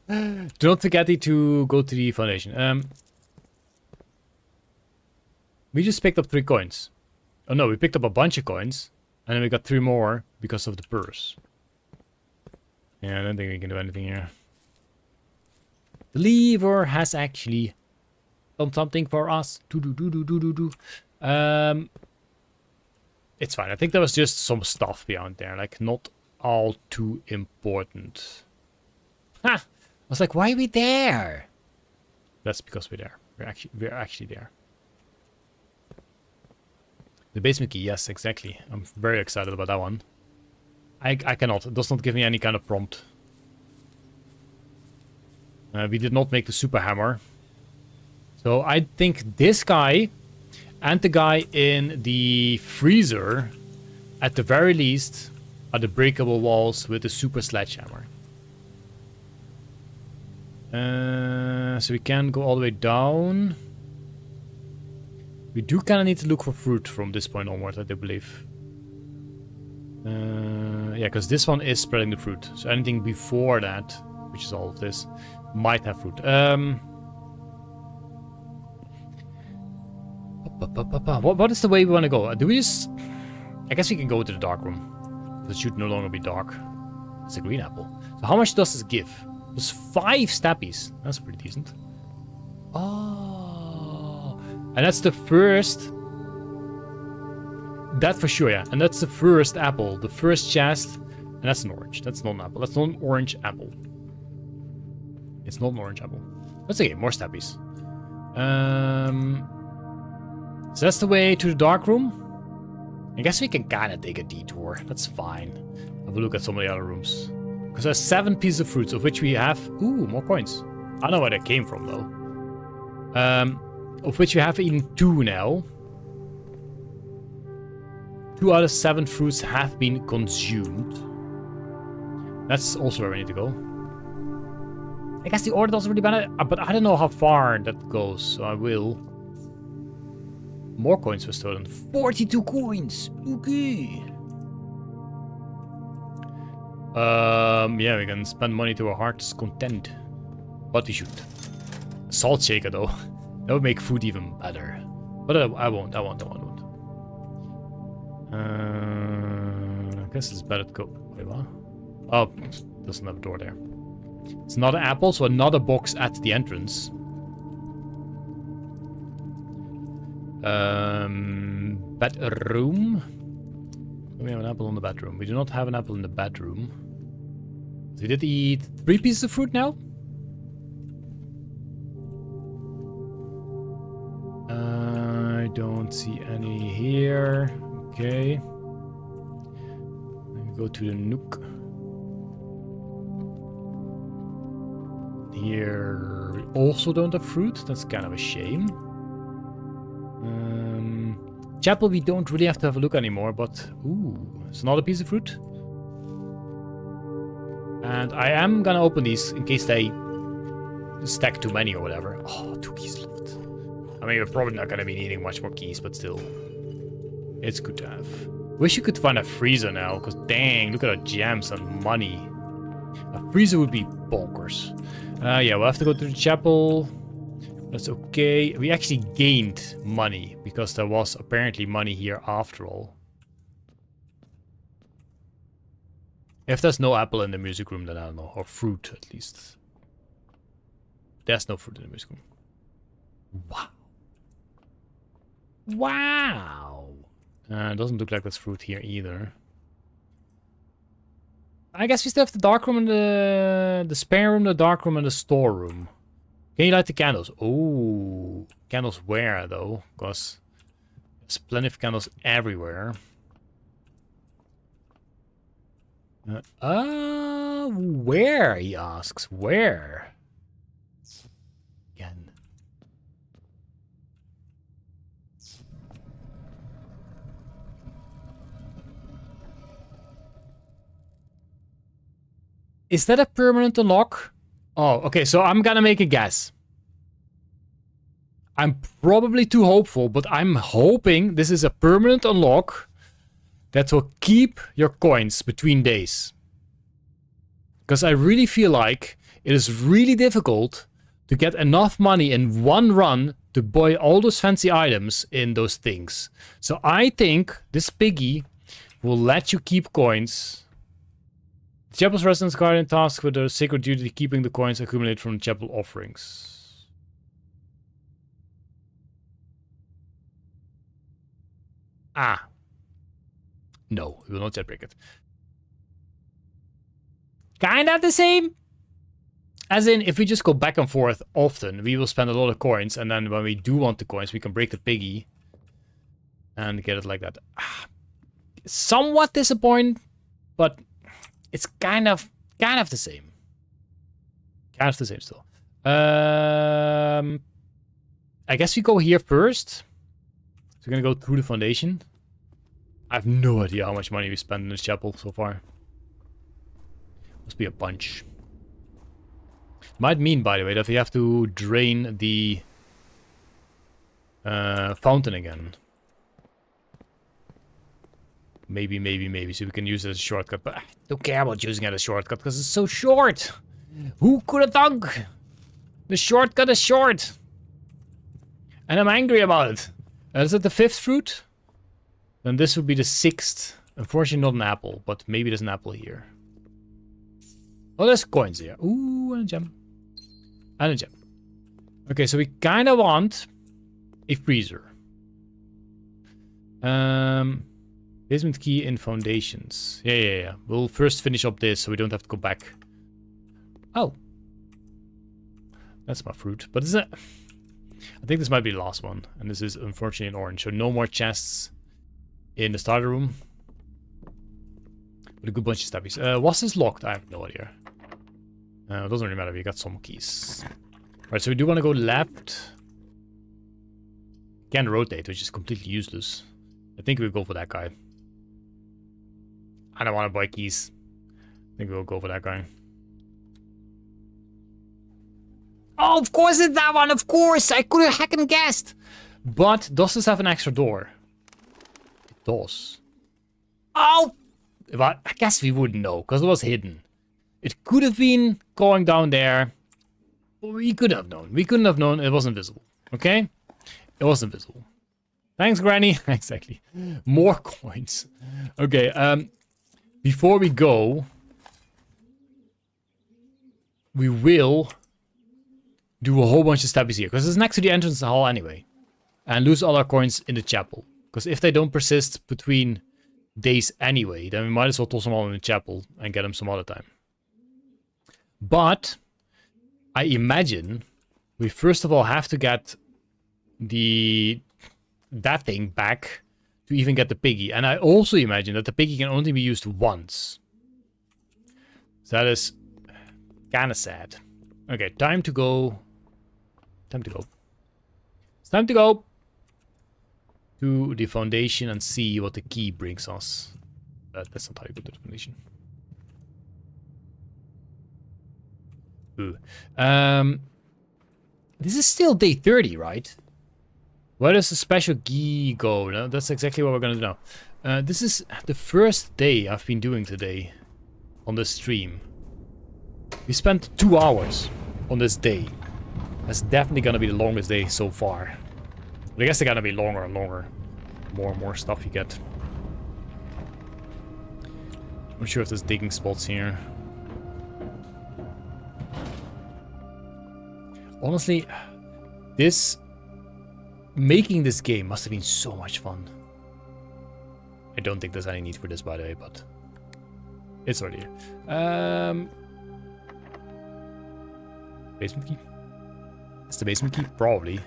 Do not forget it to go to the foundation. We just picked up 3 coins. Oh no, we picked up a bunch of coins. And then we got 3 more because of the purse. Yeah, I don't think we can do anything here. The lever has actually done something for us. It's fine. I think there was just some stuff beyond there. Like, not all too important. Ha! I was like, why are we there? That's because we're there. We're actually there. The basement key, yes, exactly. I'm very excited about that one. I cannot. It does not give me any kind of prompt. We did not make the super hammer. So I think this guy and the guy in the freezer, at the very least, are the breakable walls with the super sledgehammer. So we can go all the way down. We do kind of need to look for fruit from this point onward, I do believe. Yeah, because this one is spreading the fruit. So anything before that, which is all of this, might have fruit. What is the way we want to go? Do we just... I guess we can go to the dark room. It should no longer be dark. It's a green apple. So how much does this give? It's 5 stappies. That's pretty decent. Oh. And that's the first... That for sure, yeah. And that's the first apple. The first chest. And that's an orange. That's not an apple. That's not an orange apple. It's not an orange apple. That's okay. More stappies. So that's the way to the dark room. I guess we can kind of take a detour. That's fine. Have a look at some of the other rooms. Because there's 7 pieces of fruits, of which we have... Ooh, more coins. I don't know where they came from, though. Of which we have eaten 2 now. 2 out of 7 fruits have been consumed. That's also where we need to go. I guess the order doesn't really matter, but I don't know how far that goes, so I will. More coins were stolen. 42 coins! Okay. Yeah, we can spend money to our heart's content. But we should. Salt shaker, though. That would make food even better. But I won't. I won't. I guess it's better to go... Wait, what? Oh, doesn't have a door there. It's not an apple, so another box at the entrance. Bedroom. We have an apple in the bedroom. We do not have an apple in the bedroom. So we did eat 3 pieces of fruit now? I don't see any here. Okay. Let me go to the nook. Here we also don't have fruit. That's kind of a shame. Chapel we don't really have to have a look anymore, but... Ooh, it's another piece of fruit. And I am gonna open these in case they stack too many or whatever. Oh, 2 keys left. I mean, we're probably not gonna be needing much more keys, but still. It's good to have. Wish you could find a freezer now, because dang, look at our gems and money. A freezer would be bonkers. Yeah, we'll have to go to the chapel. That's okay. We actually gained money, because there was apparently money here after all. If there's no apple in the music room, then I don't know. Or fruit, at least. There's no fruit in the music room. Wow. Wow. Doesn't look like there's fruit here either. I guess we still have the dark room and the spare room, the dark room, and the storeroom. Can you light the candles? Oh, candles where though? Because there's plenty of candles everywhere. Where? He asks. Where? Again. Is that a permanent unlock? Oh, okay, so I'm gonna make a guess. I'm probably too hopeful, but I'm hoping this is a permanent unlock that will keep your coins between days. Because I really feel like it is really difficult to get enough money in one run to buy all those fancy items in those things. So I think this piggy will let you keep coins. The chapel's residence guardian tasked with the sacred duty of keeping the coins accumulated from the chapel offerings. Ah. No, we will not jailbreak it. Kinda the same. As in, if we just go back and forth often, we will spend a lot of coins, and then when we do want the coins, we can break the piggy and get it like that. Ah. Somewhat disappointing, but it's kind of the same. Kind of the same still. I guess we go here first. So we're gonna go through the foundation. I have no idea how much money we spent in this chapel so far. Must be a bunch. Might mean, by the way, that we have to drain the fountain again. Maybe, so we can use it as a shortcut. But I don't care about using it as a shortcut, because it's so short. Who could have thunk? The shortcut is short. And I'm angry about it. Is it the 5th fruit? Then this would be the 6th. Unfortunately not an apple, but maybe there's an apple here. Oh, there's coins here. Ooh, and a gem. And a gem. Okay, so we kind of want a freezer. Basement key in foundations. Yeah. We'll first finish up this so we don't have to go back. Oh. That's my fruit. But is it? I think this might be the last one. And this is unfortunately an orange. So no more chests in the starter room. With a good bunch of stabbies. Was this locked? I have no idea. It doesn't really matter. We got some keys. Alright, so we do want to go left. Can rotate, which is completely useless. I think we'll go for that guy. I don't want to buy keys. I think we'll go for that guy. Oh, of course it's that one, of course! I could have heckin' guessed! But does this have an extra door? It does. Oh! Well, I guess we wouldn't know, because it was hidden. It could have been going down there. We could have known. We couldn't have known. It was invisible. Okay? It was invisible. Thanks, Granny. Exactly. More coins. Okay, before we go, we will do a whole bunch of stabbies here, because it's next to the entrance to the hall anyway. And lose all our coins in the chapel. Because if they don't persist between days anyway, then we might as well toss them all in the chapel and get them some other time. But I imagine we first of all have to get that thing back to even get the piggy. And I also imagine that the piggy can only be used once. So that is kind of sad. Okay, time to go. Time to go. It's time to go to the foundation and see what the key brings us. That's not how you go to the foundation. Ooh. This is still day 30, right? Where does the special ghee go? No, that's exactly what we're gonna do now. This is the first day I've been doing today on this stream. We spent 2 hours on this day. That's definitely gonna be the longest day so far. But I guess they're gonna be longer and longer. More and more stuff you get. I'm sure if there's digging spots here. Honestly, making this game must have been so much fun. I don't think there's any need for this, by the way, but it's already here. Basement key? Is the basement key? Probably.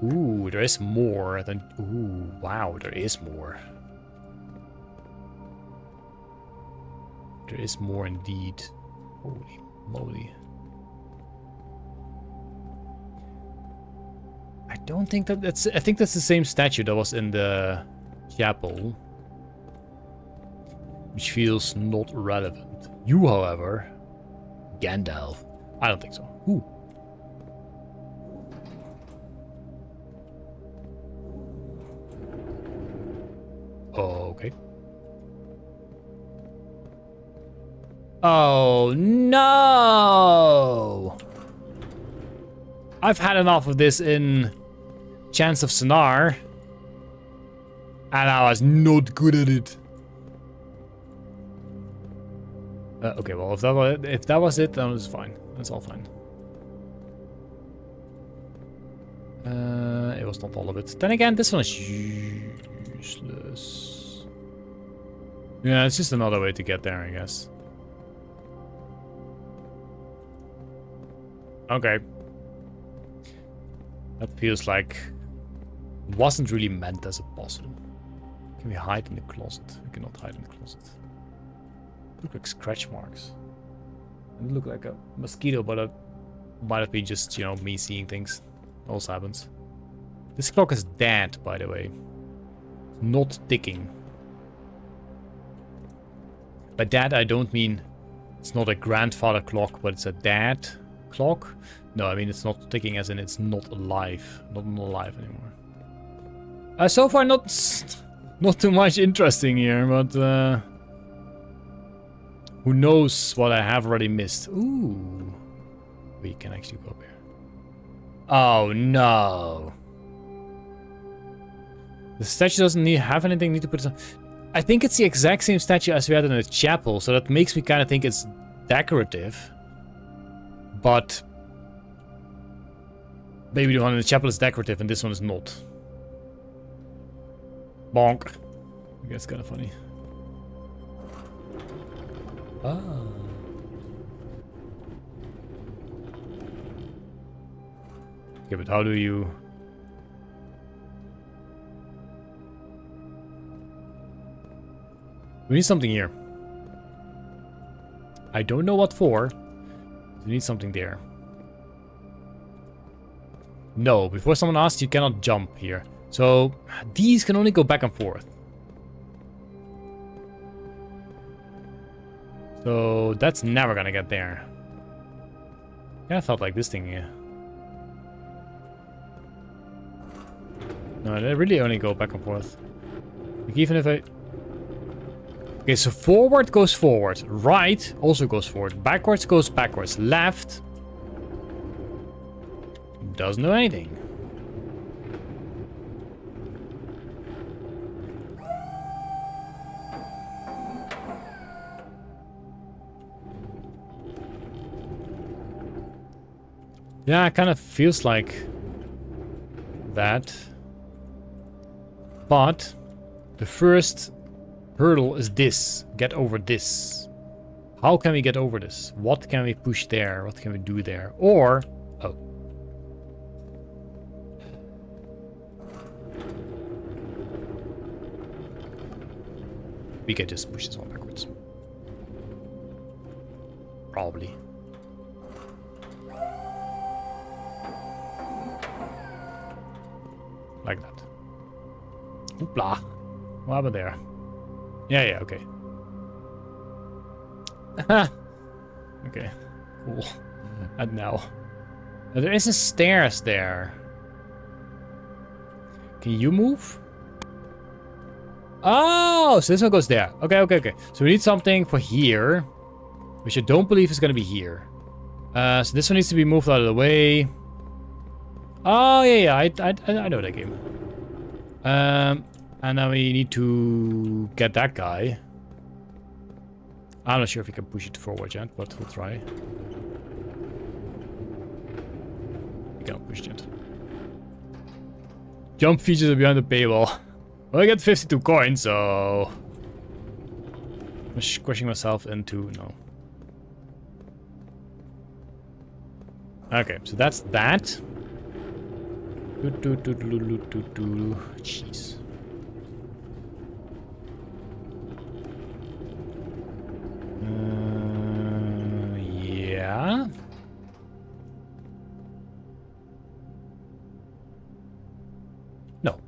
Ooh, there is more than... Ooh, wow, there is more. There is more indeed. Holy moly. I don't think that's... I think that's the same statue that was in the chapel. Which feels not relevant. You, however... Gandalf. I don't think so. Ooh. Okay. Oh, no! I've had enough of this in Chance of Sonar. And I was not good at it. Okay, well, if that was it, then it's fine. That's all fine. It was not all of it. Then again, this one is useless. Yeah, it's just another way to get there, I guess. Okay. That feels like wasn't really meant as a puzzle. Can we hide in the closet? We cannot hide in the closet. Look like scratch marks. It look like a mosquito, but it might have been just, you know, me seeing things. Also happens. This clock is dead, by the way. Not ticking. By that I don't mean it's not a grandfather clock, but it's a dad clock. No, I mean it's not ticking as in it's not alive. Not alive anymore. So far not too much interesting here, but who knows what I have already missed. Ooh. We can actually go up here. Oh no. The statue doesn't have anything, need to put it on. I think it's the exact same statue as we had in the chapel, so that makes me kind of think it's decorative. But maybe the one in the chapel is decorative and this one is not. Bonk. I guess kind of funny. Ah. Okay, but how do you... We need something here. I don't know what for. We need something there. No, before someone asks, you cannot jump here. So, these can only go back and forth. So, that's never gonna get there. Kinda felt like this thing here. No, they really only go back and forth. Like even if I... Okay, so forward goes forward. Right also goes forward. Backwards goes backwards. Left... doesn't do anything. Yeah, it kind of feels like that. But the first hurdle is this. Get over this. How can we get over this? What can we push there? What can we do there? Or... oh. We can just push this one backwards. Probably. Like that. Hoopla. What happened there? Yeah, okay. Okay, cool. And now. There is a stairs there. Can you move? Oh, so this one goes there. Okay. So we need something for here, which I don't believe is going to be here. So this one needs to be moved out of the way. Oh, yeah, I know that game. And now we need to get that guy. I'm not sure if we can push it forward yet, but we'll try. We can't push it yet. Jump features are behind the paywall. Well, I get 52 coins, so... I'm squishing myself into... no. Okay, so that's that. Jeez. Yeah. No.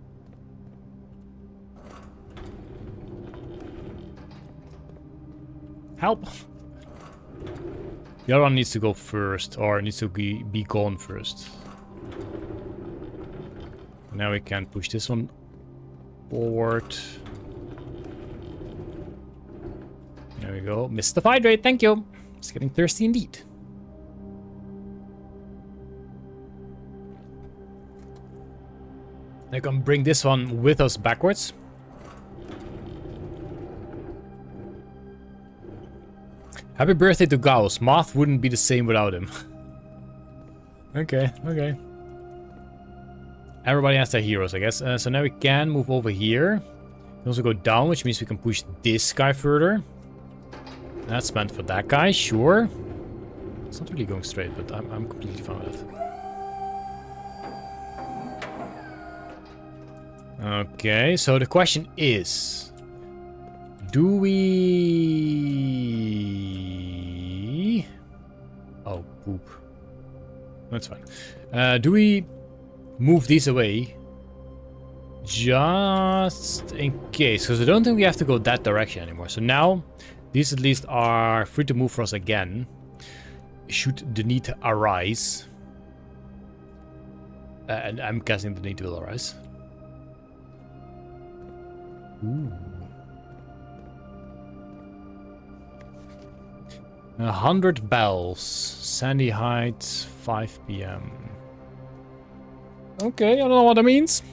Help. The other one needs to go first, or needs to be gone first. Now we can push this one forward. There we go. Missed the hydrate, thank you. It's getting thirsty indeed. I can bring this one with us backwards. Happy birthday to Gauss. Moth wouldn't be the same without him. Okay. Everybody has their heroes, I guess. So now we can move over here. We can also go down, which means we can push this guy further. That's meant for that guy, sure. It's not really going straight, but I'm completely fine with it. Okay, so the question is... do we... oh, poop. That's fine. Do we move these away? Just in case. Because I don't think we have to go that direction anymore. So now, these at least are free to move for us again. Should the need arise. And I'm guessing the need will arise. Ooh. 100 bells. Sandy Heights, 5 p.m. Okay, I don't know what that means.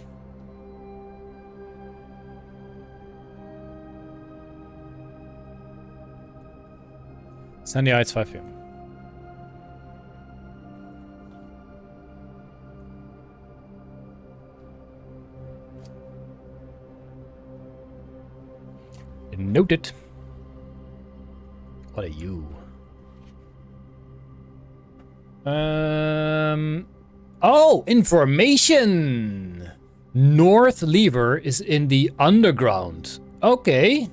Sandy Heights, 5 p.m. Noted. What are you? Oh, information! North Lever is in the underground. Okay.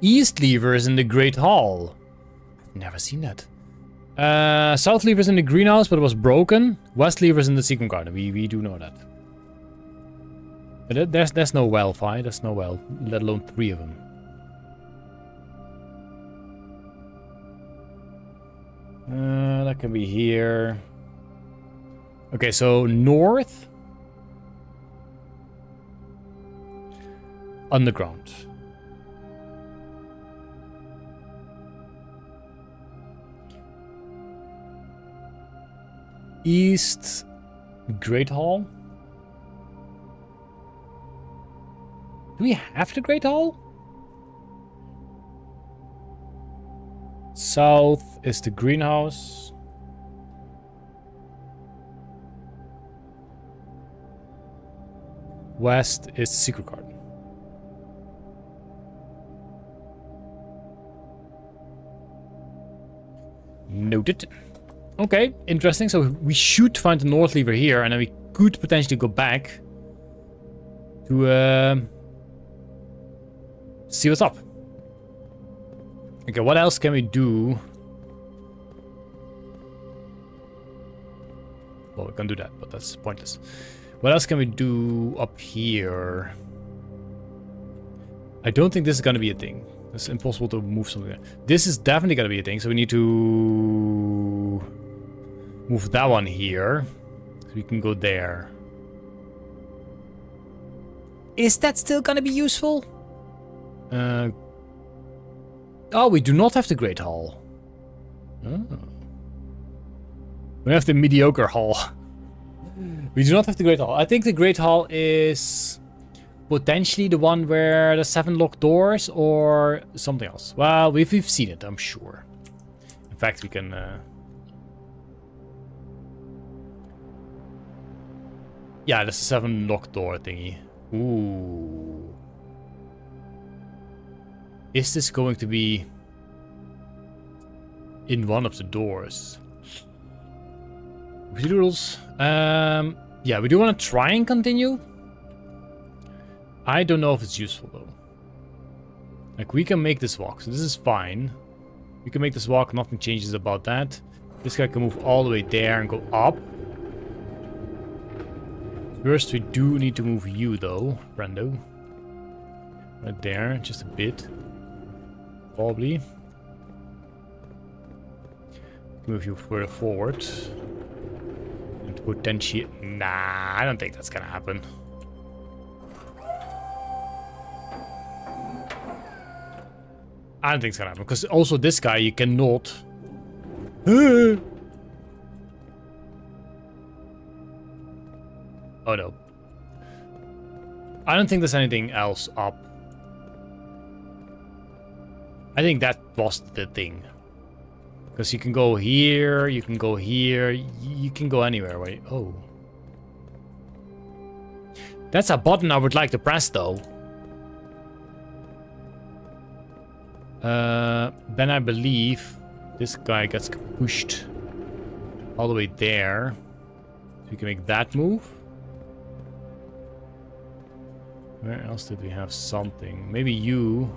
East Lever is in the Great Hall. I've never seen that. South Lever is in the greenhouse, but it was broken. West Lever is in the secret garden. We do know that. But there's no well, Fi. There's no well, let alone 3 of them. That can be here. Okay, so north. Underground. East Great Hall. Do we have the Great Hall? South is the greenhouse. West is the secret garden. Noted. Okay, interesting. So we should find the north lever here, and then we could potentially go back to see what's up. Okay, what else can we do? Well, we can do that, but that's pointless. What else can we do up here? I don't think this is going to be a thing. It's impossible to move something. This is definitely going to be a thing, so we need to move that one here. So we can go there. Is that still gonna be useful? Oh, we do not have the Great Hall. Oh. We have the mediocre hall. We do not have the Great Hall. I think the Great Hall is potentially the one where the 7 locked doors or something else. Well, we've seen it, I'm sure. In fact, we can... Yeah, there's a 7 locked door thingy. Ooh. Is this going to be in one of the doors? Procedurals. Yeah, we do want to try and continue. I don't know if it's useful though. Like, we can make this walk, so this is fine. We can make this walk, nothing changes about that. This guy can move all the way there and go up. First, we do need to move you though, friendo. Right there, just a bit. Probably. Move you further forward. And potentially... Nah, I don't think that's gonna happen. I don't think it's gonna happen, because also this guy you cannot... Oh no. I don't think there's anything else up. I think that was the thing. Because you can go here, you can go here, you can go anywhere. Wait, oh. That's a button I would like to press though. Then I believe this guy gets pushed all the way there. So we can make that move. Where else did we have something? Maybe you.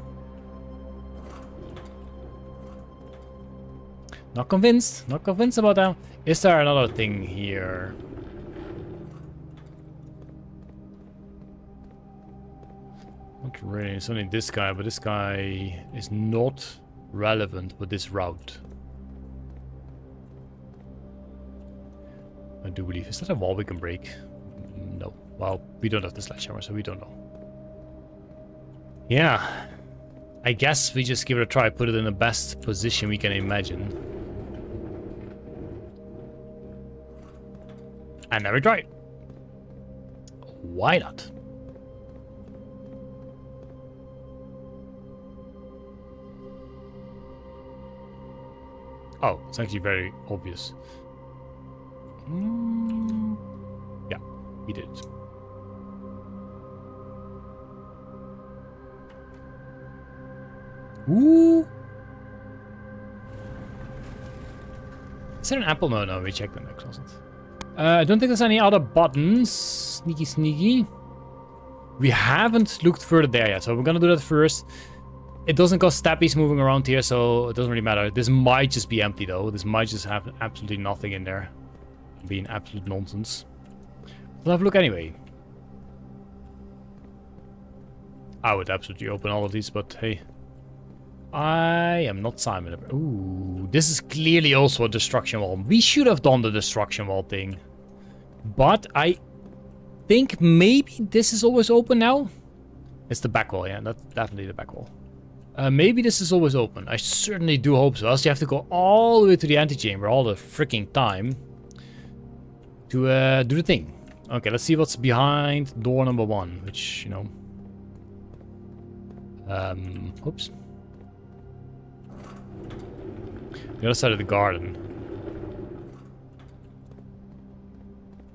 Not convinced. Not convinced about that. Is there another thing here? Not really. It's only this guy, but this guy is not relevant with this route. I do believe. Is that a wall we can break? No. Well, we don't have the sledgehammer, so we don't know. Yeah. I guess we just give it a try. Put it in the best position we can imagine. And then we try it. Why not? Oh, it's actually very obvious. Yeah, we did it. Ooh. Is there an apple? No, no, we checked in the closet. I don't think there's any other buttons. Sneaky, sneaky. We haven't looked further there yet, so we're gonna do that first. It doesn't cost stappies moving around here, so it doesn't really matter. This might just be empty, though. This might just have absolutely nothing in there. Being absolute nonsense. We'll have a look anyway. I would absolutely open all of these, but hey. I am not Simon. Ooh, this is clearly also a destruction wall. We should have done the destruction wall thing. But I think maybe this is always open now. It's the back wall, yeah. That's definitely the back wall. Maybe this is always open. I certainly do hope so. Else you have to go all the way to the antechamber all the freaking time to do the thing. Okay, let's see what's behind door number 1, which, you know. Oops. The other side of the garden.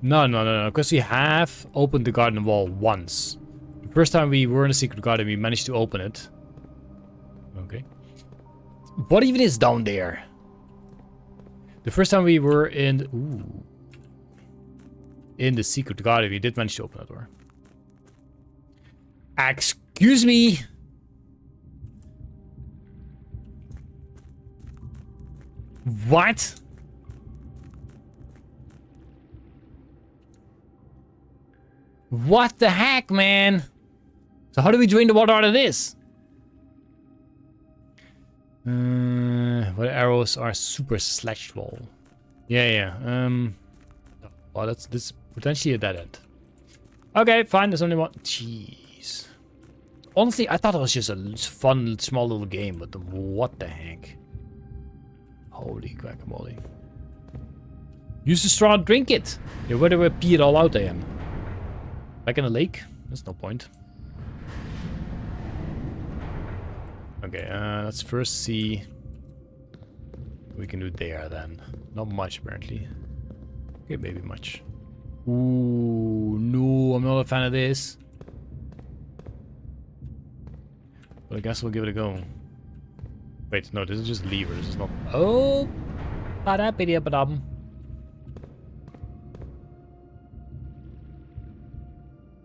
No, because we have opened the garden wall once. The first time we were in the secret garden, we managed to open it. Okay. What even is down there? The first time we were in... Ooh. In the secret garden, we did manage to open that door. Excuse me! What? What the heck, man? So how do we drain the water out of this? What arrows are super slashed wall? Yeah. Well, that's this potentially a dead end. Okay, fine. There's only one. Gee. Jeez. Honestly, I thought it was just a fun, small little game, but what the heck? Holy guacamole. Use the straw, drink it! Yeah, where do I pee it all out I am? Back in the lake? There's no point. Okay, let's first see what we can do there then. Not much, apparently. Okay, maybe much. Ooh, no, I'm not a fan of this. But I guess we'll give it a go. Wait, no, this is just lever. This is not... Oh! Ba-da-ba-da-ba-dum.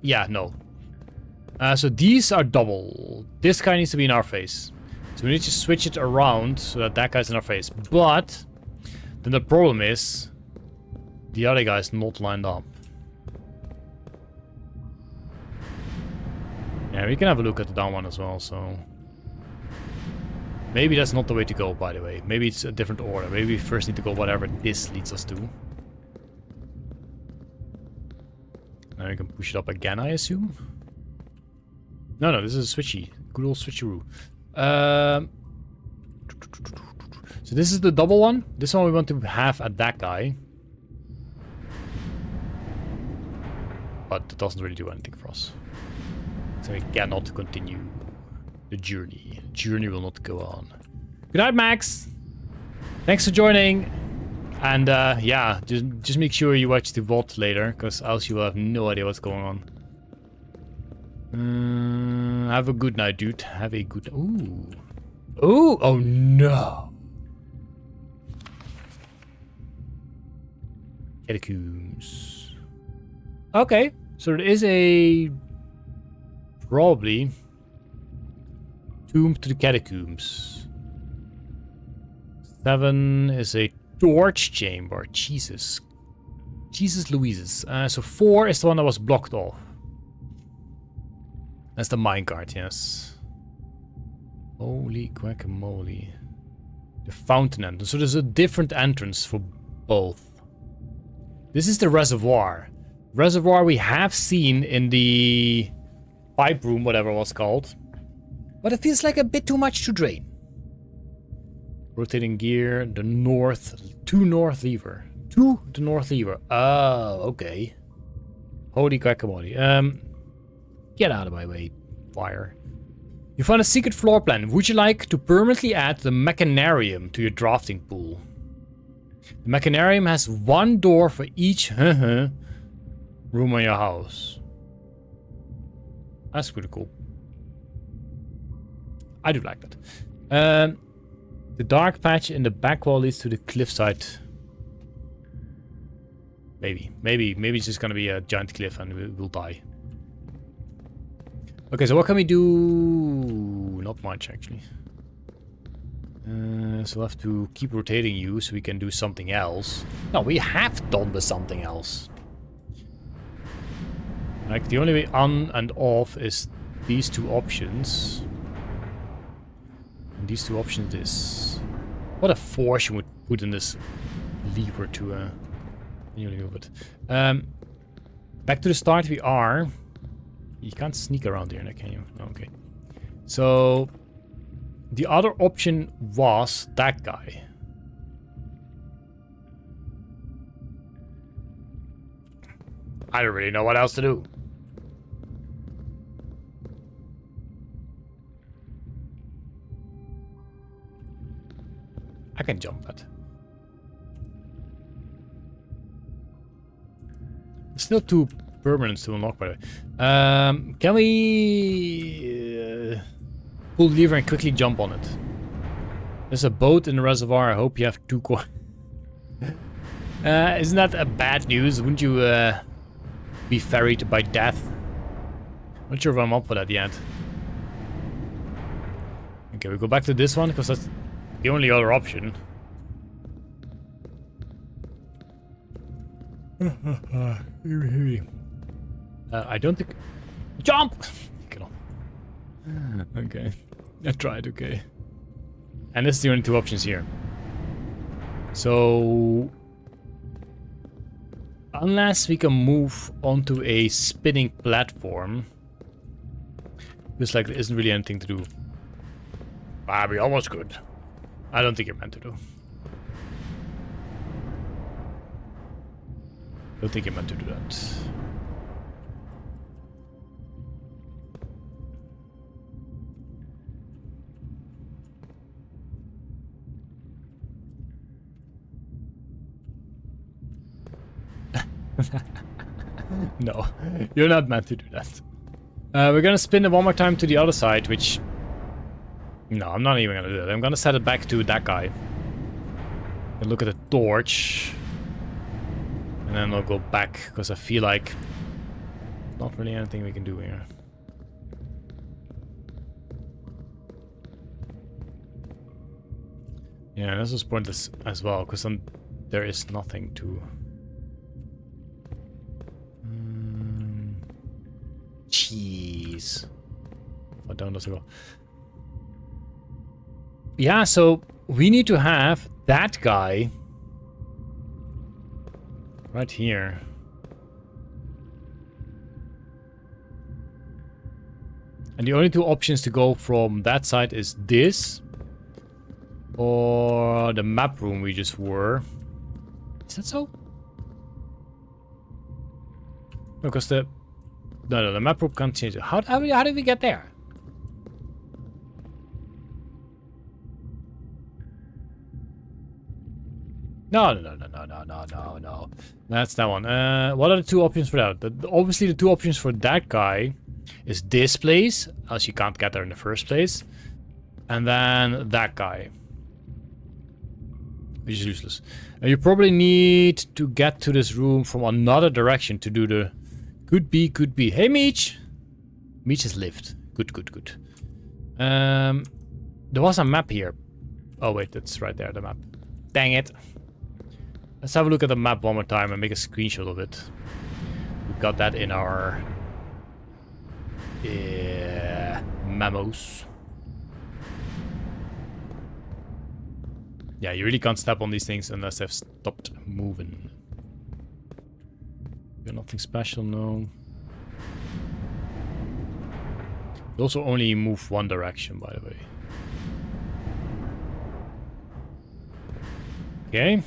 Yeah, no. So these are double. This guy needs to be in our face. So we need to switch it around so that that guy's in our face. But then the problem is the other guy's not lined up. Yeah, we can have a look at the down one as well, so... Maybe that's not the way to go, by the way. Maybe it's a different order. Maybe we first need to go whatever this leads us to. Now we can push it up again, I assume? No, this is a switchy. Good old switcheroo. So this is the double one. This one we want to have at that guy. But it doesn't really do anything for us. So we cannot continue the journey. The journey will not go on. Good night, Max! Thanks for joining. And yeah, just make sure you watch the VOD later, because else you will have no idea what's going on. Have a good night, dude. Have a good... Ooh. Ooh! Oh, no! Catacombs. Okay, so there is a... Probably... Tomb to the catacombs. 7 is a torch chamber. Jesus. Jesus Louises. So 4 is the one that was blocked off. That's the minecart, yes. Holy guacamole. The fountain entrance. So there's a different entrance for both. This is the reservoir. Reservoir we have seen in the pipe room, whatever it was called. But it feels like a bit too much to drain. Rotating gear, the north, to north lever. To the north lever. Oh, okay. Holy guacamole. Get out of my way, fire. You found a secret floor plan. Would you like to permanently add the mechanarium to your drafting pool? The mechanarium has one door for each room in your house. That's pretty cool. I do like that. The dark patch in the back wall leads to the cliffside. Maybe it's just gonna be a giant cliff and we'll die. Okay, so what can we do? Not much, actually. So we'll have to keep rotating you so we can do something else. No, we have done the something else. Like, the only way on and off is these two options. And these two options is... What a force you would put in this lever to... back to the start we are... You can't sneak around here, can you? Okay. So... The other option was that guy. I don't really know what else to do. I can jump that. Still 2 permanents to unlock, by the way. Can we pull the lever and quickly jump on it? There's a boat in the reservoir. I hope you have 2 coins. Isn't that a bad news? Wouldn't you be ferried by death? Not sure if I'm up for that yet. Okay, we go back to this one because that's the only other option. I don't think... Jump! Get off. Okay. I tried, okay. And this is the only 2 options here. So... Unless we can move onto a spinning platform... Feels like there isn't really anything to do. Ah, we almost could. I don't think you're meant to do. Don't think you're meant to do that. No, you're not meant to do that. We're gonna spin it one more time to the other side, which... No, I'm not even gonna do that. I'm gonna set it back to that guy. And look at the torch. And then I'll go back, because I feel like... Not really anything we can do here. Yeah, this is pointless as well, because there is nothing to... Jeez. I don't know to go. Yeah, so we need to have that guy right here. And the only two options to go from that side is this or the map room we just were. Is that so? Because the... No, the map room can't change it. How did we get there? No. That's that one. What are the two options for that? Obviously, the two options for that guy is this place, else you can't get there in the first place. And then that guy. Which is useless. And you probably need to get to this room from another direction to do the... Could be. Hey, Meech! Meech has lived. Good. There was a map here. Oh, wait, that's right there, the map. Dang it. Let's have a look at the map one more time and make a screenshot of it. We got that in our... memos. Yeah, you really can't step on these things unless they've stopped moving. Nothing special, no. They also only move one direction, by the way. Okay.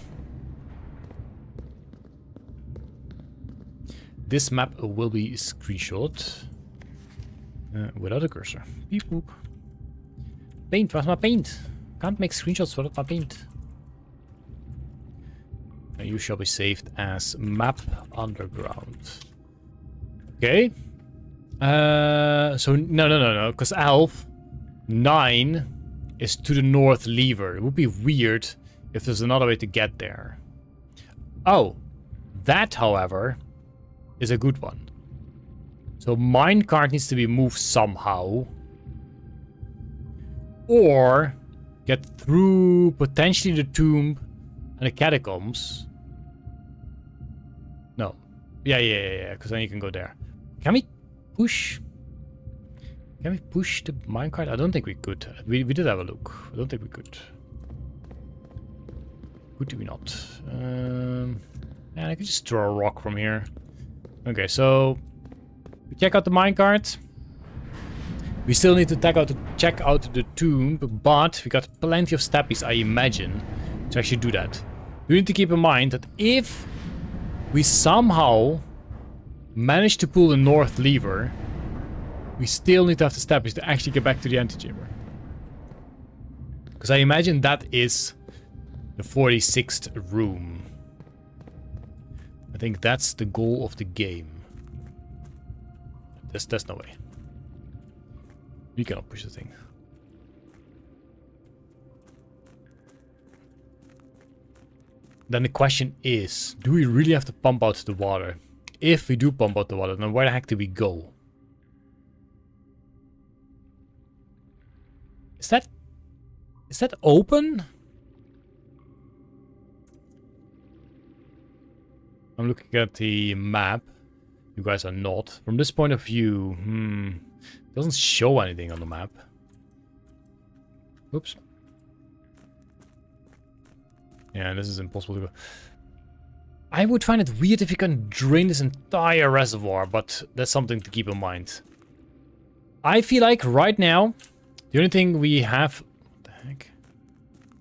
This map will be screenshot without a cursor. Beep boop. Paint, where's my paint? Can't make screenshots without my paint. You shall be saved as map underground. Okay. So no, because Elf 9 is to the north lever. It would be weird if there's another way to get there. Oh, that, however, is a good one. So minecart needs to be moved somehow, or get through potentially the tomb and the catacombs. No. Yeah, because then you can go there. Can we push? Can we push the minecart? I don't think we could. We did have a look. I don't think we could. Could we not? And I could just throw a rock from here. Okay, so we check out the minecart. We still need to check out the tomb, but we got plenty of steppies, I imagine, to actually do that. We need to keep in mind that if we somehow manage to pull the north lever, we still need to have the steppies to actually get back to the antechamber. Because I imagine that is the 46th room. I think that's the goal of the game. There's no way. We cannot push the thing. Then the question is, do we really have to pump out the water? If we do pump out the water, then where the heck do we go? Is that open? I'm looking at the map. You guys are not. From this point of view, it doesn't show anything on the map. Oops. Yeah, this is impossible to go. I would find it weird if you can drain this entire reservoir, but that's something to keep in mind. I feel like right now, the only thing we have... What the heck?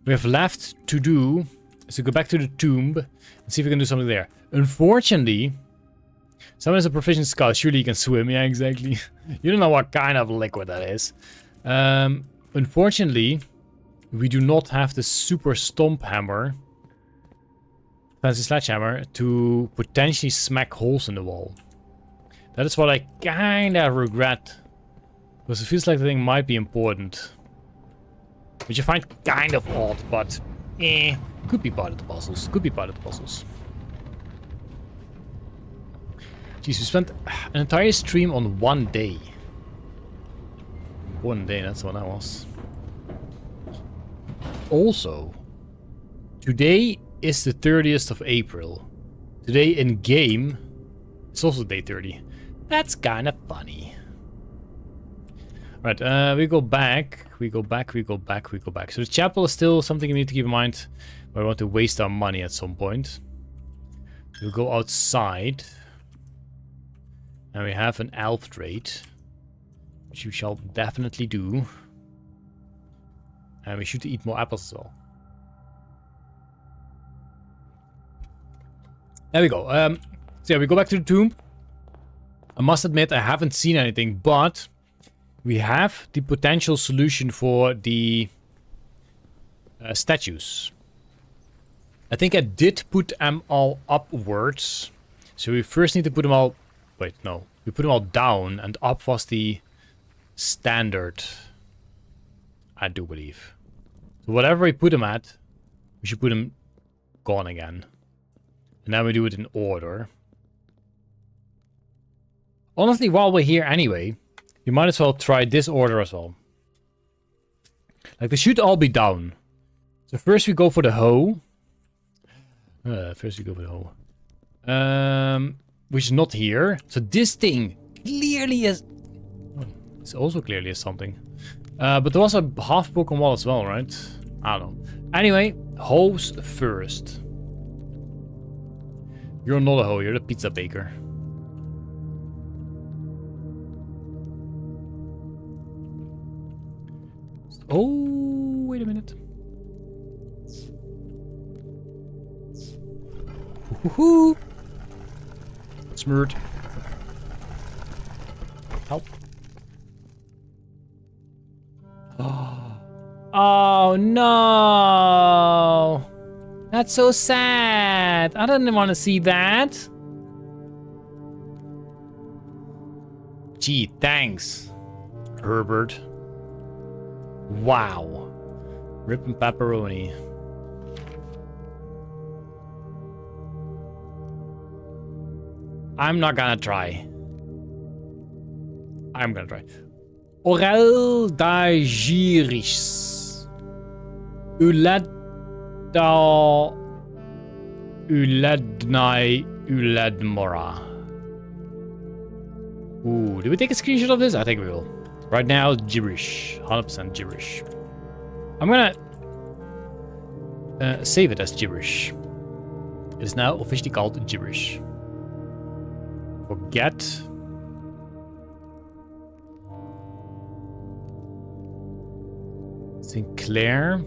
We have left to do is to go back to the tomb and see if we can do something there. Unfortunately, someone has a proficient skull. Surely you can swim. Yeah, exactly. You don't know what kind of liquid that is. Unfortunately, we do not have the super stomp hammer, fancy sledgehammer, to potentially smack holes in the wall. That is what I kinda regret. Because it feels like the thing might be important. Which I find kind of odd, but could be part of the puzzles. Could be part of the puzzles. Jeez, we spent an entire stream on one day. One day, that's what that was. Also, today is the 30th of April. Today in game, it's also day 30. That's kind of funny. Right, we go back. We go back. So the chapel is still something you need to keep in mind. We want to waste our money at some point. We'll go outside. And we have an elf trade, which we shall definitely do. And we should eat more apples as well. There we go. So yeah, we go back to the tomb. I must admit, I haven't seen anything, but we have the potential solution for the statues. I think I did put them all upwards. So we first need to put them all... Wait, no. We put them all down, and up was the standard. I do believe. So whatever we put them at, we should put them gone again. And then we do it in order. Honestly, while we're here anyway, you might as well try this order as well. Like, they should all be down. So first we go for the hoe. Which is not here. So this thing clearly is... It's also clearly is something. But there was a half broken wall as well, right? I don't know. Anyway, hoes first. You're not a hoe, you're the pizza baker. Oh, wait a minute. Woohoo! Smirred. Help. Oh no! That's so sad. I didn't want to see that. Gee, thanks, Herbert. Wow. Ripping pepperoni. I'm not gonna try. I'm gonna try. Orel da giris. Ulada. Uladnai uladmora. Ooh, did we take a screenshot of this? I think we will. Right now, gibberish. 100% gibberish. I'm gonna save it as gibberish. It is now officially called gibberish. Forget. Sinclair.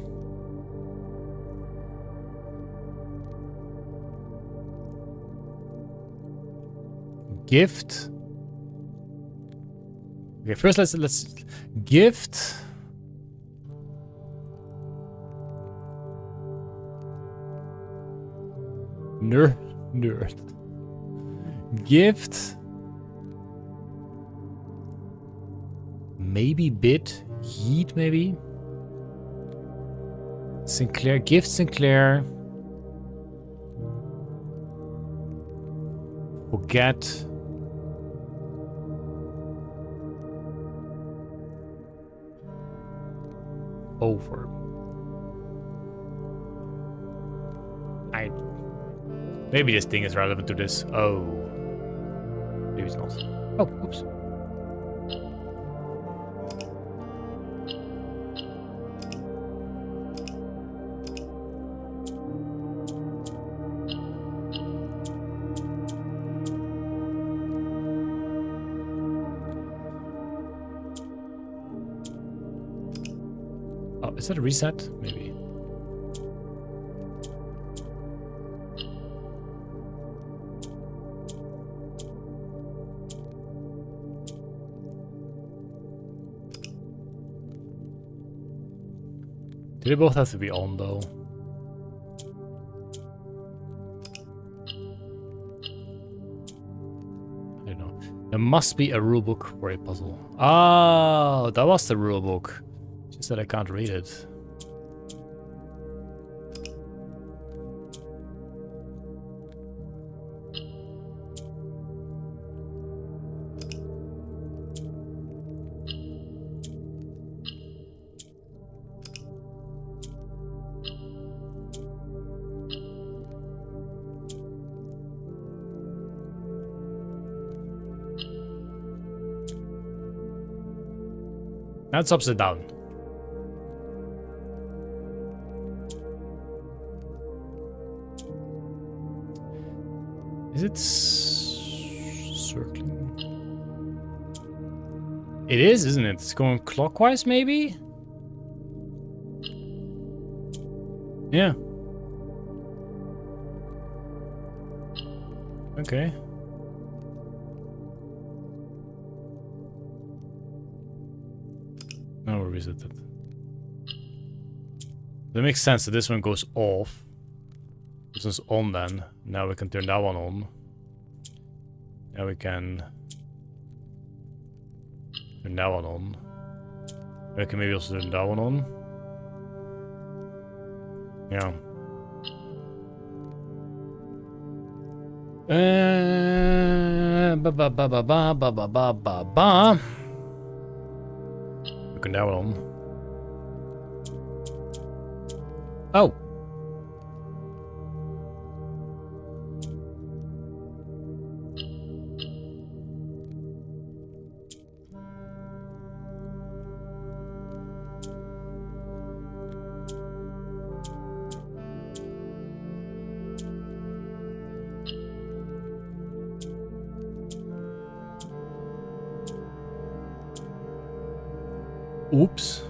Gift. Okay, first let's gift. Nerd. Gift. Maybe bit. Heat, maybe. Sinclair. Gift Sinclair. Forget. Over. Maybe this thing is relevant to this. Oh. Maybe it's not. Oh, oops. Is that a reset? Maybe. Do they both have to be on though? I don't know. There must be a rulebook for a puzzle. Oh, that was the rulebook. Just that I can't read it. That's upside down. Is it circling? It is, isn't it? It's going clockwise, maybe? Yeah. Okay. Now we'll reset it. That makes sense that this one goes off. This one's on then. Now we can turn that one on. Now we can turn that one on. We can maybe also turn that one on. Yeah. Ba ba ba ba ba ba ba ba ba ba. We can that one on. Oh. Oops.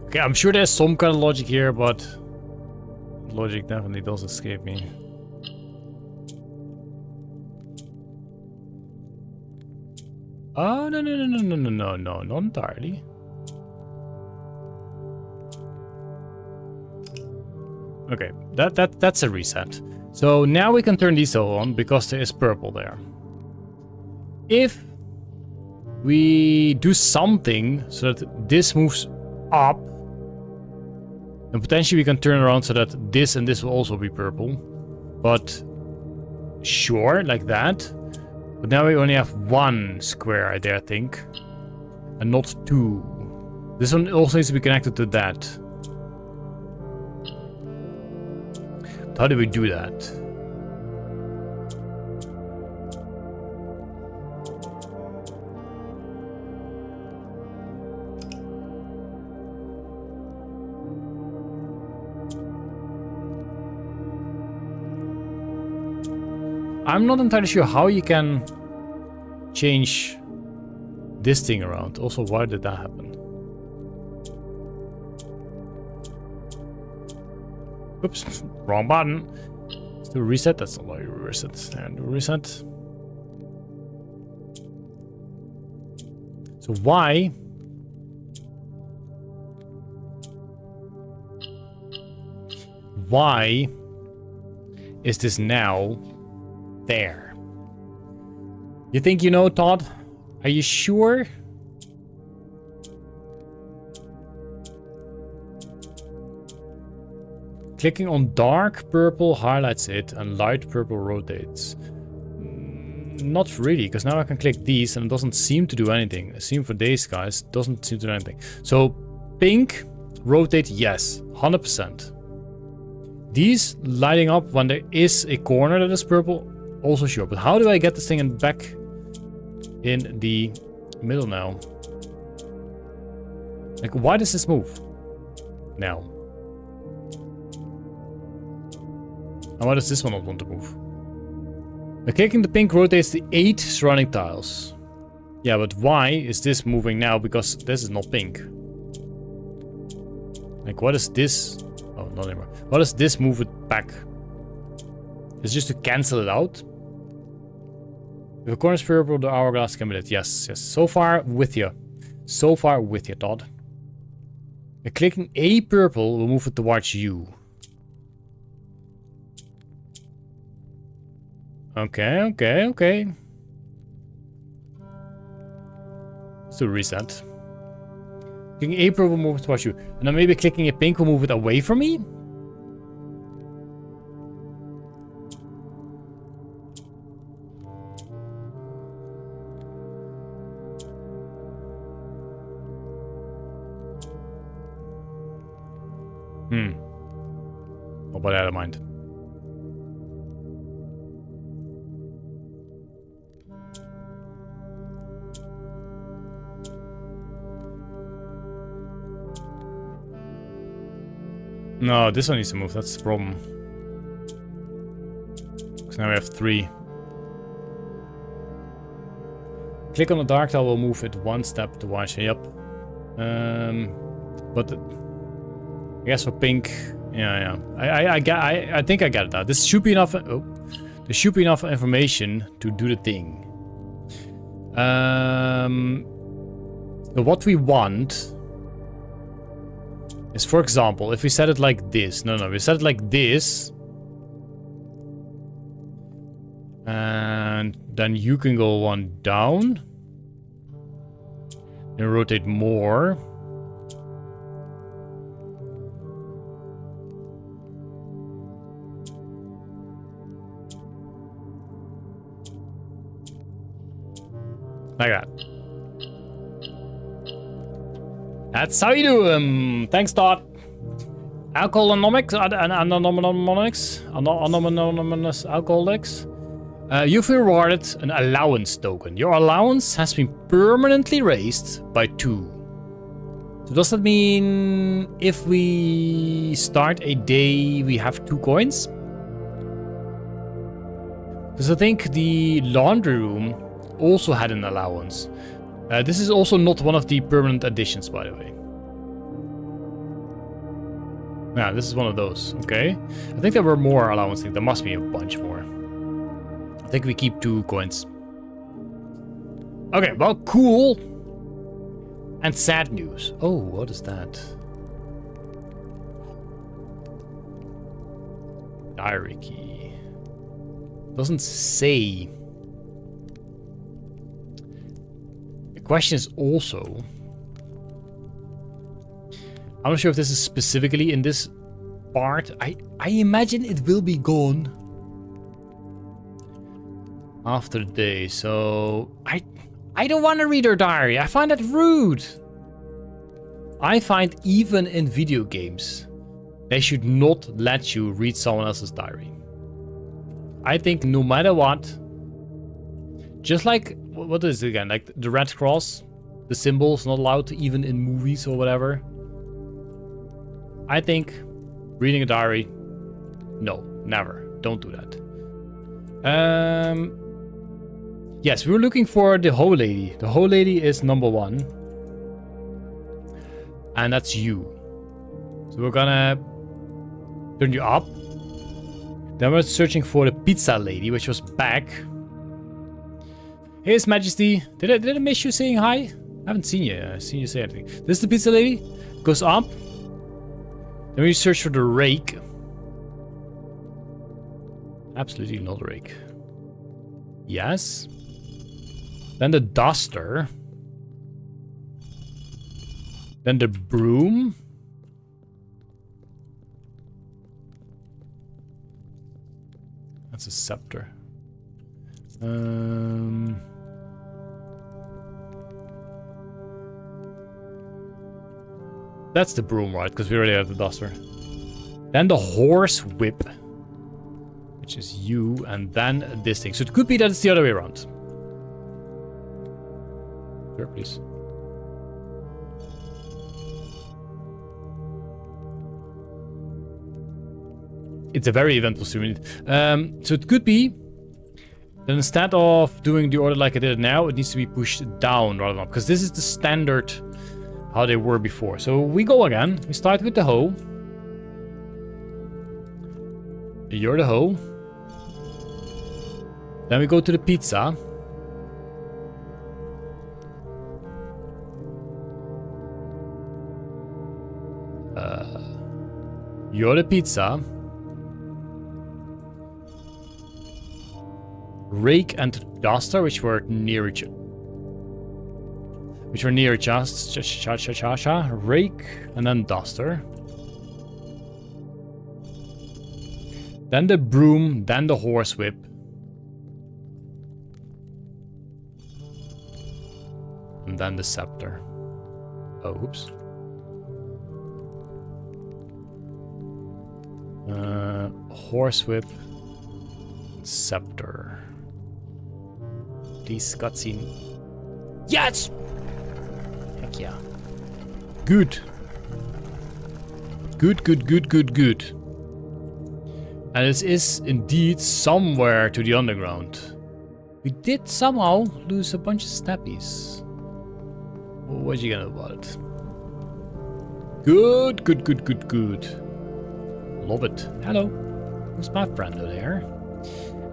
Okay, I'm sure there's some kind of logic here, but logic definitely does escape me. Oh, no, not entirely. Okay, that's a reset. So now we can turn these all on because there is purple there. If we do something so that this moves up, then potentially we can turn around so that this and this will also be purple. But sure, like that. But now we only have one square right there, I think. And not two. This one also needs to be connected to that. But how do we do that? I'm not entirely sure how you can change this thing around. Also, why did that happen? Oops, wrong button. Let's do a reset. That's not why you reset. And do a reset. So why? Why is this now there? You think you know, Todd? Are you sure? Clicking on dark purple highlights it and light purple rotates. Not really, because now I can click these and it doesn't seem to do anything. Same for these guys, doesn't seem to do anything. So pink, rotate, yes, 100%. These lighting up when there is a corner that is purple, also sure. But how do I get this thing back in the middle now? Like, why does this move? Now. And why does this one not want to move? By clicking the pink rotates the 8 surrounding tiles. Yeah, but why is this moving now? Because this is not pink. Like, what is this? Oh, not anymore. What does this move it back? It's just to cancel it out? If a corner is purple, the hourglass can be lit. Yes, yes. So far with you. So far with you, Todd. By clicking a purple, we'll move it towards you. Okay, okay, okay. Let's do a reset. Clicking a purple will move it towards you. And then maybe clicking a pink will move it away from me? Oh, but I don't mind. No, this one needs to move. That's the problem. Because now we have 3. Click on the dark tile will move it 1 step towards you. Yep. But I guess for pink, yeah. I think I got it out. This should be enough. Oh, there should be enough information to do the thing. So what we want is, for example, if we set it like this. No, we set it like this. And then you can go 1 down. And rotate more. Like that. That's how you do them. Thanks, Todd. Alcoholics, anonymous alcoholics. You've rewarded an allowance token. Your allowance has been permanently raised by 2. So does that mean if we start a day, we have 2 coins? Because I think the laundry room also had an allowance. This is also not one of the permanent additions, by the way. Yeah, this is one of those. Okay. I think there were more allowance things. There must be a bunch more. I think we keep 2 coins. Okay, well, cool. And sad news. Oh, what is that? Diary key. Doesn't say. The question is also, I'm not sure if this is specifically in this part. I imagine it will be gone after the day, so I don't want to read her diary. I find that rude. I find even in video games, they should not let you read someone else's diary. I think no matter what, just like, what is it again? Like the red cross, the symbol's not allowed to, even in movies or whatever. I think reading a diary, no, never. Don't do that. Yes, we were looking for the Hoe Lady. The Hoe Lady is number 1. And that's you. So we're gonna turn you up. Then we're searching for the Pizza Lady, which was back. Hey, His Majesty. Did I miss you saying hi? I haven't seen you. I've seen you say anything. This is the Pizza Lady. Goes up. Then we search for the rake. Absolutely not a rake. Yes. Then the duster. Then the broom. That's a scepter. That's the broom, right? Because we already have the duster. Then the horse whip, which is you, and then this thing. So it could be that it's the other way around. Sure, please. It's a very eventful stream. So it could be that instead of doing the order like I did it now, it needs to be pushed down rather than up. Because this is the standard how they were before. So we go again. We start with the hoe. You're the hoe. Then we go to the pizza. You're the pizza. Rake and duster, which were near each other. Rake and then duster. Then the broom, then the horsewhip. And then the scepter. Oh, oops. Horsewhip. Scepter. Please, cutscene. Yes! Heck yeah. Good. Good. And this is indeed somewhere to the underground. We did somehow lose a bunch of snappies. What you gonna do about it? Good. Love it. Hello. Who's my friend over there?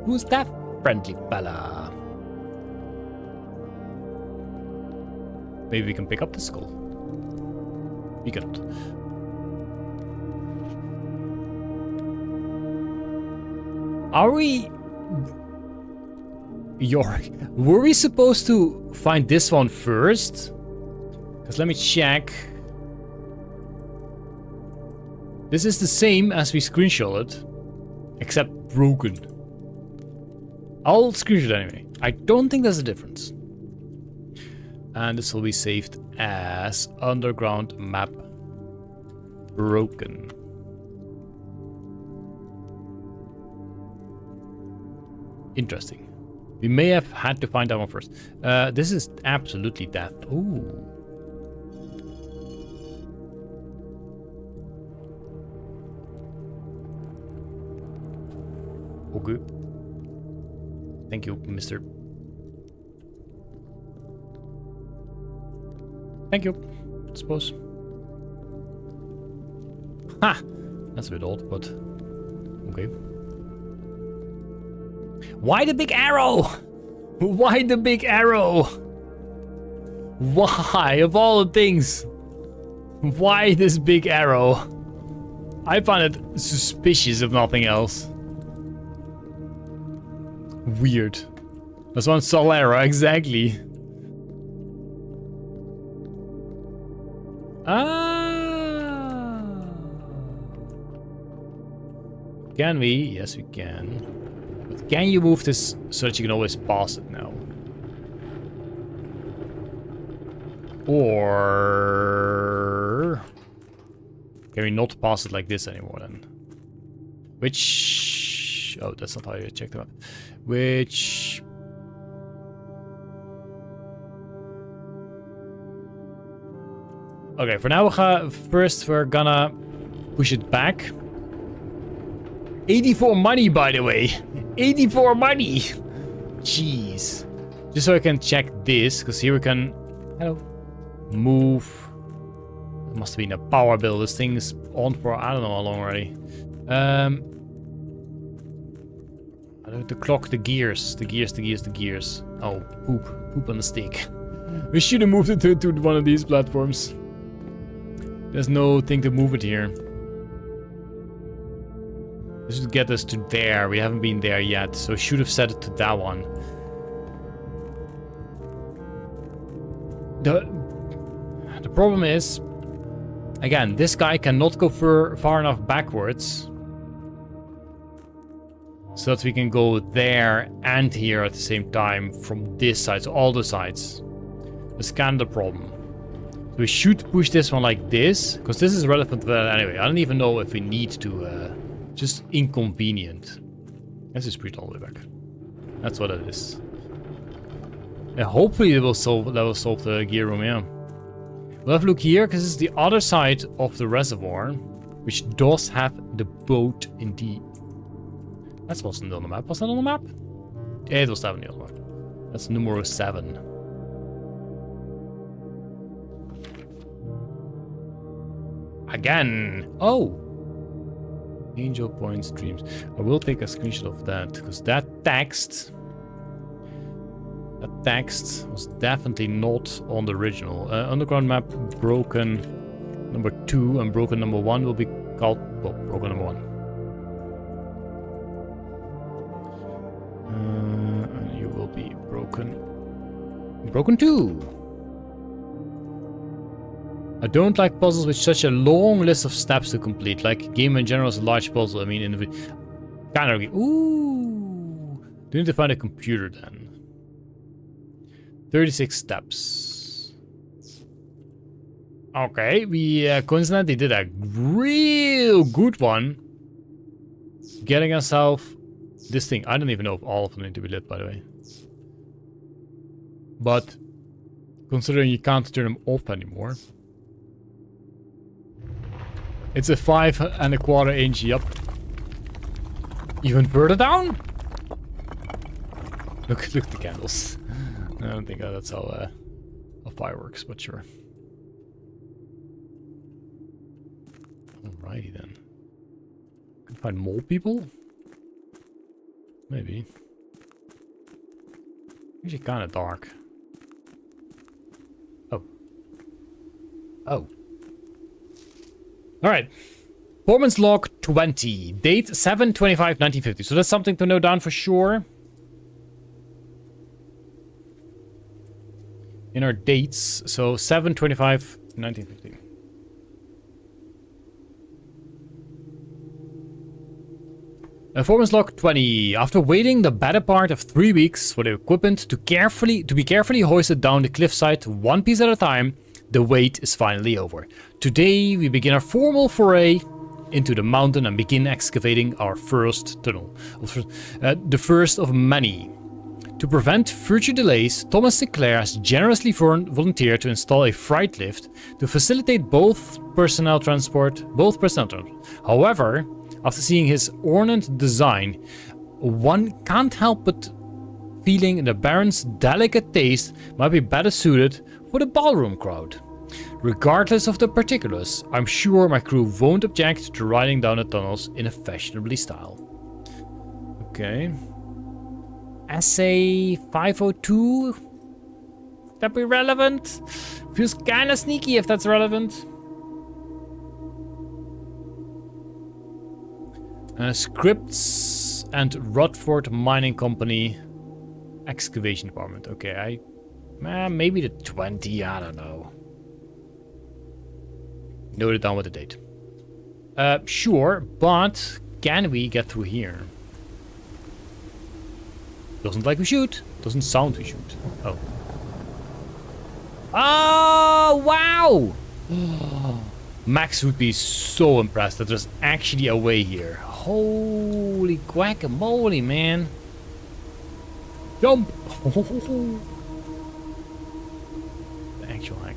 Who's that friendly fella? Maybe we can pick up the skull. We cannot. Are we... Were we supposed to find this one first? Because let me check. This is the same as we screenshotted, except broken. I'll screenshot anyway. I don't think there's a difference. And this will be saved as underground map broken. Interesting. We may have had to find that one first. This is absolutely death. Ooh. Okay. Thank you, mister. Thank you, I suppose. Ha! That's a bit old, but okay. Why the big arrow? Why the big arrow? Why, of all the things? Why this big arrow? I find it suspicious if nothing else. Weird. That's one Solera, exactly. Ah. Can we? Yes, we can. But can you move this so that you can always pass it now? Or... can we not pass it like this anymore then? Which... oh, that's not how you check them out. Which... okay, for now first we're gonna push it back. 84 money, by the way. 84 money. Jeez. Just so I can check this, because here we can... hello. Move. It must have been a power bill. This thing is on for I don't know how long already. The clock, the gears. Oh, poop on the stick. We should have moved it to one of these platforms. There's no thing to move it here. This should get us to there. We haven't been there yet, so we should have set it to that one. The problem is, again, this guy cannot go far enough backwards so that we can go there and here at the same time from this side, so all the sides. That's kind of the problem. So we should push this one like this, because this is relevant to that anyway. I don't even know if we need to, just inconvenient. Let's just push it all the way back. That's what it is. And hopefully that will solve the gear room, yeah. We'll have a look here, because it's the other side of the reservoir. which does have the boat indeed. That wasn't on the map. Was that on the map? Yeah, it was definitely on the map. That's numero 7. Again. Oh. Angel Point Streams. I will take a screenshot of that because that text was definitely not on the original. Underground map broken number 2 and broken number 1 will be called, well, broken number 1. And you will be broken 2. I don't like puzzles with such a long list of steps to complete. Like game in general is a large puzzle. I mean, in the kind of ooh, do need to find a computer then. 36 steps. Okay, we coincidentally did a real good one. Getting ourselves this thing. I don't even know if all of them need to be lit, by the way. But considering you can't turn them off anymore. It's a 5¼ inch, yup. Even further down? Look at the candles. I don't think that's how a fire works, but sure. Alrighty then. Can find more people? Maybe. Actually kind of dark. Oh. Oh. Alright. Performance log 20. Date 7/25/1950. So that's something to note down for sure. In our dates. So 7/25/1950. Performance log 20. After waiting the better part of 3 weeks for the equipment to be carefully hoisted down the cliffside one piece at a time, the wait is finally over. Today we begin our formal foray into the mountain and begin excavating our first tunnel. The first of many. To prevent future delays, Thomas Sinclair has generously volunteered to install a freight lift to facilitate both personnel transport. However, after seeing his ornate design, one can't help but feeling the Baron's delicate taste might be better suited for the ballroom crowd. Regardless of the particulars, I'm sure my crew won't object to riding down the tunnels in a fashionably style. Okay. Essay 502? That be relevant? Feels kinda sneaky if that's relevant. Scripts and Rodford Mining Company Excavation Department. Okay, maybe the 20, I don't know. Note it down with the date. Sure, but can we get through here? Doesn't like we shoot. Doesn't sound we shoot. Oh. Oh, wow! Max would be so impressed that there's actually a way here. Holy guacamole, man. Jump! The actual hack.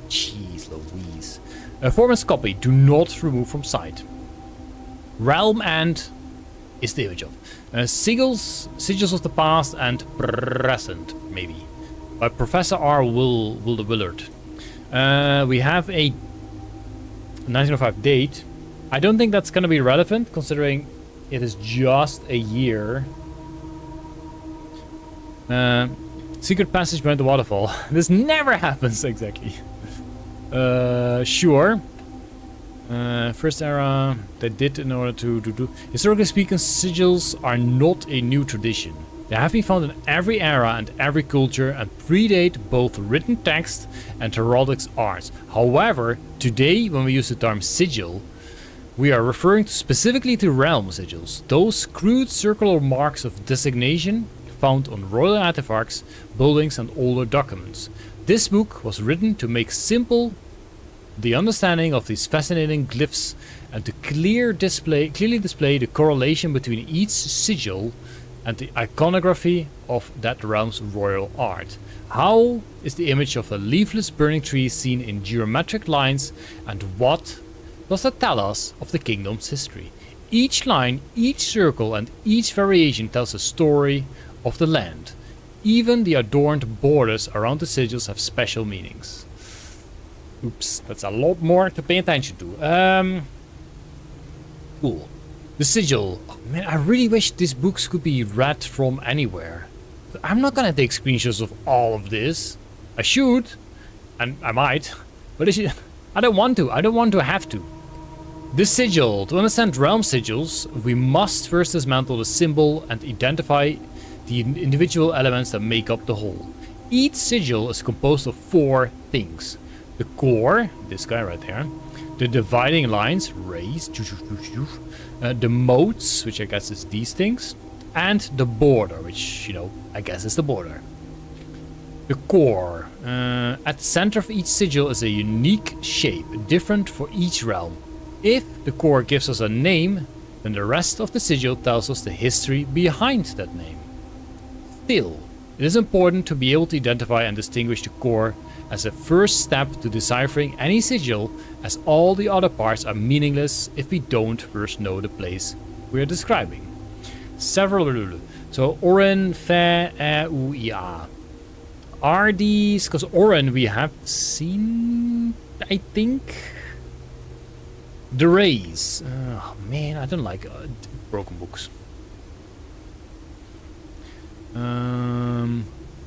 Jeez Louise. Performance copy. Do not remove from sight. Realm and is the image of. Sigils of the past and present, maybe. By Professor R. Willard. We have a 1905 date. I don't think that's going to be relevant, considering it is just a year. Secret passage behind the waterfall. This never happens, exactly. Sure. First era, they did in order to do. Historically speaking, sigils are not a new tradition. They have been found in every era and every culture and predate both written text and heraldic arts. However, today when we use the term sigil, we are referring specifically to realm sigils, those crude circular marks of designation found on royal artifacts, buildings and older documents. This book was written to make simple the understanding of these fascinating glyphs and to clearly display the correlation between each sigil and the iconography of that realm's royal art. How is the image of a leafless burning tree seen in geometric lines, and what does that tell us of the kingdom's history. Each line, each circle, and each variation tells a story of the land. Even the adorned borders around the sigils have special meanings. Oops, that's a lot more to pay attention to. Cool. The sigil. Oh, man, I really wish these books could be read from anywhere. I'm not gonna take screenshots of all of this. I should, and I might, but I don't want to. I don't want to have to. The sigil. To understand realm sigils, we must first dismantle the symbol and identify the individual elements that make up the whole. Each sigil is composed of 4 things. The core, this guy right there. The dividing lines, rays. The moats, which I guess is these things. And the border, which, you know, I guess is the border. The core. At the center of each sigil is a unique shape, different for each realm. If the core gives us a name, then the rest of the sigil tells us the history behind that name. Still, it is important to be able to identify and distinguish the core as a first step to deciphering any sigil, as all the other parts are meaningless if we don't first know the place we are describing. Several. So, Oren, Fe, U, Ya. Are these. Because Oren we have seen, I think. The rays. Oh man, I don't like broken books.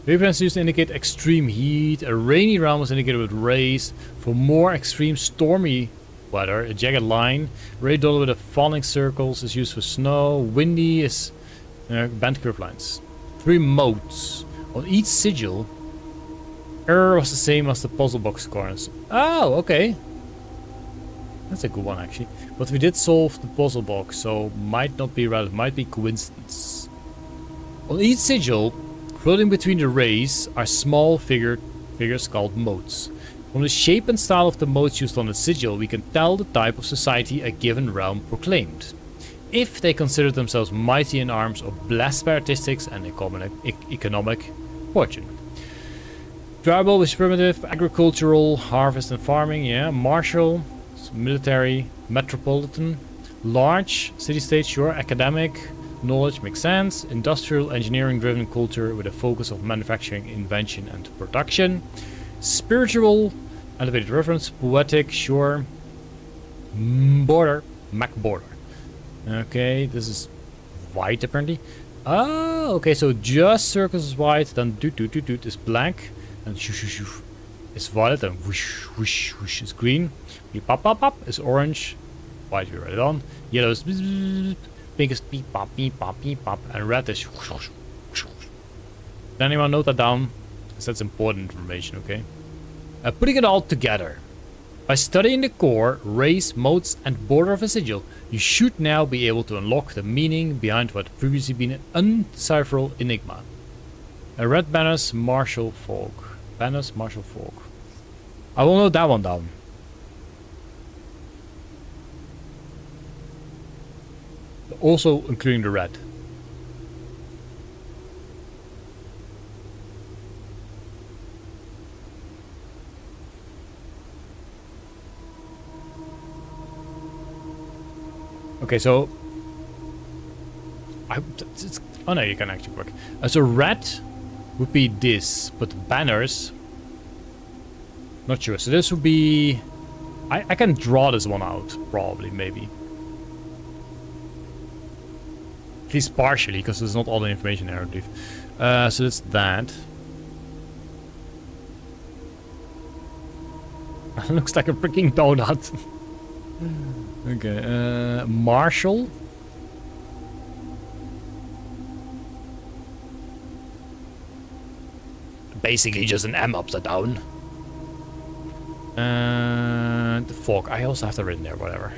Reference used to indicate extreme heat. A rainy realm was indicated with rays. For more extreme stormy weather, a jagged line. Ray dotted with a falling circles is used for snow. Windy is bent curve lines. 3 moats. On each sigil, error was the same as the puzzle box corners. Oh, okay. That's a good one actually. But we did solve the puzzle box, so might not be relevant, might be coincidence. On each sigil, floating between the rays are small figures called moats. From the shape and style of the moats used on the sigil, we can tell the type of society a given realm proclaimed. If they consider themselves mighty in arms or blessed by artistics and economic fortune. Tribal is primitive, agricultural, harvest and farming, yeah. Martial, military, metropolitan, large, city-state, sure, academic, knowledge makes sense, industrial, engineering-driven culture with a focus of manufacturing, invention and production, spiritual, elevated reference, poetic, sure, border, Mac border. Okay, this is white apparently. Oh, okay, so just circles is white, then doot is black, and shoo shoo shoo is violet, and whoosh whoosh whoosh is green. Pop pop pop is orange, white we write it on, yellow is bzz, bzz, pink is beep pop, and red is whoosh, whoosh, whoosh, whoosh. Did anyone note that down? Because that's important information, okay? Putting it all together. By studying the core, rays, moats, and border of a sigil, you should now be able to unlock the meaning behind what had previously been an undecipherable enigma. A red banners, martial folk. Banners, martial folk. I will note that one down. Also including the red. Okay, so oh no, you can actually work. So red would be this, but banners, not sure. So this would be, I can draw this one out, probably, maybe. At least partially, because there's not all the information there, I believe. So that's that. Looks like a freaking donut. Okay, Marshall. Basically just an M upside down. And the fog. I also have that written there, whatever.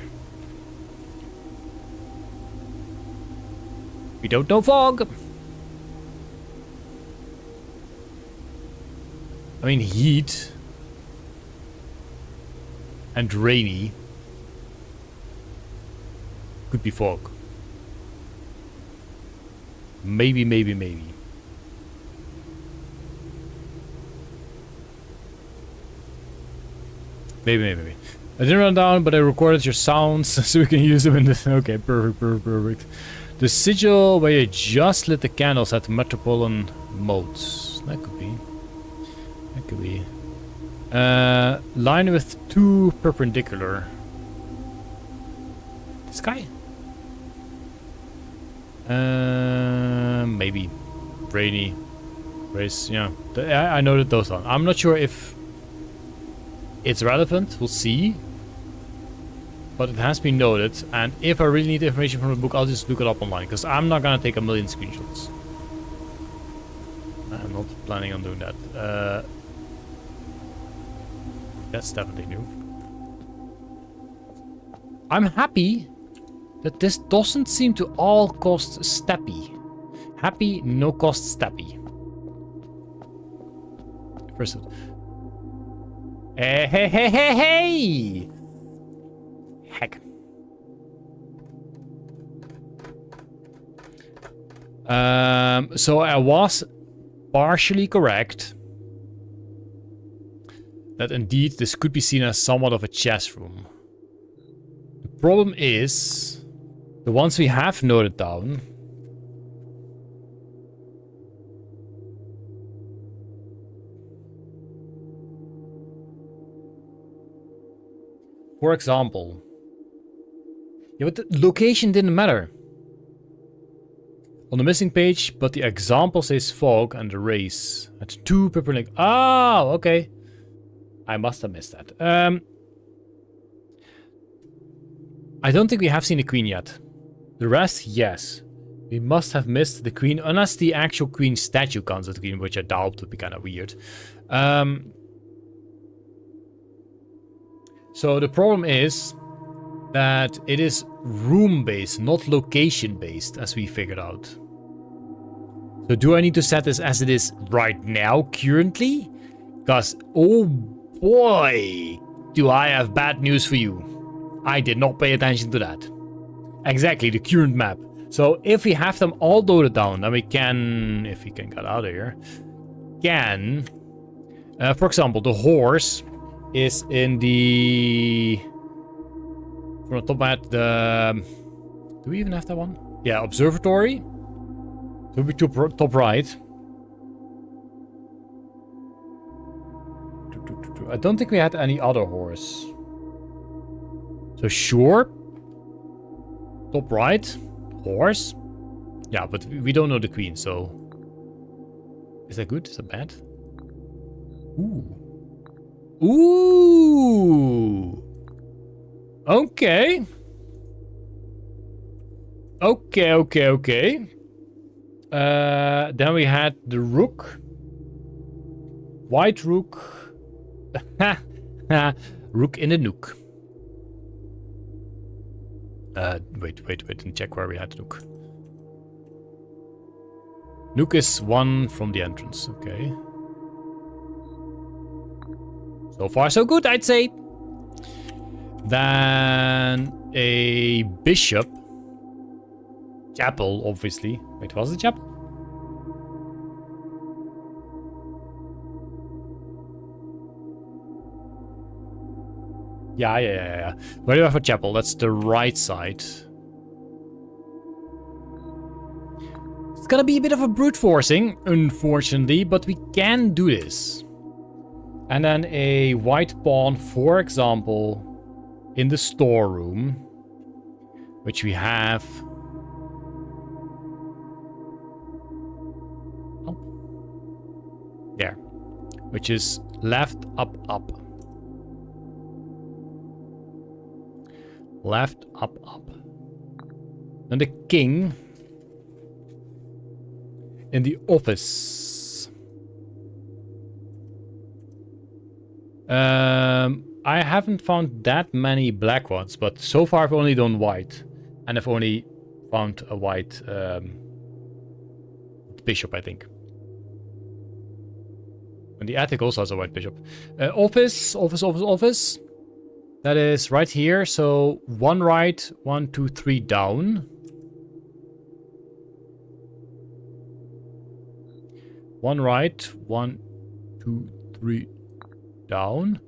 We don't know fog. I mean heat. And rainy. Could be fog. Maybe. Maybe. I didn't run down, but I recorded your sounds so we can use them in the... Okay, perfect. The sigil where you just lit the candles at the Metropolitan Modes. That could be. Line with 2 perpendicular. This guy? Maybe. Rainy. Race, yeah. I noted those on. I'm not sure if it's relevant. We'll see. But it has been noted. And if I really need information from the book, I'll just look it up online. Because I'm not going to take a million screenshots. I'm not planning on doing that. That's definitely new. I'm happy that this doesn't seem to all cost steppy. Happy, no cost steppy. First of all. Hey! Heck. So I was partially correct. That indeed this could be seen as somewhat of a chess room. The problem is, the ones we have noted down, for example, yeah, but the location didn't matter on the missing page, but the example says fog and the race at 2 perpendicular. Oh, okay. I must have missed that. I don't think we have seen the queen yet. The rest, yes. We must have missed the queen, unless the actual queen statue counts as the queen, which I doubt would be kind of weird. So the problem is that it is room-based, not location-based, as we figured out. So do I need to set this as it is right now, currently? Because, oh boy, do I have bad news for you. I did not pay attention to that. Exactly, the current map. So if we have them all loaded down, then we can, if we can get out of here, for example, the horse is in the, from the top of my head, do we even have that one? Yeah, observatory. So it'll be top right. I don't think we had any other horse. So sure. Top right. Horse. Yeah, but we don't know the queen, so... Is that good? Is that bad? Ooh. Ooh! Okay. Okay. Then we had the rook. White rook. Rook in the nook. Wait, and check where we had the nook. Nook is one from the entrance, okay. So far so good, I'd say. Then a bishop. Chapel, obviously. Wait, was it chapel? Yeah. Where do you have a chapel? That's the right side. It's gonna be a bit of a brute forcing, unfortunately, but we can do this. And then a white pawn, for example, in the storeroom, which we have. Oh. There. Which is left, up. Left, up. And the king in the office. I haven't found that many black ones, but so far I've only done white. And I've only found a white bishop, I think. And the attic also has a white bishop. Office. That is right here. So 1 right, 1, 2, 3 down. 1 right, 1, 2, 3 down.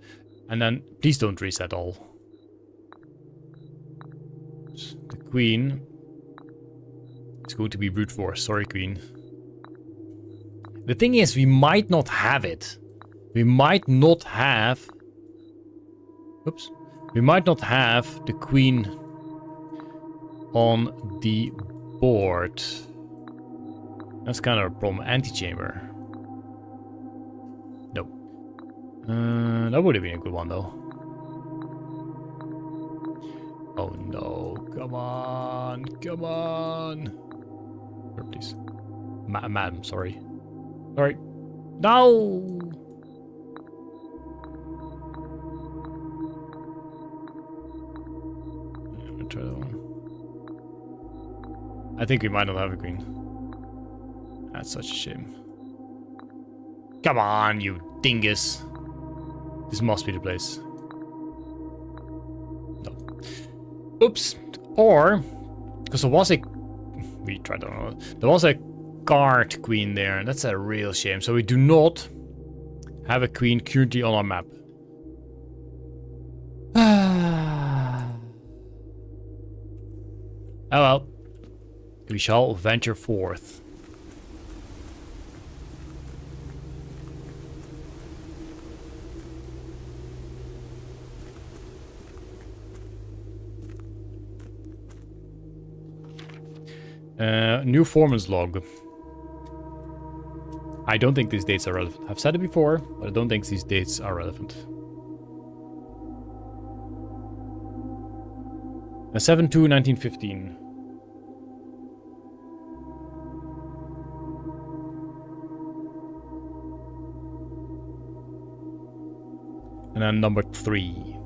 And then please don't reset all. The queen. It's going to be brute force. Sorry, queen. The thing is, we might not have it. We might not have... Oops. We might not have the queen on the board. That's kind of a problem. Antechamber. No. That would have been a good one, though. Oh no. Come on. Come on. Here, please. Madam, sorry. Sorry. No! I'm gonna try that one. I think we might not have a queen. That's such a shame. Come on, you dingus. This must be the place. No. Oops. Or, because there was a... We tried to... There was a card queen there, and that's a real shame. So we do not have a queen currently on our map. Oh well. We shall venture forth. New foreman's log. I don't think these dates are relevant. I've said it before, but I don't think these dates are relevant. 7/2/1915. And then number 3.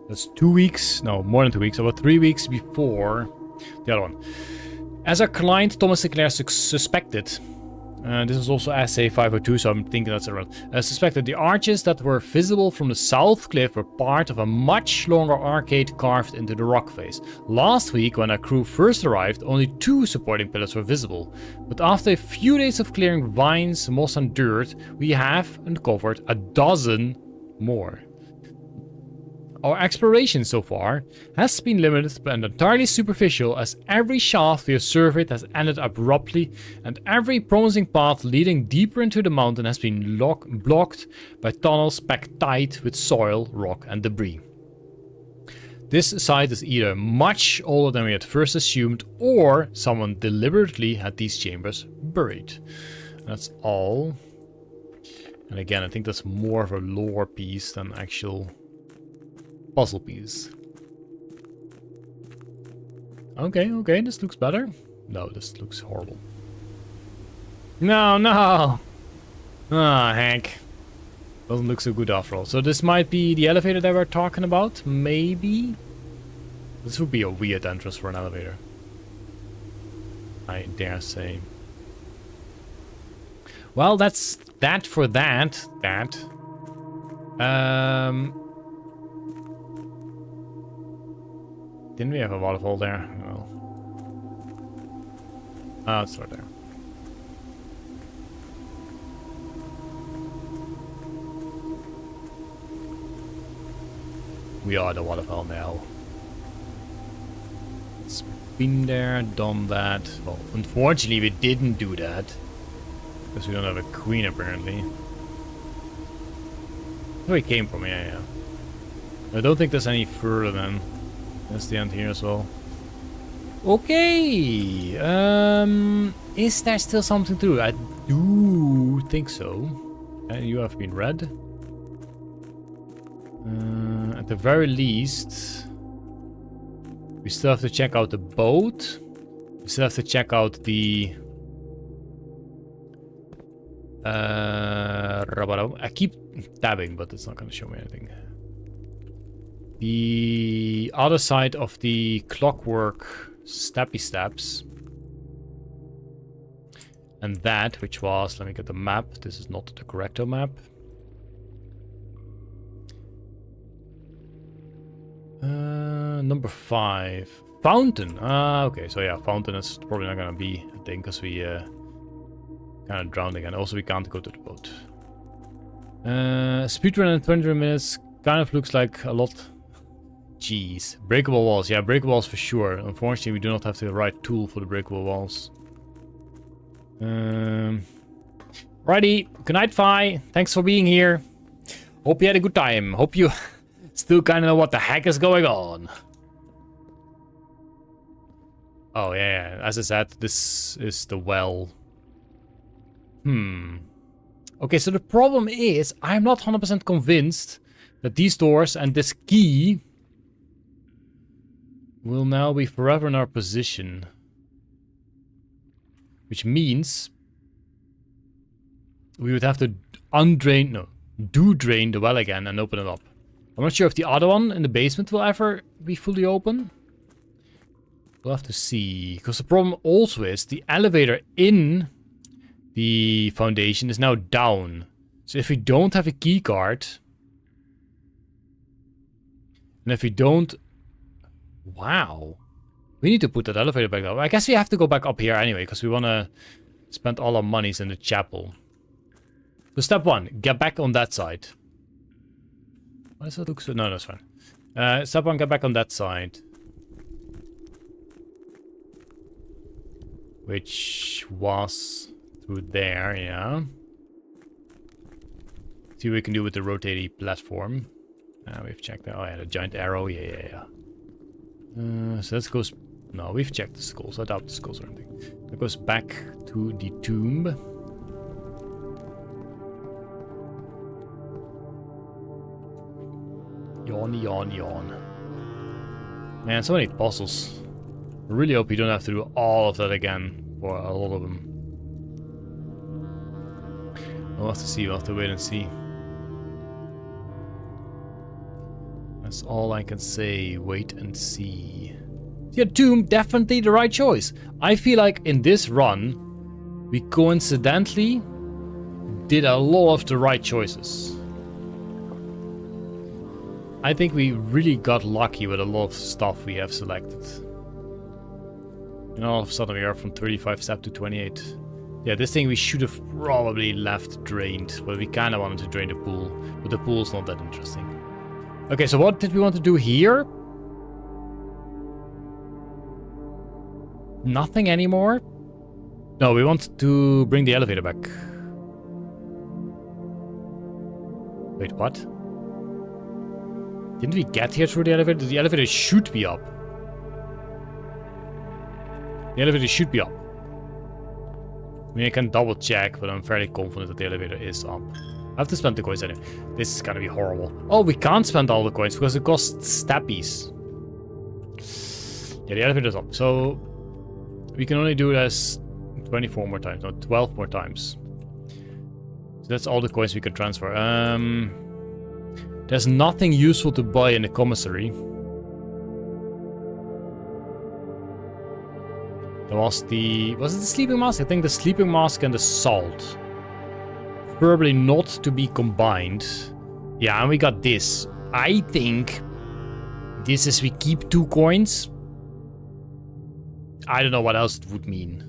That's 2 weeks, no, more than 2 weeks, about 3 weeks before the other one. As our client, Thomas Sinclair, suspected, this is also SA 502, so I'm thinking that's around, suspected the arches that were visible from the south cliff were part of a much longer arcade carved into the rock face. Last week, when our crew first arrived, only 2 supporting pillars were visible, but after a few days of clearing vines, moss and dirt, we have uncovered a dozen more. Our exploration so far has been limited and entirely superficial, as every shaft we have surveyed has ended abruptly, and every promising path leading deeper into the mountain has been blocked by tunnels packed tight with soil, rock and debris. This site is either much older than we had first assumed, or someone deliberately had these chambers buried. That's all. And again, I think that's more of a lore piece than actual puzzle piece. Okay, this looks better. No, this looks horrible. No! Ah, Hank. Doesn't look so good after all. So this might be the elevator that we're talking about, maybe? This would be a weird entrance for an elevator, I dare say. Well, that's that for that. Didn't we have a waterfall there? Well. Oh, it's right there. We are the waterfall now. It's been there, done that. Well, unfortunately we didn't do that. Because we don't have a queen apparently. Where we came from, yeah. I don't think there's any further than... That's the end here as well. Okay. Is there still something to do? I do think so. You have been read. At the very least, we still have to check out the boat. We still have to check out the... I keep tabbing, but it's not going to show me anything. The other side of the clockwork steppy steps. And that, which was, let me get the map. This is not the correcto map. Number 5. Fountain. Okay, so yeah, fountain is probably not gonna be a thing because we kind of drowned again. Also, we can't go to the boat. Speedrun in 20 minutes. kind of looks like a lot. Jeez. Breakable walls. Yeah, breakable walls for sure. Unfortunately, we do not have the right tool for the breakable walls. Righty. Good night, Fi. Thanks for being here. Hope you had a good time. Hope you still kind of know what the heck is going on. Oh, yeah. As I said, this is the well. Okay, so the problem is, I'm not 100% convinced that these doors and this key will now be forever in our position. Which means we would have to drain the well again and open it up. I'm not sure if the other one in the basement will ever be fully open. We'll have to see. Because the problem also is the elevator in the foundation is now down. So if we don't have a key card, and if we don't... Wow. We need to put that elevator back up. I guess we have to go back up here anyway, because we want to spend all our monies in the chapel. So step 1, get back on that side. Why does that look so... No, that's fine. Step 1, get back on that side. Which was through there, yeah. See what we can do with the rotating platform. We've checked that. Oh yeah, the giant arrow. Yeah. So that goes... No, we've checked the skulls. I doubt the skulls or anything. That goes back to the tomb. Yawn. Man, so many puzzles. I really hope you don't have to do all of that again for a lot of them. We'll have to see. We'll have to wait and see. That's all I can say. Wait and see. Yeah, tomb, definitely the right choice. I feel like in this run, we coincidentally did a lot of the right choices. I think we really got lucky with a lot of stuff we have selected. And all of a sudden we are from 35 step to 28. Yeah, this thing we should have probably left drained, but we kind of wanted to drain the pool. But the pool's not that interesting. Okay, so what did we want to do here? Nothing anymore? No, we want to bring the elevator back. Wait, what? Didn't we get here through the elevator? The elevator should be up. The elevator should be up. I mean, I can double check, but I'm fairly confident that the elevator is up. I have to spend the coins anyway. This is gonna be horrible. Oh, we can't spend all the coins because it costs steppies. Yeah, the elevator's up. So we can only do this 24 more times, no, 12 more times. So that's all the coins we can transfer. There's nothing useful to buy in the commissary. There was the... Was it the sleeping mask? I think the sleeping mask and the salt. Probably not to be combined. Yeah, and we got this. I think this is we keep 2 coins. I don't know what else it would mean.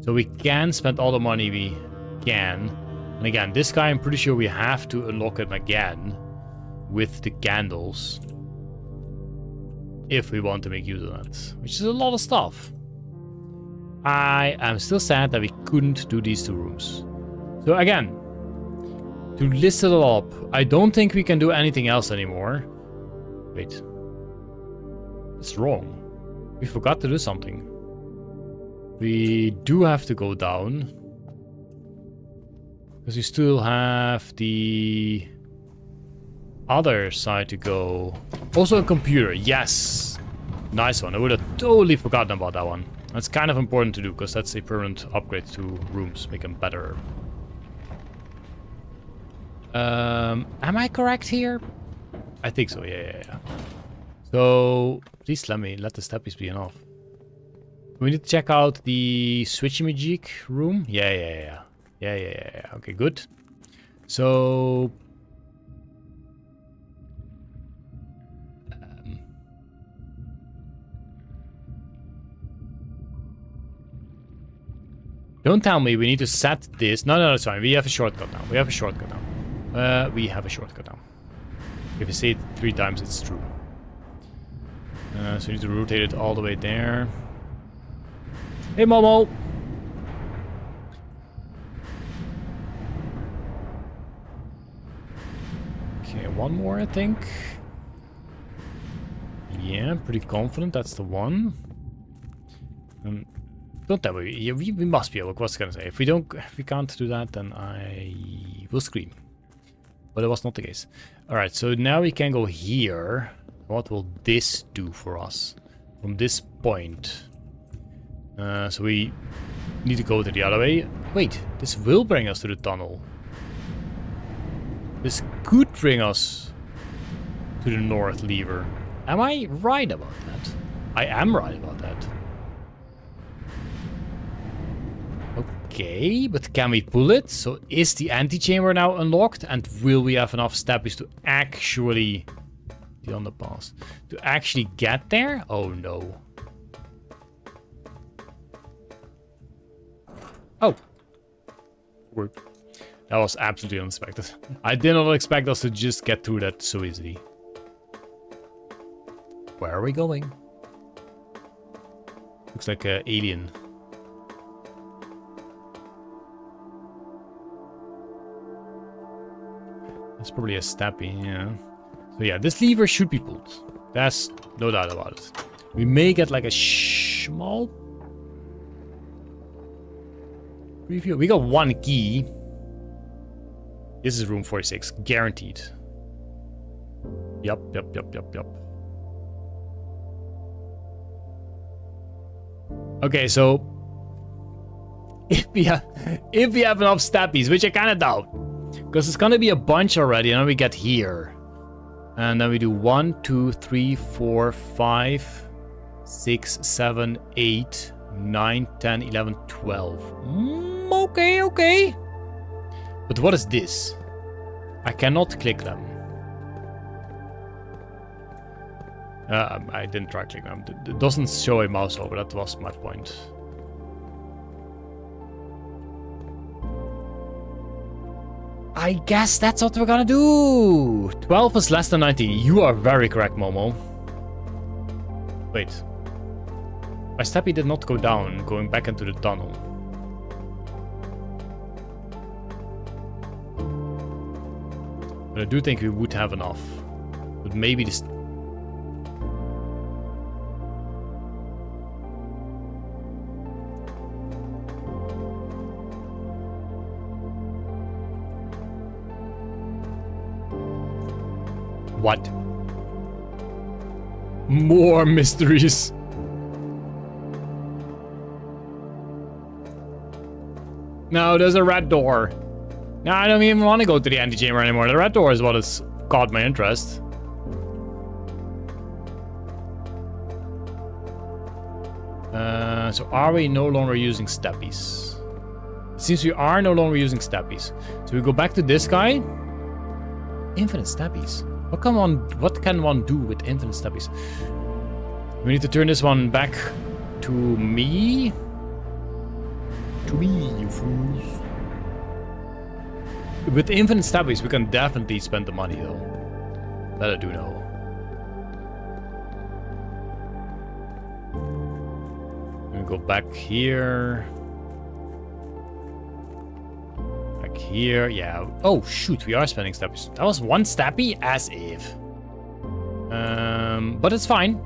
So we can spend all the money we can. And again, this guy I'm pretty sure we have to unlock him again. With the candles. If we want to make use of that. Which is a lot of stuff. I am still sad that we couldn't do these 2 rooms. So again, to list it all up, I don't think we can do anything else anymore. Wait. It's wrong. We forgot to do something. We do have to go down. Because we still have the other side to go. Also a computer, yes. Nice one. I would have totally forgotten about that one. That's kind of important to do, because that's a permanent upgrade to rooms. Make them better. Am I correct here? I think so, yeah. So, please let the steppies be enough. We need to check out the switchy-magic room. Yeah. Okay, good. So... Don't tell me we need to set this. No, it's fine. We have a shortcut now. We have a shortcut now. If you say it 3 times, it's true. So we need to rotate it all the way there. Hey, Momo! Okay, one more, I think. Yeah, pretty confident that's the one. Don't tell me. Yeah, we must be able. What's gonna say? If we can't do that, then I will scream. But it was not the case. All right, so now we can go here. What will this do for us from this point? So we need to go to the other way. Wait, this will bring us to the tunnel. This could bring us to the north lever. Am I right about that? I am right about that. Okay, but can we pull it? So is the antechamber now unlocked? And will we have enough steppies to actually... The underpass. To actually get there? Oh no. Oh. Word. That was absolutely unexpected. I did not expect us to just get through that so easily. Where are we going? Looks like an alien. It's probably a steppy, yeah. So yeah, this lever should be pulled. That's no doubt about it. We may get like a small preview. We got 1 key. This is room 46, guaranteed. Yup. Okay, so if we have enough steppies, which I kind of doubt, because it's gonna be a bunch already, and then we get here. And then we do 1, 2, 3, 4, 5, 6, 7, 8, 9, 10, 11, 12. Okay. But what is this? I cannot click them. I didn't try clicking them. It doesn't show a mouse over, that was my point. I guess that's what we're gonna do. 12 is less than 19. You are very correct, Momo. Wait. My steppy did not go down, going back into the tunnel. But I do think we would have enough. But maybe this... What? More mysteries. No, there's a red door. No, I don't even want to go to the antechamber anymore. The red door is what has caught my interest. So are we no longer using steppies? It seems we are no longer using steppies. So we go back to this guy. Infinite steppies. What can one do with infinite steppies? We need to turn this one back to me. To me, you fools. With infinite steppies, we can definitely spend the money, though. That I do know. We go back here. Back here, yeah. Oh, shoot, we are spending steppies. That was 1 steppy? As if. But it's fine.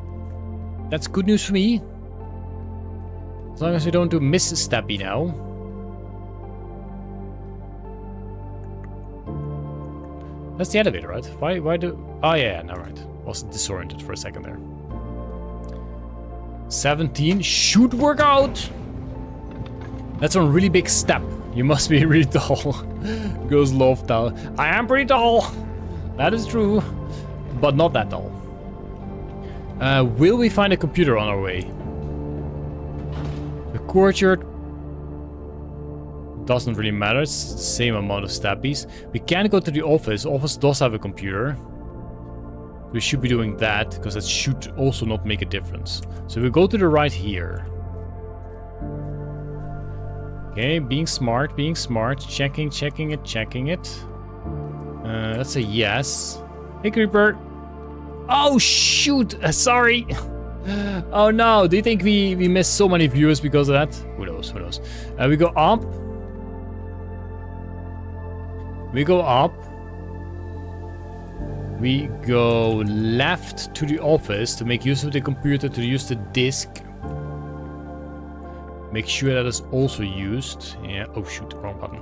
That's good news for me. As long as we don't do miss steppy now. That's the elevator, right? Why do... Oh, yeah, no, right. Was disoriented for a second there. 17 should work out! That's a really big step. You must be really tall. Girls love tall. I am pretty tall! That is true. But not that tall. Will we find a computer on our way? The courtyard doesn't really matter. It's the same amount of steppies. We can go to the office. Office does have a computer. We should be doing that, because that should also not make a difference. So we go to the right here. Okay, being smart, checking it. That's a yes. Hey, Creeper. Oh, shoot. Sorry. Oh, no. Do you think we missed so many viewers because of that? Who knows? Who knows? We go up. We go up. We go left to the office to make use of the computer, to use the disk. Make sure that is also used. Yeah. Oh, shoot. Wrong button.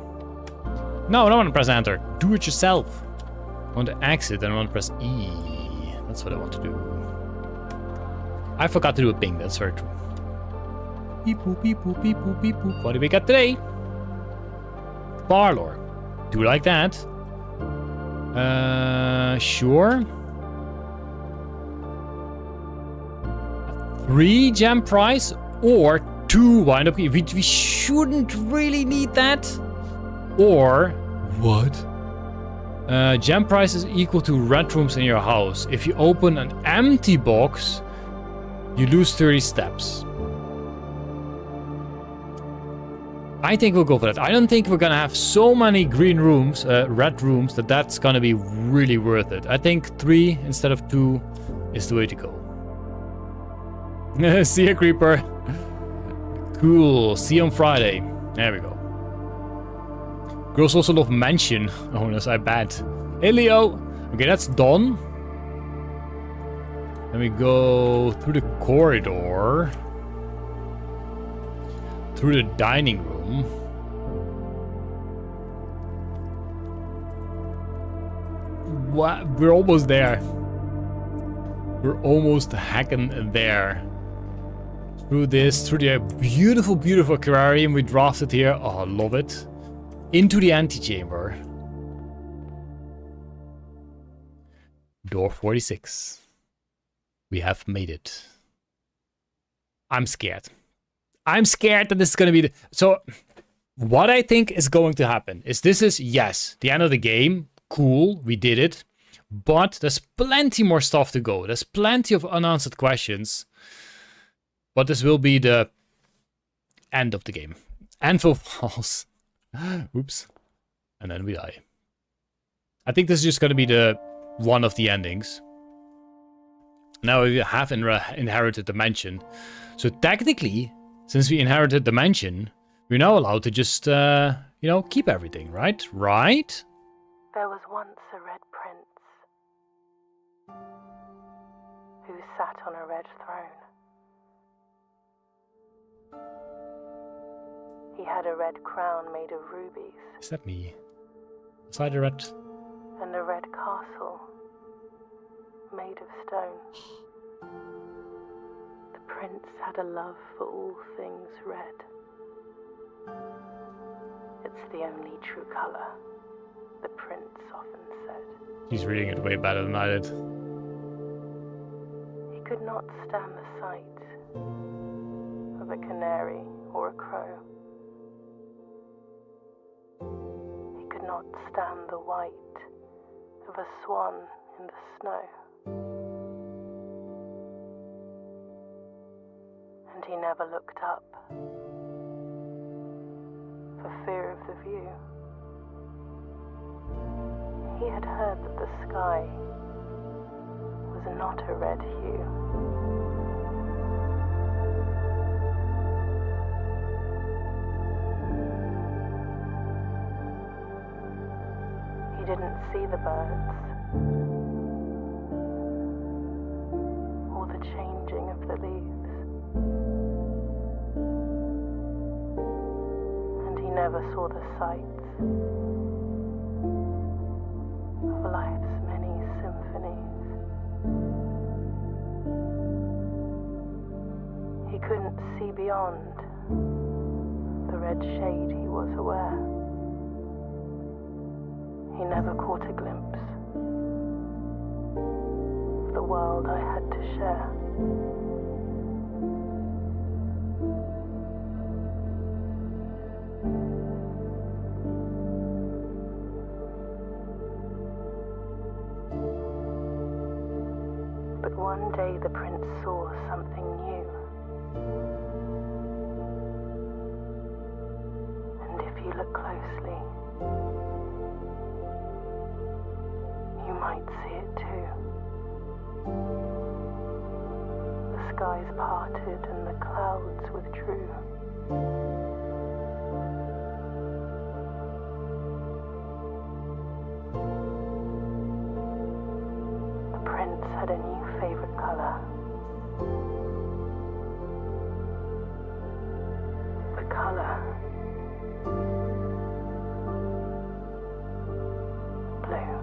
No, I don't want to press enter. Do it yourself. I want to exit and I want to press E. That's what I want to do. I forgot to do a ping. That's very true. Beep boop, beep boop, beep boop, beep boop. What do we got today? Parlor. Do you like that? Sure. 3 gem price or 2 wind up. We shouldn't really need that. Or what? Gem price is equal to red rooms in your house. If you open an empty box, you lose 30 steps. I think we'll go for that. I don't think we're gonna have so many green rooms, red rooms, that's gonna be really worth it. I think 3 instead of 2 is the way to go. See ya, Creeper. Cool. See you on Friday. There we go. Girls also love mansion owners, I bet. Hey, Leo. Okay, that's done. Then we go through the corridor. Through the dining room. What? We're almost there. We're almost hacking there. Through this, through the beautiful, beautiful aquarium we drafted here. Oh, I love it. Into the antechamber. Door 46. We have made it. I'm scared. I'm scared that this is going to be the... So, what I think is going to happen is this is, yes, the end of the game. Cool, we did it. But there's plenty more stuff to go. There's plenty of unanswered questions. But this will be the end of the game. Anvil falls. Oops. And then we die. I think this is just going to be the one of the endings. Now we have inherited the mansion. So technically... Since we inherited the mansion, we're now allowed to just, you know, keep everything, right? Right? There was once a red prince who sat on a red throne. He had a red crown made of rubies. Is that me? Inside the red... And a red castle made of stone. The prince had a love for all things red. It's the only true color, the prince often said. He's reading it way better than I did. He could not stand the sight of a canary or a crow. He could not stand the white of a swan in the snow. And he never looked up for fear of the view. He had heard that the sky was not a red hue. He didn't see the birds or the changing of the leaves. Never saw the sights of life's many symphonies. He couldn't see beyond the red shade he was aware. He never caught a glimpse of the world I had to share. But one day the prince saw something new. And if you look closely, you might see it too. The skies parted and the clouds withdrew. The prince had a new favorite color. The color blue.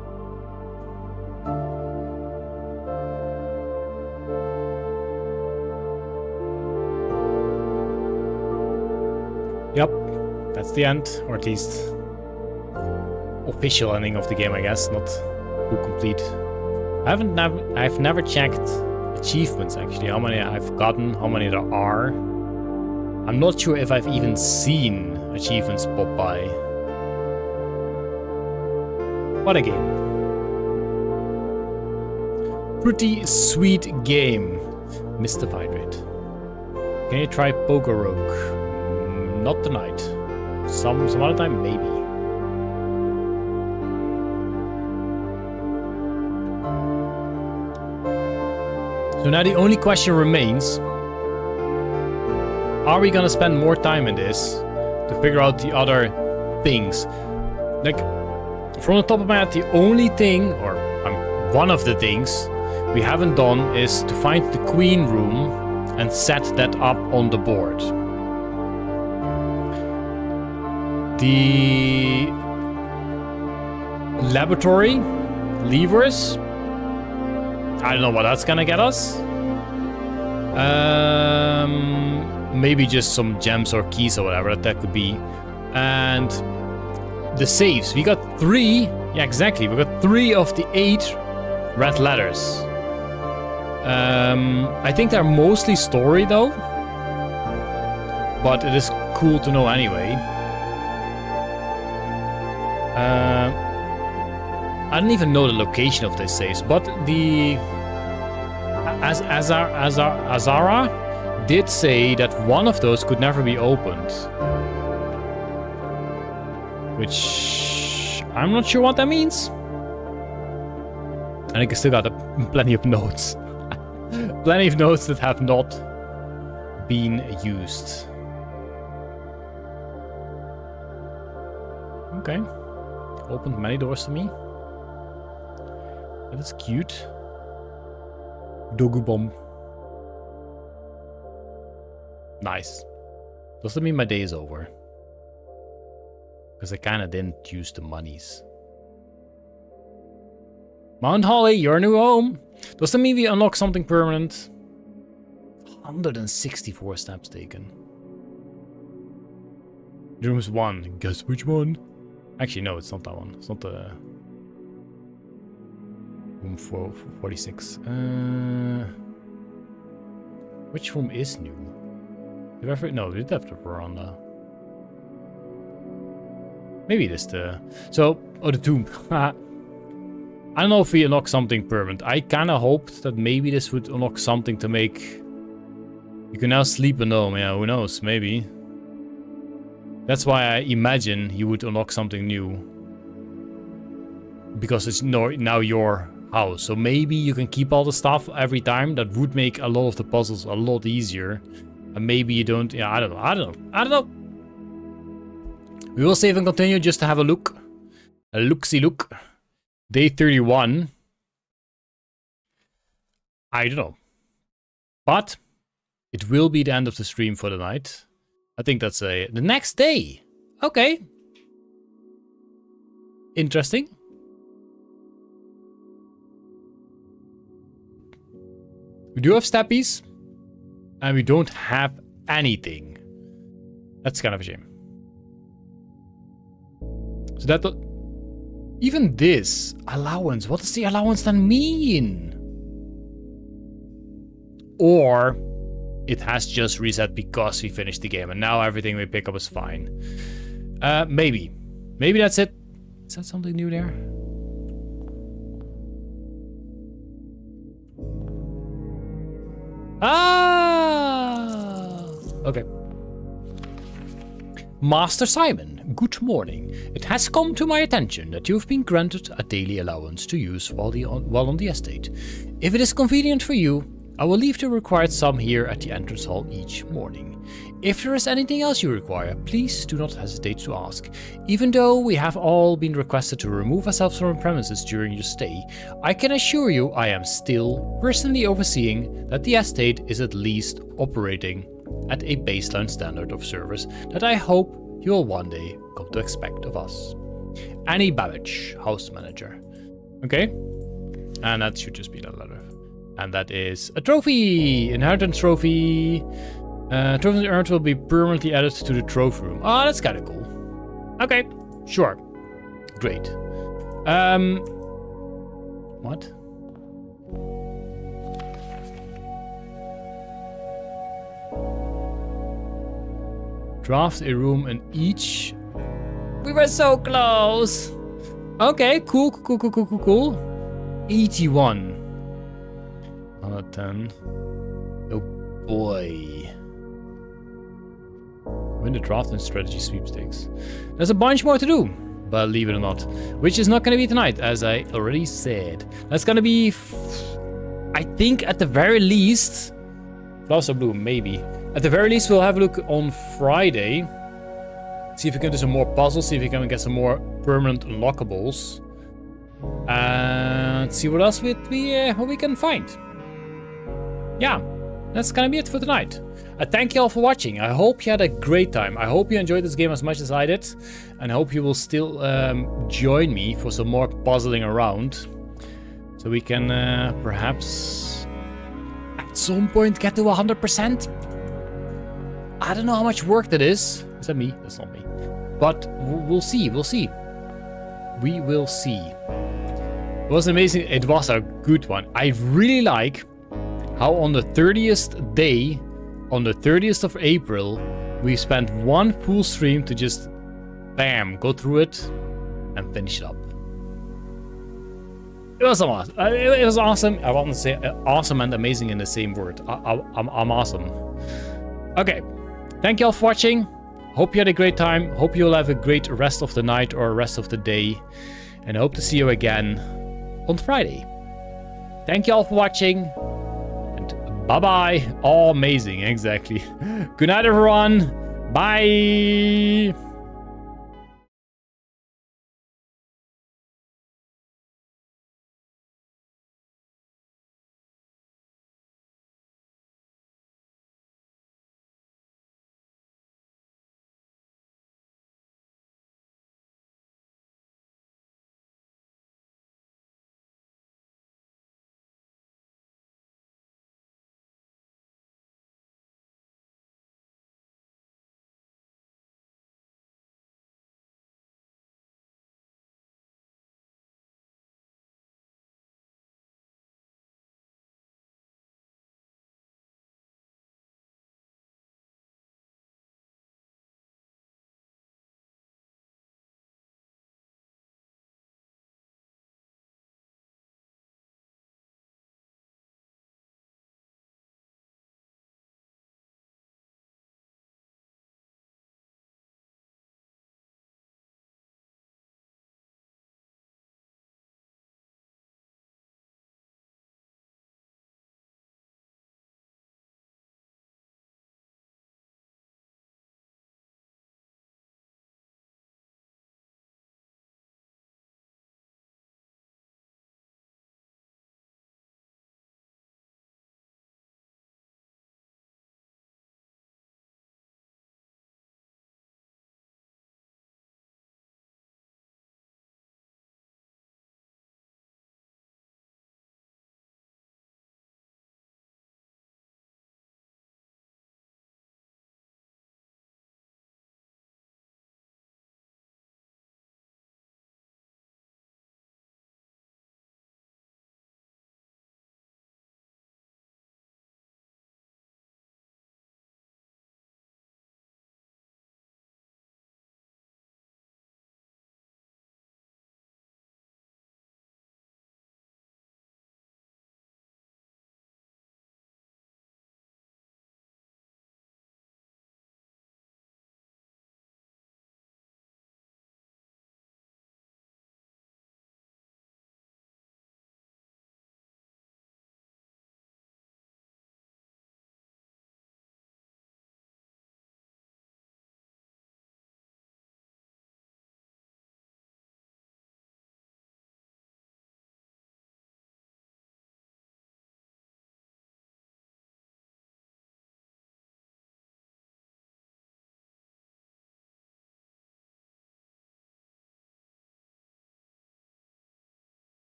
Yep, that's the end, or at least official ending of the game, I guess, not full complete. I've never checked achievements actually, how many I've gotten, how many there are. I'm not sure if I've even seen achievements pop by. What a game. Pretty sweet game, Mr. Vidrate. Can you try Poker Rogue? Not tonight. Some other time, maybe. So now the only question remains: are we gonna spend more time in this to figure out the other things? Like, from the top of my head, the only thing, or one of the things we haven't done is to find the queen room and set that up on the board. The laboratory levers, I don't know what that's gonna get us. Maybe just some gems or keys or whatever that could be. And the saves, we got 3. Yeah, exactly. We got 3 of the 8 red letters. I think they're mostly story though, but it is cool to know anyway. I don't even know the location of this saves, but the Azara did say that one of those could never be opened, which I'm not sure what that means. I think I still got plenty of notes. Plenty of notes that have not been used. Okay. Opened many doors to me. That is cute. Dogu bomb. Nice. Does that mean my day is over? Because I kinda didn't use the monies. Mount Holly, your new home. Does that mean we unlock something permanent? 164 steps taken. Rooms 1. Guess which one? Actually, no, it's not that one. It's not the... Room 46. Which room is new? Did I ever... No, we did have the veranda. Maybe it is the... So, oh, the tomb. I don't know if we unlock something permanent. I kind of hoped that maybe this would unlock something to make... You can now sleep alone. Yeah, who knows? Maybe. That's why I imagine you would unlock something new. Because it's now your house. So maybe you can keep all the stuff every time. That would make a lot of the puzzles a lot easier. And maybe you don't... Yeah, I don't know. We will save and continue just to have a look. A look-see look. Day 31. I don't know. But it will be the end of the stream for the night. I think that's the next day. Okay. Interesting. We do have steppies. And we don't have anything. That's kind of a shame. So that... Even this allowance, what does the allowance then mean? Or it has just reset because we finished the game and now everything we pick up is fine. Maybe. Maybe that's it. Is that something new there? Ah! Okay. Master Simon, good morning. It has come to my attention that you have been granted a daily allowance to use while on the estate. If it is convenient for you, I will leave the required sum here at the entrance hall each morning. If there is anything else you require, please do not hesitate to ask. Even though we have all been requested to remove ourselves from the premises during your stay, I can assure you I am still personally overseeing that the estate is at least operating at a baseline standard of service that I hope you will one day come to expect of us. Annie Babbage, house manager. Okay, and that should just be that letter. And that is a trophy! Inheritance trophy. Trophies earned will be permanently added to the trophy room. Oh, that's kind of cool. Okay, sure. Great. What? Draft a room in each. We were so close. Okay, cool. 81. 110. Oh boy. Win the draft and strategy sweepstakes. There's a bunch more to do, but leave it or not. Which is not going to be tonight, as I already said. That's going to be, I think, at the very least, Plaza Blue, maybe. At the very least, we'll have a look on Friday. See if we can do some more puzzles, see if we can get some more permanent unlockables. And see what else what we can find. Yeah, that's going to be it for tonight. I thank you all for watching. I hope you had a great time. I hope you enjoyed this game as much as I did. And I hope you will still join me for some more puzzling around. So we can perhaps at some point get to 100%. I don't know how much work that is. Is that me? That's not me. But we'll see. We will see. It was amazing. It was a good one. I really like how on the 30th day, on the 30th of April, we spent one full stream to just, bam, go through it and finish it up. It was awesome. It was awesome. I want to say awesome and amazing in the same word. I'm awesome. Okay. Thank you all for watching. Hope you had a great time. Hope you'll have a great rest of the night or rest of the day. And I hope to see you again on Friday. Thank you all for watching. Bye-bye. Oh, amazing. Exactly. Good night, everyone. Bye.